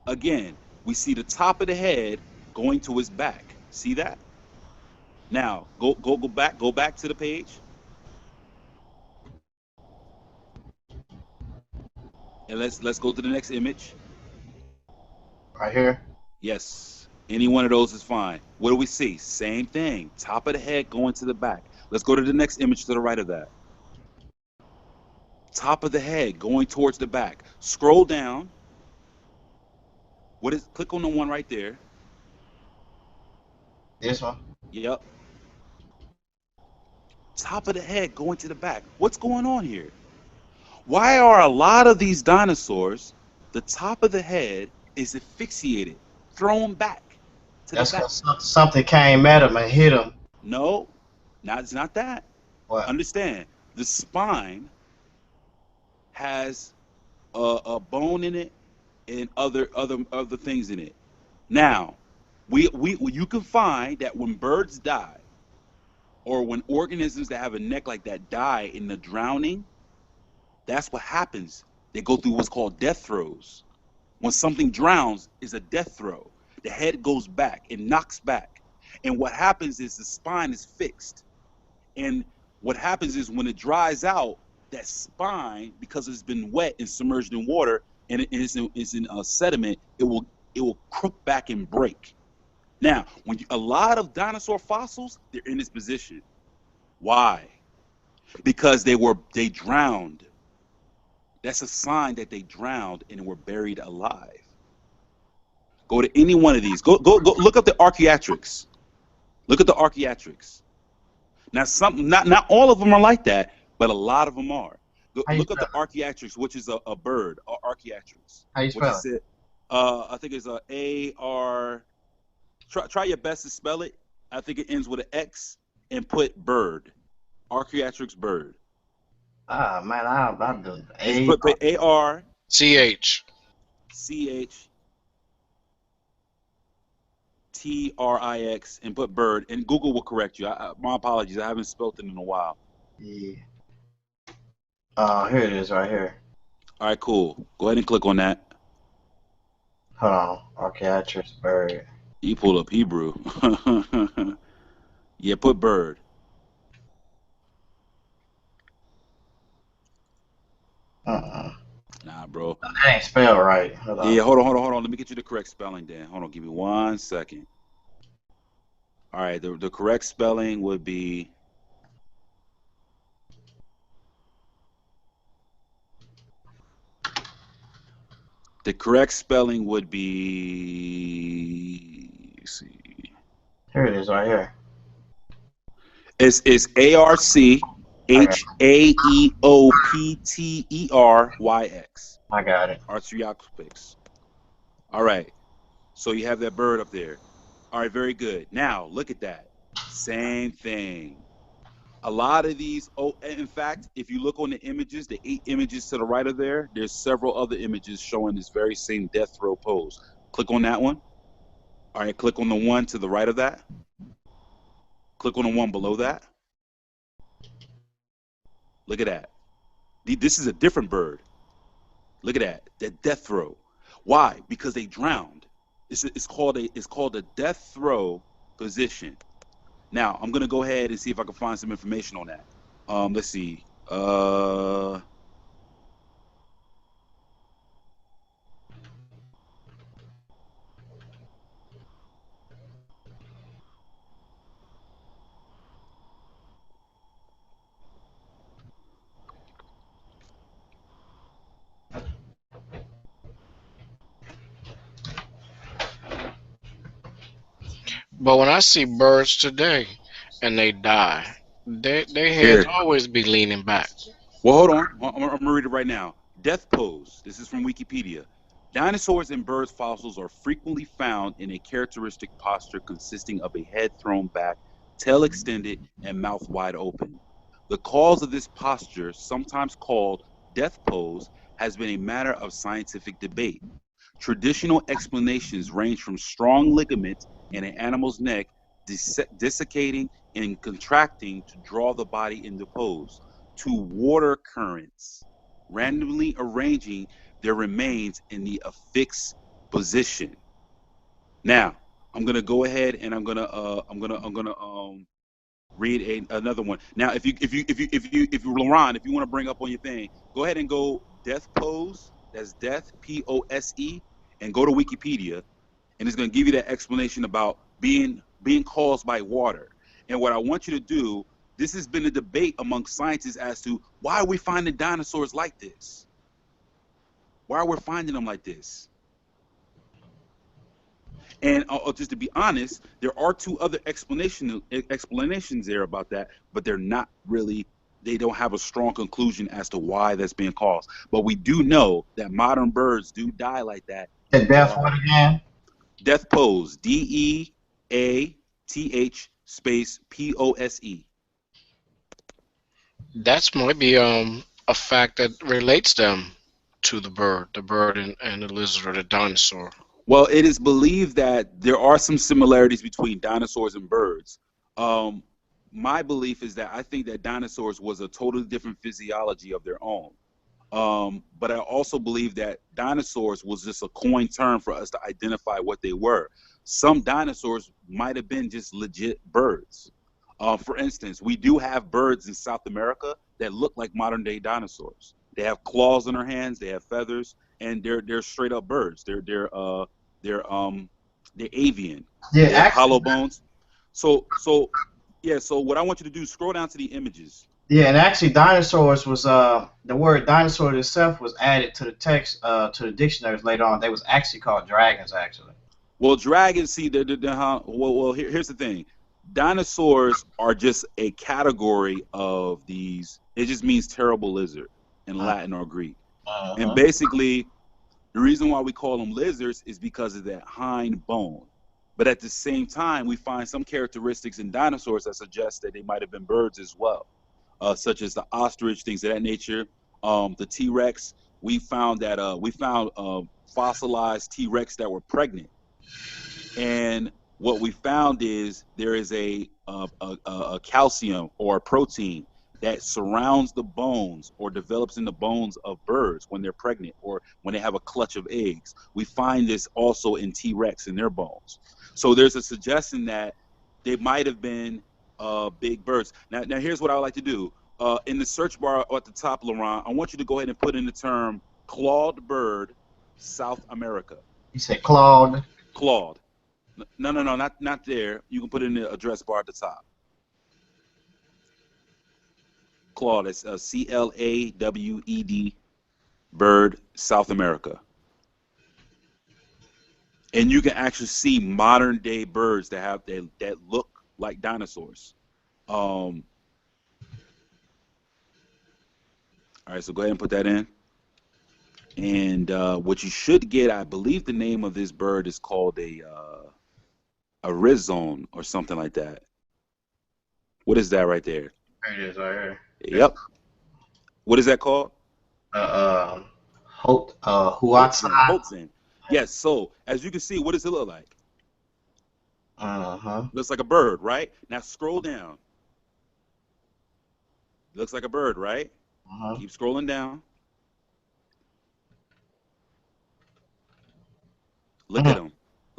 M: Again, we see the top of the head going to his back. See that? Now, go back to the page. And let's go to the next image.
A: Right here?
M: Yes. Any one of those is fine. What do we see? Same thing. Top of the head going to the back. Let's go to the next image to the right of that. Top of the head going towards the back. Scroll down. Click on the one right there.
A: This one?
M: Yep. Top of the head going to the back. What's going on here? Why are a lot of these dinosaurs, the top of the head is asphyxiated, thrown back to
A: That's
M: the back?
A: because something came at him and hit him.
M: No, it's not that.
A: What?
M: Understand, the spine has a bone in it and other things in it. Now, you can find that when birds die, or when organisms that have a neck like that die in the drowning, that's what happens. They go through what's called death throes. When something drowns, is a death throw. The head goes back, it knocks back. And what happens is the spine is fixed. And what happens is when it dries out, that spine, because it's been wet and submerged in water and it is in sediment, it will crook back and break. Now, a lot of dinosaur fossils, they're in this position. Why? Because they drowned. That's a sign that they drowned and were buried alive. Go to any one of these. Go look up the archaeatrics. Look at the archaeatrics. Now, not all of them are like that, but a lot of them are. Look up the archaeatrics, which is a bird. Archaeatrics.
A: How you spell
M: it? I think it's A-R. Try your best to spell it. I think it ends with an X and put bird. Archaeatrics bird.
A: Ah, man, I'll do
M: Put A-R-C-H. T-R-I-X and put bird, and Google will correct you. My apologies, I haven't spelled it in a while.
A: Yeah. Here it is, right here.
M: All right, cool. Go ahead and click on that.
A: Hold on, archaeatrics bird.
M: You pull up Hebrew. Yeah, put bird. Nah, bro.
A: That ain't spelled right.
M: Hold on. Yeah, hold on. Let me get you the correct spelling, Dan. Hold on, give me 1 second. All right, the correct spelling would be let's see.
A: Here it is, right here.
M: It's ARCHAEOPTERYX.
A: I got it.
M: Archaeopteryx. All right. So you have that bird up there. All right, very good. Now look at that. Same thing. A lot of these. Oh, in fact, if you look on the images, the 8 images to the right of there, there's several other images showing this very same death throw pose. Click on that one. All right, click on the one to the right of that. Click on the one below that. Look at that. This is a different bird. Look at that death throw. Why? Because they drowned. It's called a death throw position. Now I'm gonna go ahead and see if I can find some information on that. Let's see.
N: But when I see birds today and they die, their heads
M: Here.
N: always be leaning back.
M: Well, hold on. I'm gonna read it right now. Death pose. This is from Wikipedia. Dinosaurs and birds fossils are frequently found in a characteristic posture consisting of a head thrown back, tail extended, and mouth wide open. The cause of this posture, sometimes called death pose, has been a matter of scientific debate. Traditional explanations range from strong ligaments in an animal's neck desiccating and contracting to draw the body into pose, to water currents randomly arranging their remains in the affixed position. Now, I'm gonna go ahead and I'm gonna read another one. Now, if you Laurent, if you want to bring up on your thing, go ahead and go death pose. That's death POSE, and go to Wikipedia, and it's going to give you that explanation about being caused by water. And what I want you to do, this has been a debate among scientists as to why are we finding dinosaurs like this? Why are we finding them like this? And just to be honest, there are two other explanations there about that, but they're not really. They don't have a strong conclusion as to why that's being caused. But we do know that modern birds do die like that.
A: The death what again?
M: Death pose. DEATH space POSE.
N: That's maybe a fact that relates them to the bird and the lizard or the dinosaur.
M: Well, it is believed that there are some similarities between dinosaurs and birds. Um, my belief is that I think that dinosaurs was a totally different physiology of their own. But I also believe that dinosaurs was just a coin term for us to identify what they were. Some dinosaurs might have been just legit birds. For instance, we do have birds in South America that look like modern day dinosaurs. They have claws in their hands, they have feathers, and they're straight up birds. They're avian.
A: Yeah,
M: They have
A: actually,
M: hollow bones. So yeah. So what I want you to do is scroll down to the images.
A: yeah, and actually, dinosaurs was the word dinosaur itself was added to the text to the dictionaries later on. They was actually called dragons, actually.
M: Well, dragons, see, here's the thing. Dinosaurs are just a category of these. It just means terrible lizard in Latin or Greek. And basically, the reason why we call them lizards is because of that hind bone. But at the same time, we find some characteristics in dinosaurs that suggest that they might have been birds as well, such as the ostrich, things of that nature. The T-Rex, we found fossilized T-Rex that were pregnant. And what we found is there is a calcium or a protein that surrounds the bones or develops in the bones of birds when they're pregnant or when they have a clutch of eggs. We find this also in T-Rex in their bones. So there's a suggestion that they might have been big birds. Now here's what I would like to do. In the search bar at the top, Laurent, I want you to go ahead and put in the term clawed bird, South America.
A: You said clawed?
M: Clawed. No, not there. You can put it in the address bar at the top. Clawed. It's CLAWED. Bird, South America. And you can actually see modern day birds that look like dinosaurs. All right, so go ahead and put that in. And what you should get, I believe the name of this bird is called a rhizome or something like that. What is that right there?
A: There it is right here.
M: Yep. What is that called?
A: Hoatzin.
M: Yes. So as you can see, what does it look like?
A: Uh-huh.
M: Looks like a bird, right? Now scroll down. Looks like a bird, right?
A: Uh-huh.
M: Keep scrolling down. Look at him.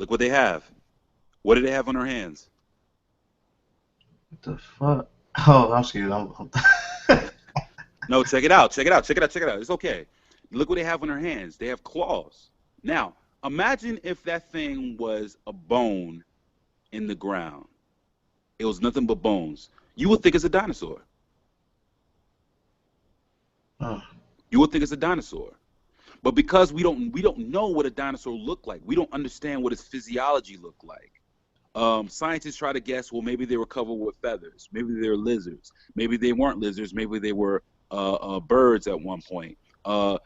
M: Look what they have. What do they have on their hands?
A: What the fuck? Oh, I'm scared.
M: No, check it out. Check it out. Check it out. Check it out. It's okay. Look what they have on their hands. They have claws. Now, imagine if that thing was a bone in the ground. It was nothing but bones. You would think it's a dinosaur. You would think it's a dinosaur. But because we don't know what a dinosaur looked like, we don't understand what its physiology looked like. Scientists try to guess, well, maybe they were covered with feathers. Maybe they were lizards. Maybe they weren't lizards. Maybe they were birds at one point. Or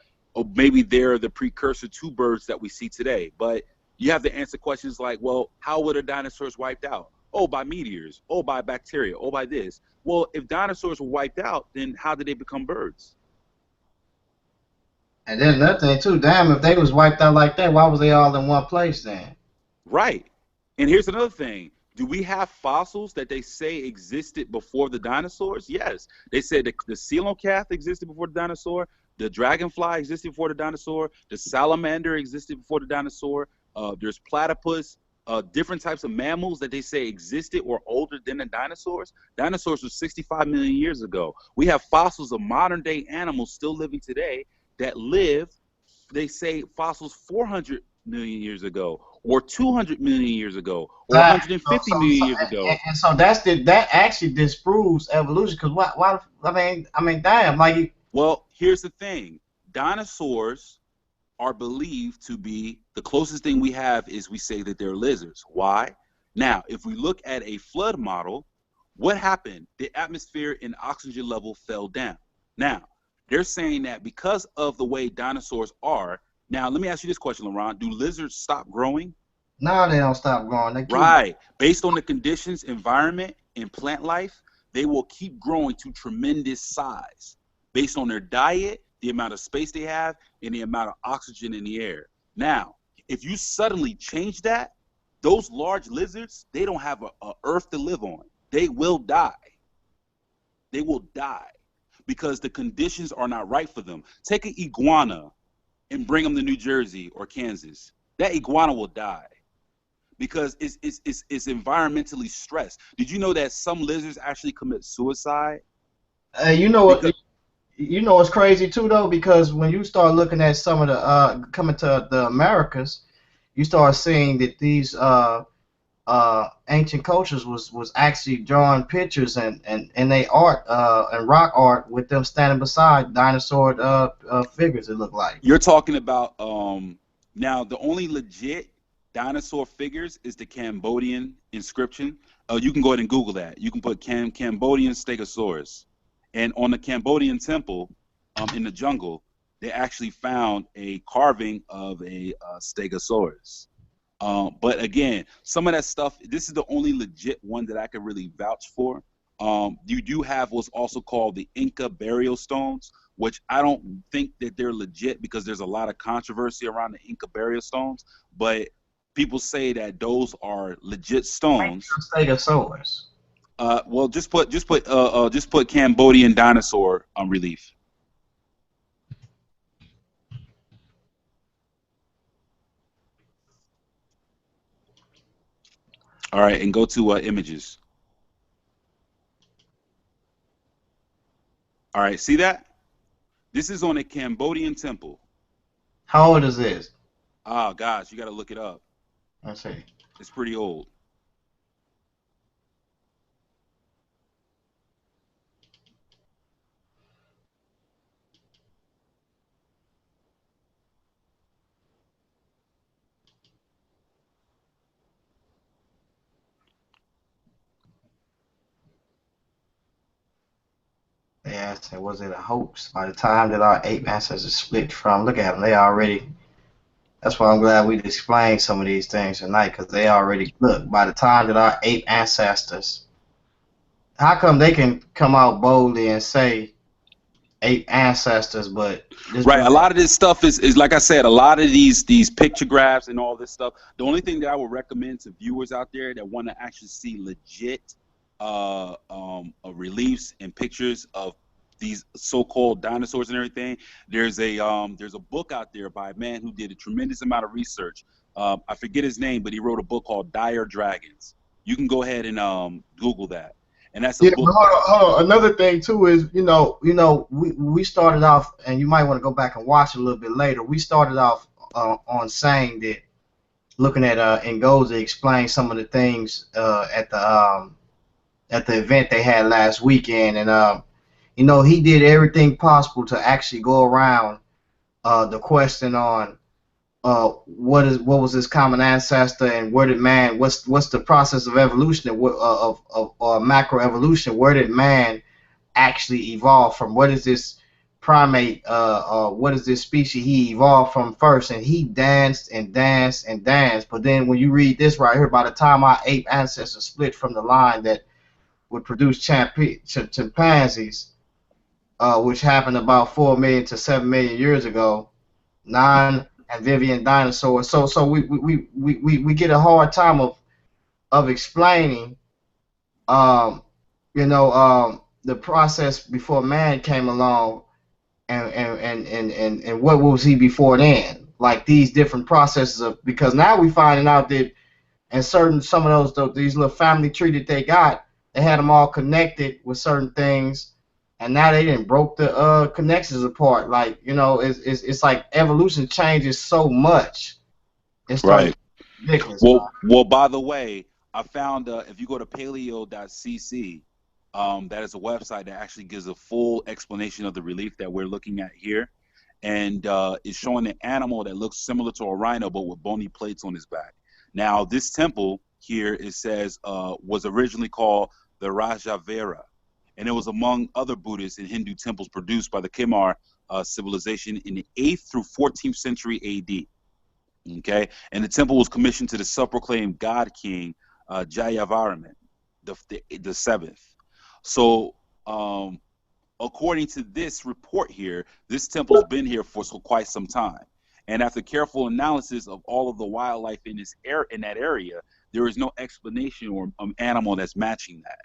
M: maybe they're the precursor to birds that we see today. But you have to answer questions like, well, how were the dinosaurs wiped out? Oh, by meteors. Oh, by bacteria. Oh, by this. Well, if dinosaurs were wiped out, then how did they become birds?
A: And then another thing too, damn, if they was wiped out like that, why was they all in one place then?
M: Right. And here's another thing. Do we have fossils that they say existed before the dinosaurs? Yes. They said the coelacanth existed before the dinosaur. The dragonfly existed before the dinosaur. The salamander existed before the dinosaur. There's platypus, different types of mammals that they say existed or older than the dinosaurs. Dinosaurs were 65 million years ago. We have fossils of modern day animals still living today that live, they say, fossils 400 million years ago, or 200 million years ago, or 150 million years ago.
A: And so that actually disproves evolution. Because why? I mean, damn, like.
M: Well, here's the thing: dinosaurs are believed to be the closest thing we have is we say that they're lizards. Why? Now, if we look at a flood model, what happened? The atmosphere and oxygen level fell down. Now, they're saying that because of the way dinosaurs are. Now, let me ask you this question, Laurent. Do lizards stop growing?
A: No, they don't stop growing. They keep
M: right. Based on the conditions, environment, and plant life, they will keep growing to tremendous size based on their diet, the amount of space they have, and the amount of oxygen in the air. Now, if you suddenly change that, those large lizards, they don't have a earth to live on. They will die. They will die because the conditions are not right for them. Take an iguana and bring them to New Jersey or Kansas. That iguana will die because it's environmentally stressed. Did you know that some lizards actually commit suicide?
A: You know what? You know what's crazy too, though, because when you start looking at some of the coming to the Americas, you start seeing that these ancient cultures was actually drawing pictures and they art and rock art with them standing beside dinosaur figures. It looked like.
M: You're talking about now the only legit dinosaur figures is the Cambodian inscription. You can go ahead and Google that. You can put Cambodian Stegosaurus, and on the Cambodian temple in the jungle, they actually found a carving of a Stegosaurus. But again, some of that stuff, this is the only legit one that I can really vouch for. You do have what's also called the Inca burial stones, which I don't think that they're legit because there's a lot of controversy around the Inca burial stones. But people say that those are legit stones.
A: Stegosaurus.
M: Well, just put Cambodian dinosaur relief. All right, and go to images. All right, see that? This is on a Cambodian temple.
A: How old is this?
M: Oh, gosh, you got to look it up.
A: Let's see.
M: It's pretty old.
A: Yeah, so was it a hoax? By the time that our ape ancestors split from, look at them, they already. That's why I'm glad we explained some of these things tonight, because they already look. By the time that our ape ancestors, how come they can come out boldly and say ape ancestors, but
M: right? A lot of this stuff is like I said, a lot of these pictographs and all this stuff. The only thing that I would recommend to viewers out there that want to actually see legit reliefs and pictures of these so-called dinosaurs and everything, there's a book out there by a man who did a tremendous amount of research I forget his name, but he wrote a book called Dire Dragons. You can go ahead and Google that, and that's a
A: Yeah,
M: book.
A: but hold on. Another thing too is, we started off, and you might want to go back and watch it a little bit later. We started off on saying that, looking at Ngozi explain some of the things at the event they had last weekend, and he did everything possible to actually go around the question on what was his common ancestor, and where did man what's the process of evolution, of macroevolution, where did man actually evolve from, what is this primate, what is this species he evolved from first, and he danced and danced and danced. But then when you read this right here, by the time our ape ancestors split from the line that would produce chimpanzees, which happened about 4 million to 7 million years ago, non-amphibian dinosaurs. So we get a hard time of explaining, um, the process before man came along, and what was he before then? Like these different processes of, because now we finding out that, and some of these little family tree that they got, they had them all connected with certain things, and now they didn't broke the connections apart. Like, it's like evolution changes so much. It's starting
M: Right.
A: to get ridiculous, man.
M: Well, by the way, I found if you go to paleo.cc, that is a website that actually gives a full explanation of the relief that we're looking at here, and it's showing an animal that looks similar to a rhino but with bony plates on his back. Now, this temple here, it says, was originally called the Rajavera, and it was among other Buddhist and Hindu temples produced by the Khmer civilization in the 8th through 14th century AD. Okay, and the temple was commissioned to the self-proclaimed God King Jayavarman, the seventh. So, according to this report here, this temple's been here for quite some time. And after careful analysis of all of the wildlife in that area, there is no explanation or animal that's matching that.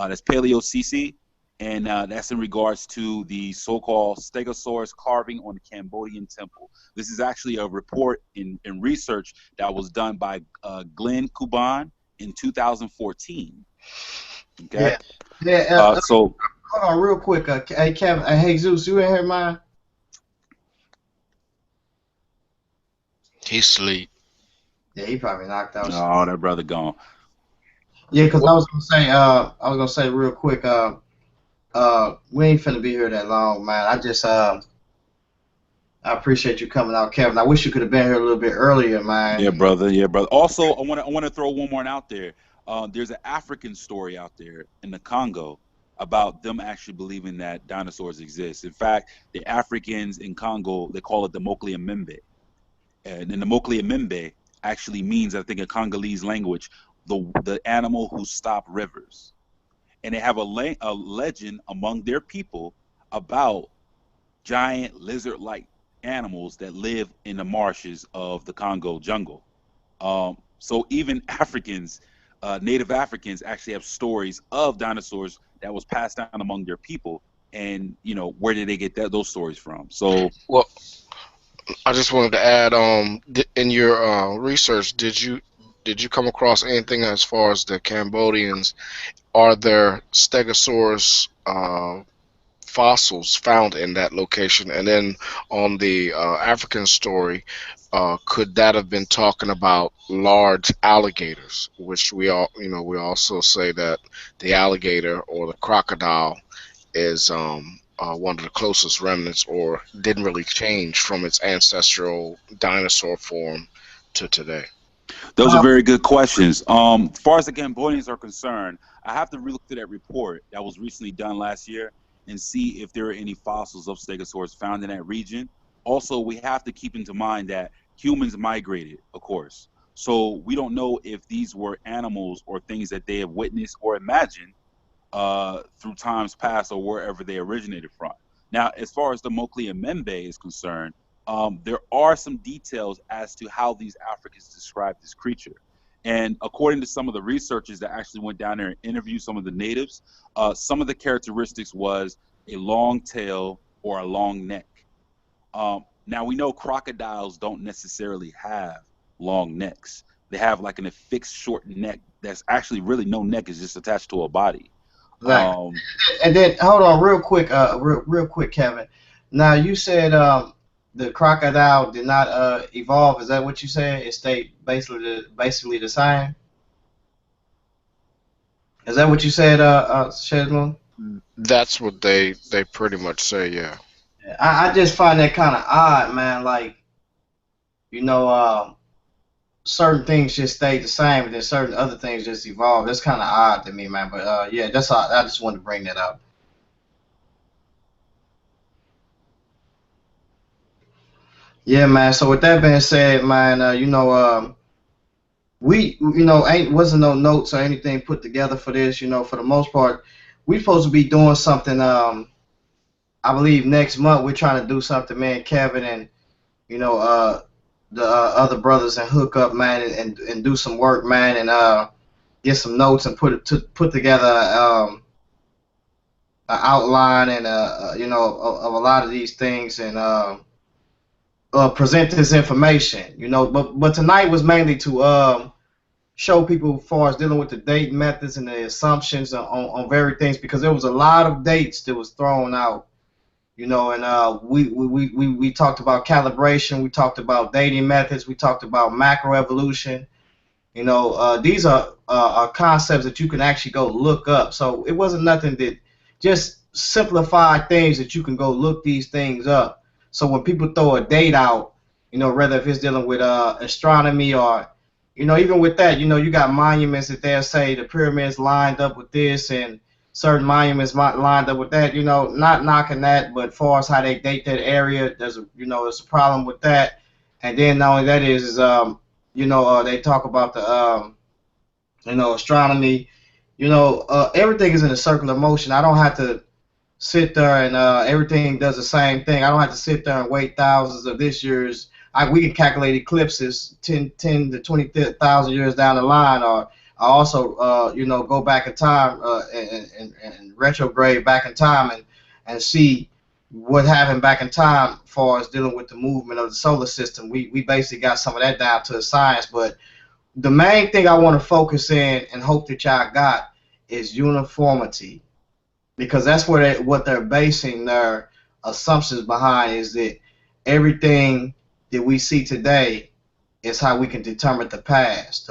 M: That's Paleo CC, and that's in regards to the so-called Stegosaurus carving on the Cambodian temple. This is actually a report in research that was done by Glenn Kuban in 2014. Okay.
A: Yeah.
M: So
A: hold on, real quick. Hey, Kevin. Hey, Zeus, you in here, man?
N: He sleep.
A: Yeah, he probably knocked out.
M: Oh, that brother gone.
A: Yeah, because I was gonna say real quick. We ain't finna be here that long, man. I appreciate you coming out, Kevin. I wish you could have been here a little bit earlier, man.
M: Yeah, brother. Yeah, brother. Also, I want to throw one more out there. There's an African story out there in the Congo about them actually believing that dinosaurs exist. In fact, the Africans in Congo, they call it the Moklia Membe. And then the Moklia Membe actually means, I think in Congolese language, the animal who stopped rivers. And they have a legend among their people about giant lizard-like animals that live in the marshes of the Congo jungle. So even Africans, native Africans, actually have stories of dinosaurs that was passed down among their people. And where did they get those stories from? So,
N: well, I just wanted to add, in your research, did you come across anything as far as the Cambodians? Are there Stegosaurus fossils found in that location? And then on the African story, could that have been talking about large alligators, which we also say that the alligator or the crocodile is one of the closest remnants, or didn't really change from its ancestral dinosaur form to today?
M: those are very good questions. As far as the Cambodians are concerned, I have to look through that report that was recently done last year and see if there are any fossils of Stegosaurus found in that region. Also, we have to keep into mind that humans migrated, of course. So we don't know if these were animals or things that they have witnessed or imagined through times past or wherever they originated from. Now, as far as the Moklia Membe is concerned, there are some details as to how these Africans describe this creature. And according to some of the researchers that actually went down there and interviewed some of the natives, some of the characteristics was a long tail or a long neck. Now, we know crocodiles don't necessarily have long necks. They have like an affixed short neck that's actually really no neck. It's just attached to a body.
A: Exactly. And then hold on, real quick, Kevin. Now you said the crocodile did not evolve. Is that what you said? It stayed basically the same. Is that what you said, Shedmoon?
N: That's what they pretty much say. Yeah.
A: I just find that kind of odd, man. Like, you know, certain things just stay the same, and then certain other things just evolve. That's kind of odd to me, man. But yeah, that's all. I just wanted to bring that up. Yeah, man. So with that being said, man, we ain't wasn't no notes or anything put together for this. For the most part, we supposed to be doing something. I believe next month we're trying to do something, man. Kevin and you know the other brothers and hook up, man, and do some work, man, and get some notes and put together an outline and of a lot of these things and present this information. But tonight was mainly to show people as far as dealing with the date methods and the assumptions on various things, because there was a lot of dates that was thrown out, and we talked about calibration, we talked about dating methods, we talked about macroevolution. These are concepts that you can actually go look up. So it wasn't nothing that just simplified things that you can go look these things up. So when people throw a date out, whether if it's dealing with astronomy or, even with that, you got monuments that they'll say the pyramids lined up with this and certain monuments lined up with that. Not knocking that, but as far as how they date that area, there's a problem with that. And then not only that is they talk about the astronomy. Everything is in a circular motion. I don't have to sit there and everything does the same thing. I don't have to sit there and wait thousands of this years. We can calculate eclipses 10 to 20,000 years down the line, or I also go back in time and retrograde back in time and see what happened back in time as far as dealing with the movement of the solar system. We basically got some of that down to a science, but the main thing I want to focus in and hope that y'all got is uniformity, because that's what they're basing their assumptions behind, is that everything that we see today is how we can determine the past.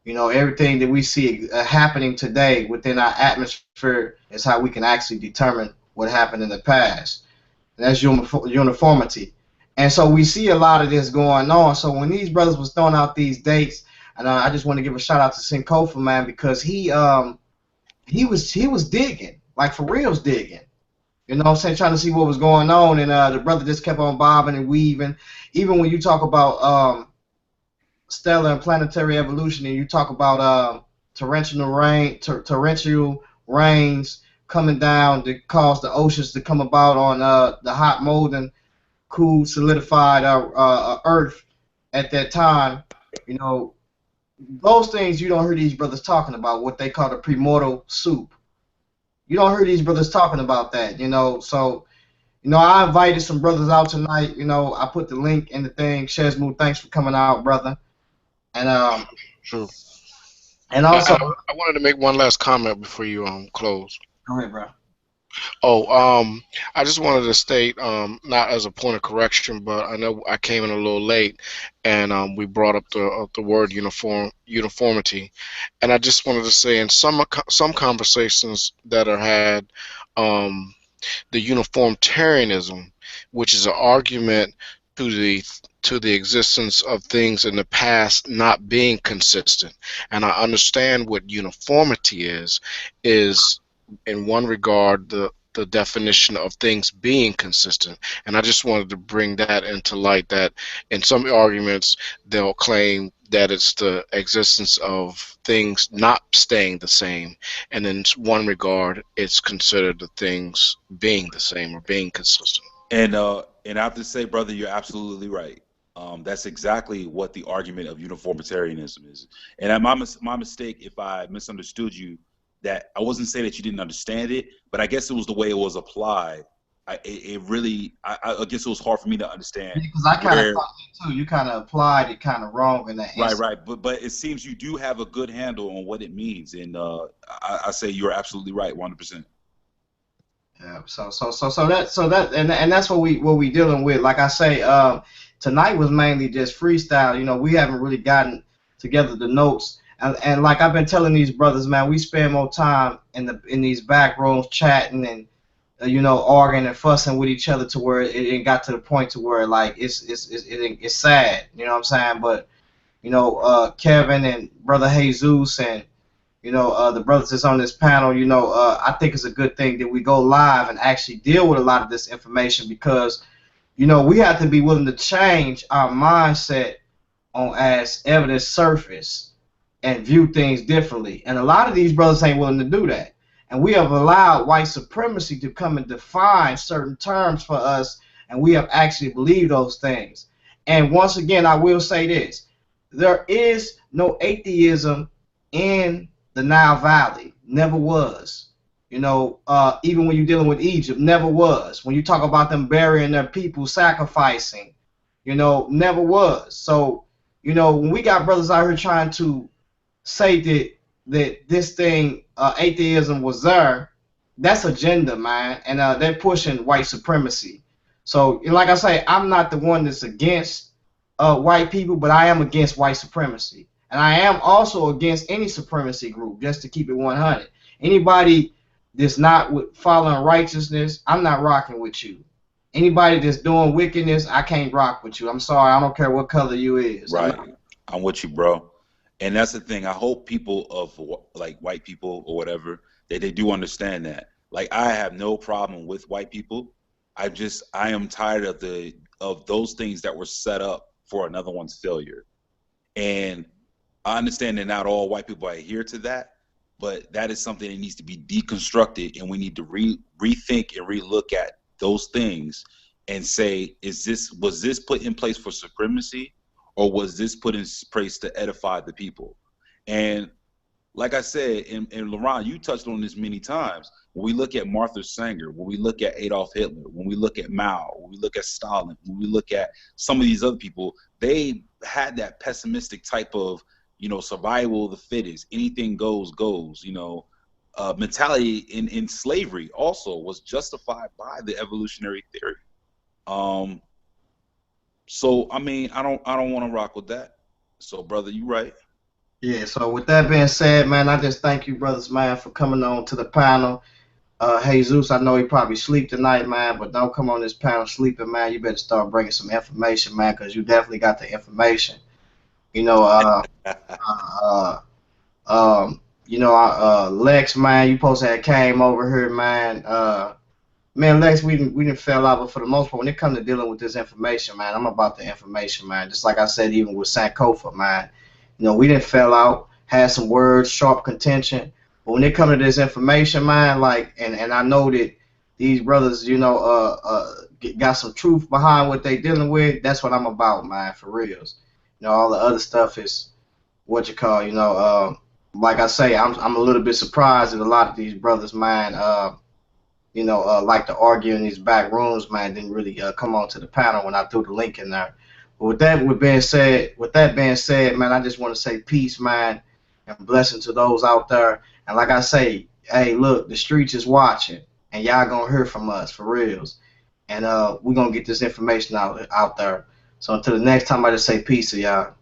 A: Everything that we see happening today within our atmosphere is how we can actually determine what happened in the past. And that's uniformity. And so we see a lot of this going on. So when these brothers was throwing out these dates, and I just want to give a shout out to Sinkofa, man, because he was digging, like for reals digging. You know what I'm saying? Trying to see what was going on, and the brother just kept on bobbing and weaving. Even when you talk about stellar and planetary evolution, and you talk about torrential rains coming down to cause the oceans to come about on the hot molten cool solidified earth at that time, those things you don't hear these brothers talking about, what they call the premortal soup. You don't hear these brothers talking about that, so I invited some brothers out tonight. I put the link in the thing. Shesmu, thanks for coming out, brother. And
N: Sure.
A: And also,
N: I wanted to make one last comment before you close.
A: Go ahead, bro.
N: Oh, I just wanted to state, not as a point of correction, but I know I came in a little late, and we brought up the word uniformity, and I just wanted to say in some conversations that are had, the uniformitarianism, which is an argument to the existence of things in the past not being consistent, and I understand what uniformity is in one regard the definition of things being consistent, and I just wanted to bring that into light, that in some arguments they'll claim that it's the existence of things not staying the same, and in one regard it's considered the things being the same or being consistent.
M: And I have to say, brother, you're absolutely right. That's exactly what the argument of uniformitarianism is. And my mistake if I misunderstood you, that I wasn't saying that you didn't understand it, but I guess it was the way it was applied. it really, I guess it was hard for me to understand.
A: Because I kind of
M: Where,
A: caught it too. You kind of applied it kind of wrong in that
M: right,
A: instance.
M: right, but it seems you do have a good handle on what it means, and I say you're absolutely right, 100%.
A: Yeah. So that and that's what we dealing with. Like I say, tonight was mainly just freestyle. You know, we haven't really gotten together the notes. And like I've been telling these brothers, man, we spend more time in these back rooms chatting and you know, arguing and fussing with each other to where it got to the point to where like it's sad. You know what I'm saying? But you know, Kevin and brother Jesus and you know, the brothers that's on this panel, you know, I think it's a good thing that we go live and actually deal with a lot of this information because, you know, we have to be willing to change our mindset on as evidence surface and view things differently. And a lot of these brothers ain't willing to do that. And we have allowed white supremacy to come and define certain terms for us, and we have actually believed those things. And once again, I will say this. There is no atheism in the Nile Valley. Never was. You know, even when you're dealing with Egypt, never was. When you talk about them burying their people, sacrificing, you know, never was. So, you know, when we got brothers out here trying to say that this thing, atheism was there, that's agenda, man, and they're pushing white supremacy. So, like I say, I'm not the one that's against white people, but I am against white supremacy, and I am also against any supremacy group. Just to keep it 100, anybody that's not following righteousness, I'm not rocking with you. Anybody that's doing wickedness, I can't rock with you. I'm sorry, I don't care what color you is.
M: Right, I'm with you, bro. And that's the thing. I hope people of like white people or whatever that they do understand that. Like I have no problem with white people. I am tired of those things that were set up for another one's failure. And I understand that not all white people adhere to that, but that is something that needs to be deconstructed, and we need to rethink and relook at those things and say, was this put in place for supremacy, or was this put in place to edify the people? And like I said, and Laurent, you touched on this many times. When we look at Martha Sanger, when we look at Adolf Hitler, when we look at Mao, when we look at Stalin, when we look at some of these other people, they had that pessimistic type of, you know, survival of the fittest, anything goes, you know, mentality in slavery also was justified by the evolutionary theory. So I mean, I don't want to rock with that. So brother, you right.
A: Yeah, so with that being said, man, I just thank you brothers, man, for coming on to the panel. Jesus, I know he probably sleep tonight, man, but don't come on this panel sleeping, man. You better start bringing some information, man, because you definitely got the information. You know, Lex, man, you supposed to have came over here, man. Man, Lex, we didn't fell out, but for the most part, when it comes to dealing with this information, man, I'm about the information, man. Just like I said, even with Sankofa, man, you know, we didn't fell out, had some words, sharp contention, but when it comes to this information, man, like, and I know that these brothers, you know, got some truth behind what they dealing with. That's what I'm about, man, for reals. You know, all the other stuff is what you call, you know, like I say, I'm a little bit surprised that a lot of these brothers, man, you know, like to argue in these back rooms, man, didn't really come on to the panel when I threw the link in there. But with that being said, man, I just want to say peace, man, and blessing to those out there. And like I say, hey, look, the streets is watching, and y'all gonna hear from us for reals. And we're gonna get this information out there. So until the next time, I just say peace to y'all.